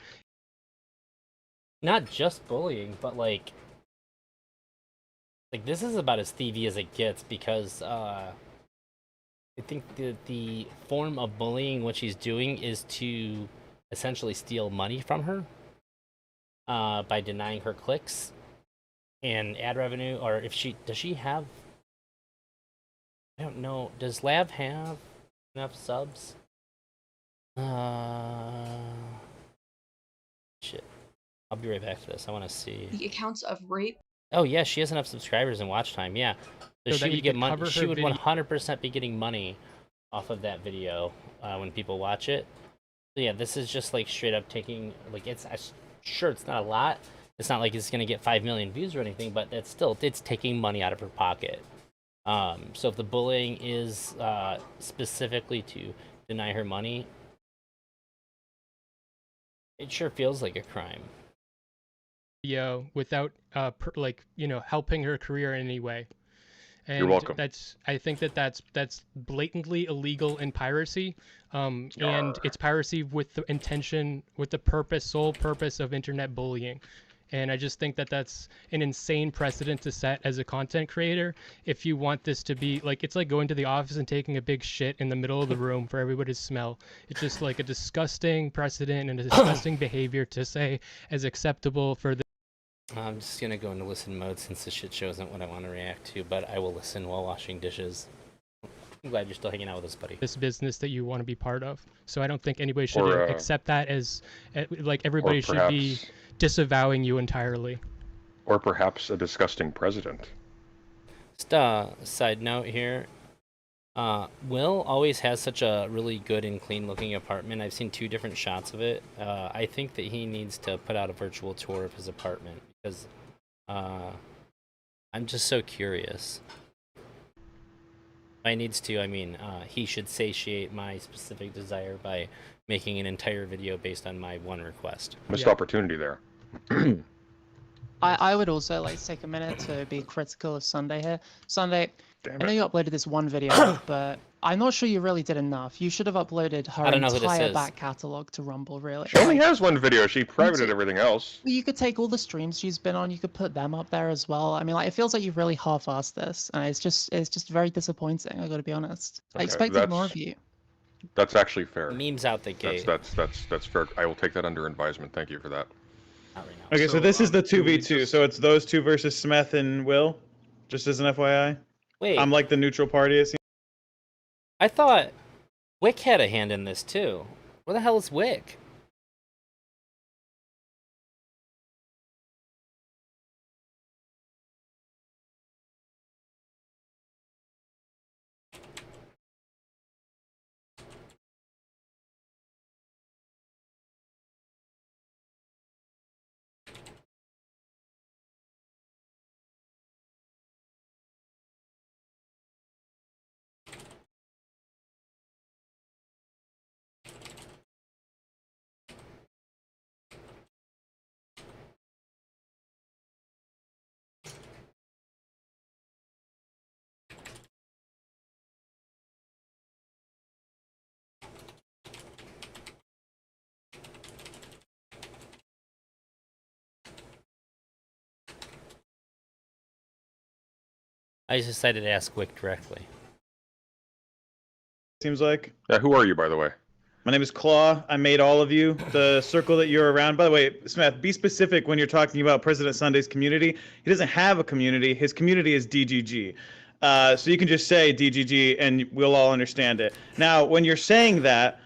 Not just bullying, but like this is about as thievy as it gets, because I think the form of bullying what she's doing is to essentially steal money from her by denying her clicks and ad revenue. Or if does she have, I don't know, does Lav have enough subs? Shit. I'll be right back to this. I want to see. The accounts of rape. Oh yeah, she has enough subscribers and watch time. Yeah, so she would get money. She would 100% be getting money off of that video when people watch it. So yeah, this is just like straight up taking, like, it's sure it's not a lot. It's not like it's gonna get 5 million views or anything, but it's taking money out of her pocket. So if the bullying is specifically to deny her money, it sure feels like a crime. Without helping her career in any way. And you're welcome. I think that's blatantly illegal in piracy. And it's piracy with the intention, with the sole purpose of internet bullying. And I just think that that's an insane precedent to set as a content creator. If you want this to be like, it's like going to the office and taking a big shit in the middle of the room for everybody to smell. It's just like a disgusting precedent and a disgusting behavior to say as acceptable for the. I'm just gonna go into listen mode since this shit show isn't what I want to react to, but I will listen while washing dishes. I'm glad you're still hanging out with us, buddy. This business that you want to be part of. So I don't think anybody should accept that as, like, everybody should be disavowing you entirely. Or perhaps a disgusting president. Just a side note here. Will always has such a really good and clean looking apartment. I've seen 2 different shots of it. I think that he needs to put out a virtual tour of his apartment, because I'm just so curious. By needs to, I mean he should satiate my specific desire by making an entire video based on my one request. Missed opportunity there. I would also like to take a minute to be critical of Sunday here. Sunday, I know you uploaded this one video, but I'm not sure you really did enough. You should have uploaded her entire back catalog to Rumble, really. She only has one video. She privated everything else. You could take all the streams she's been on. You could put them up there as well. I mean, like, it feels like you've really half-assed this, and it's just very disappointing. I got to be honest. I expected more of you. That's actually fair. Memes out the gate. That's fair. I will take that under advisement. Thank you for that. Okay, so this is the 2v2. So it's those 2 versus Smith and Will, just as an FYI. Wait. I'm like the neutral party, it seems. I thought Wick had a hand in this too. Where the hell is Wick? I just decided to ask Wick directly. Seems like. Yeah, who are you, by the way? My name is Claw. I made all of you. The circle that you're around. By the way, Smith, be specific when you're talking about President Sunday's community. He doesn't have a community. His community is DGG. So you can just say DGG and we'll all understand it. Now, when you're saying that,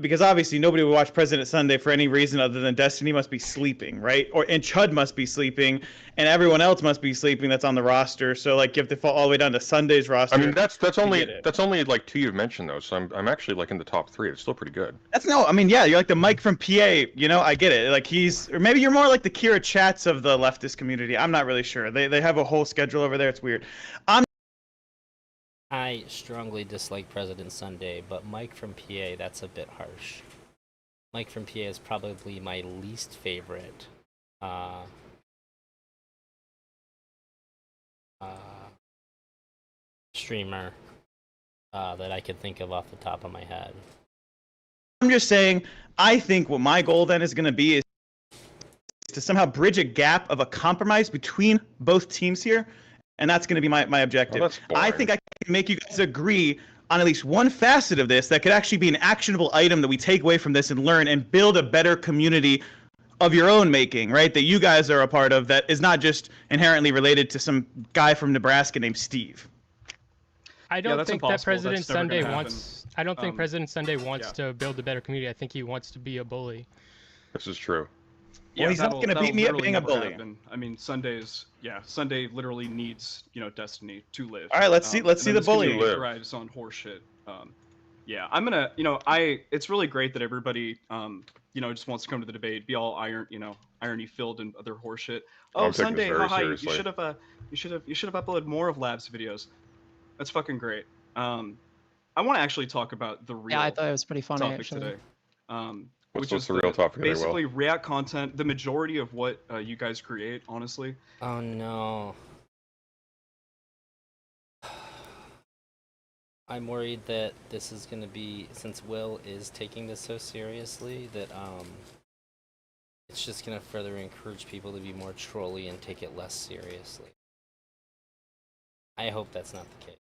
because obviously nobody would watch President Sunday for any reason other than Destiny must be sleeping, right? And Chud must be sleeping, and everyone else must be sleeping that's on the roster. So like you have to fall all the way down to Sunday's roster. I mean that's only like 2 you've mentioned though, so I'm actually like in the top 3. It's still pretty good. I mean yeah, you're like the Mike from PA, you know, I get it. Like or maybe you're more like the Kira Chats of the leftist community. I'm not really sure. They have a whole schedule over there. It's weird. I strongly dislike President Sunday, but Mike from PA, that's a bit harsh. Mike from PA is probably my least favorite streamer that I could think of off the top of my head. I'm just saying, I think what my goal then is going to be is to somehow bridge a gap of a compromise between both teams here, and that's going to be my objective. Well, I think I can make you guys agree on at least one facet of this that could actually be an actionable item that we take away from this and learn and build a better community of your own making, right? That you guys are a part of that is not just inherently related to some guy from Nebraska named Steve. I don't think that President Sunday wants. I don't think President Sunday wants to build a better community. I think he wants to be a bully. This is true. Well, he's not going to beat me up being a bully. Happen. I mean, Sunday literally needs, Destiny to live. All right, let's see the bully. Thrives on horseshit. Yeah, I'm gonna, it's really great that everybody, just wants to come to the debate, be all irony filled and other horseshit. Oh, Sunday, haha, you should have uploaded more of Labs videos. That's fucking great. I want to actually talk about the real. Yeah, I thought it was pretty funny topic actually. Today. What's the real topic? Basically, React content. The majority of what you guys create, honestly. Oh no. I'm worried that this is going to be, since Will is taking this so seriously, that it's just going to further encourage people to be more trolly and take it less seriously. I hope that's not the case.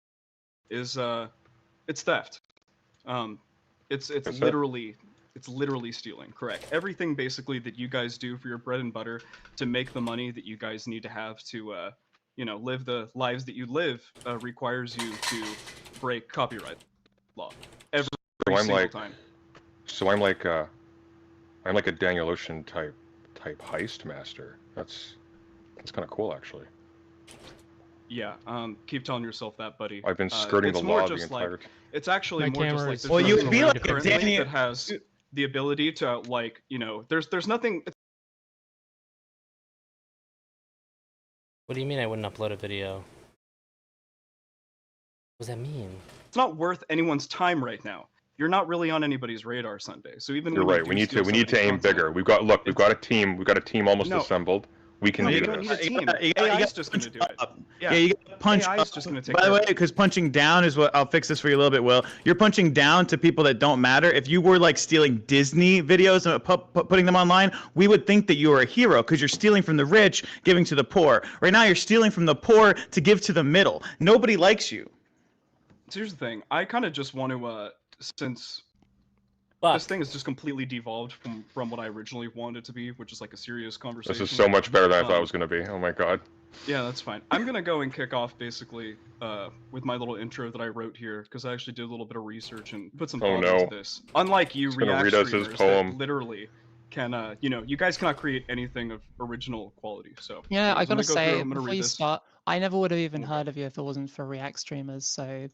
It's theft. It's literally stealing. Correct. Everything basically that you guys do for your bread and butter to make the money that you guys need to have to, live the lives that you live requires you to break copyright law every single time. So I'm like a Daniel Ocean type heist master. That's kind of cool actually. Yeah, keep telling yourself that, buddy. I've been skirting the law the entire time. It's actually more just like well, you would be like a Daniel that has the ability to there's nothing. What do you mean I wouldn't upload a video? What does that mean? It's not worth anyone's time right now. You're not really on anybody's radar Sunday. So even you're right. We need to aim bigger. We've got a team almost assembled. We can do this. AI's just gonna do it. Yeah, you gotta punch AI's just gonna take By the way, because punching down is what I'll fix this for you a little bit, Will. You're punching down to people that don't matter. If you were like stealing Disney videos and putting them online, we would think that you were a hero because you're stealing from the rich, giving to the poor. Right now, you're stealing from the poor to give to the middle. Nobody likes you. So here's the thing. I kind of just want to, since this thing has just completely devolved from what I originally wanted it to be, which is like a serious conversation. This is so much better than I thought it was going to be. Oh my god. Yeah, that's fine. I'm going to go and kick off basically with my little intro that I wrote here, because I actually did a little bit of research and put some thought into this. Unlike you, React streamers that literally can, you guys cannot create anything of original quality. So yeah, I gotta say, before you start, I never would have even heard of you if it wasn't for React streamers. So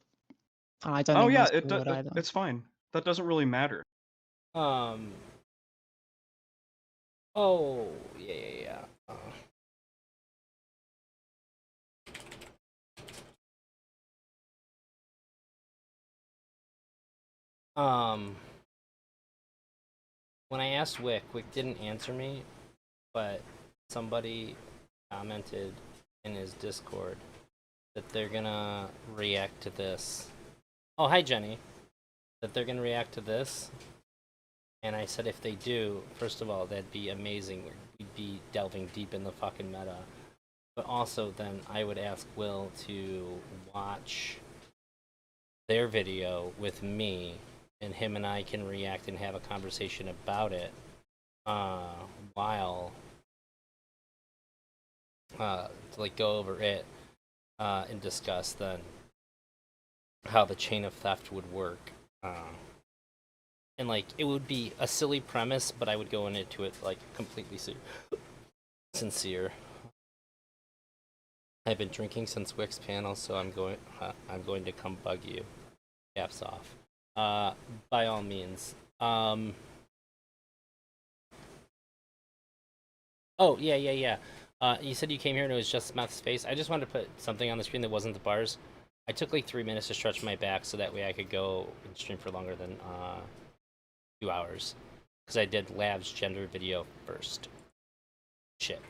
I don't. Oh yeah, it's fine. That doesn't really matter. Oh yeah. When I asked Wick didn't answer me, but somebody commented in his Discord that they're gonna react to this. Oh, hi Jenny. That they're gonna react to this. And I said if they do, first of all, that'd be amazing. We'd be delving deep in the fucking meta. But also then I would ask Will to watch their video with me, and him and I can react and have a conversation about it while to like go over it and discuss then how the chain of theft would work. And like it would be a silly premise, but I would go into it like completely sincere. I've been drinking since Wick's panel, so I'm going to come bug you. Caps off. By all means. Oh yeah. You said you came here and it was just Smeth's face. I just wanted to put something on the screen that wasn't the bars. I took like 3 minutes to stretch my back so that way I could go and stream for longer than 2 hours. Because I did Lab's gender video first. Shit.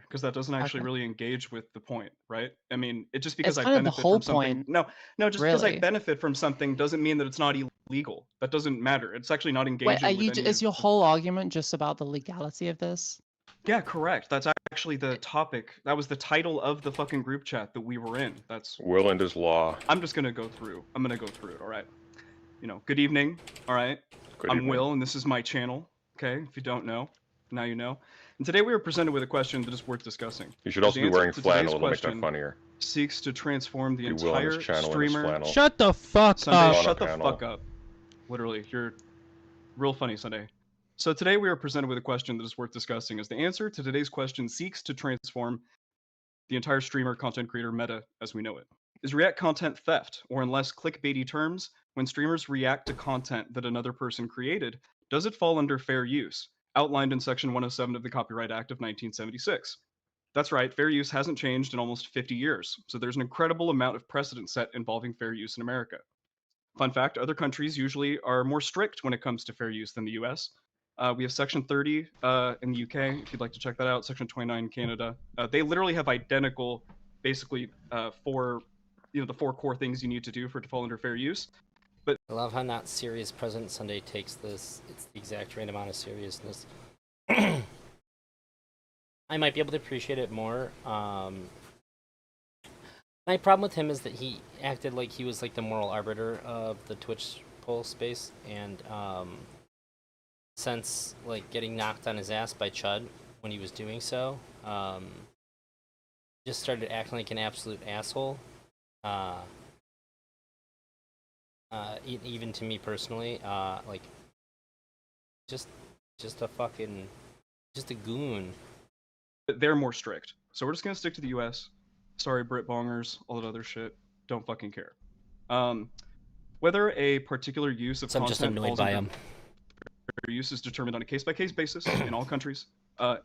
Because that doesn't actually really engage with the point, right? I mean, it just because It's I kind of the benefit whole from something. point, No, just because I really. benefit from something doesn't mean that it's not illegal. That doesn't matter. It's actually not engaging Wait, are with you? any Is of your whole argument just about the legality of this? Yeah, correct. That's actually the topic. That was the title of the fucking group chat that we were in. That's Will and his law. I'm just gonna go through. I'm gonna go through it. All right. Good evening. All right. I'm evening. Will, and this is my channel. Okay. If you don't know, now you know. And today we were presented with a question that is worth discussing. You should also The be answer wearing to flannel. today's It'll make that question funnier. Seeks to transform the Be Will on his entire channel and his streamer. flannel. Shut the fuck Sunday, up. shut the Panel. fuck up. Literally, you're real funny, Sunday. So today we are presented with a question that is worth discussing, as the answer to today's question seeks to transform the entire streamer content creator meta as we know it. Is React content theft, or in less clickbaity terms, when streamers react to content that another person created, does it fall under fair use, outlined in Section 107 of the Copyright Act of 1976? That's right, fair use hasn't changed in almost 50 years, so there's an incredible amount of precedent set involving fair use in America. Fun fact, other countries usually are more strict when it comes to fair use than the US. We have Section 30 in the UK, if you'd like to check that out, Section 29 in Canada. They literally have identical, basically, the 4 core things you need to do for it to fall under fair use. But I love how not serious President Sunday takes this. It's the exact right amount of seriousness. I might be able to appreciate it more. My problem with him is that he acted like he was like the moral arbiter of the Twitch poll space, and since like getting knocked on his ass by Chud when he was doing so, just started acting like an absolute asshole. Even to me personally, like just a fucking, just a goon. they're more strict. So we're just gonna stick to the US. Sorry, Brit bongers, all that other shit. Don't fucking care. Whether a particular use of So I'm content just annoyed falls by under him. fair use is determined on a case-by-case basis in all countries.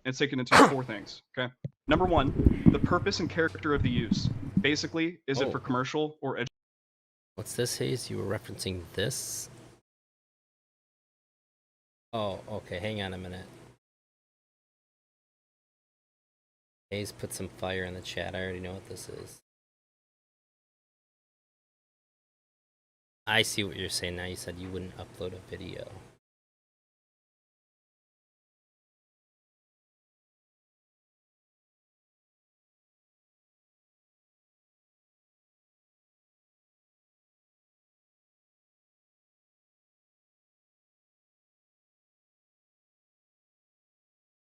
It's taken into 4 things. Okay. Number 1, the purpose and character of the use. Basically, is it for commercial or educational? What's this, Hayes? You were referencing this? Oh, okay. Hang on a minute. Hayes put some fire in the chat. I already know what this is. I see what you're saying now. You said you wouldn't upload a video.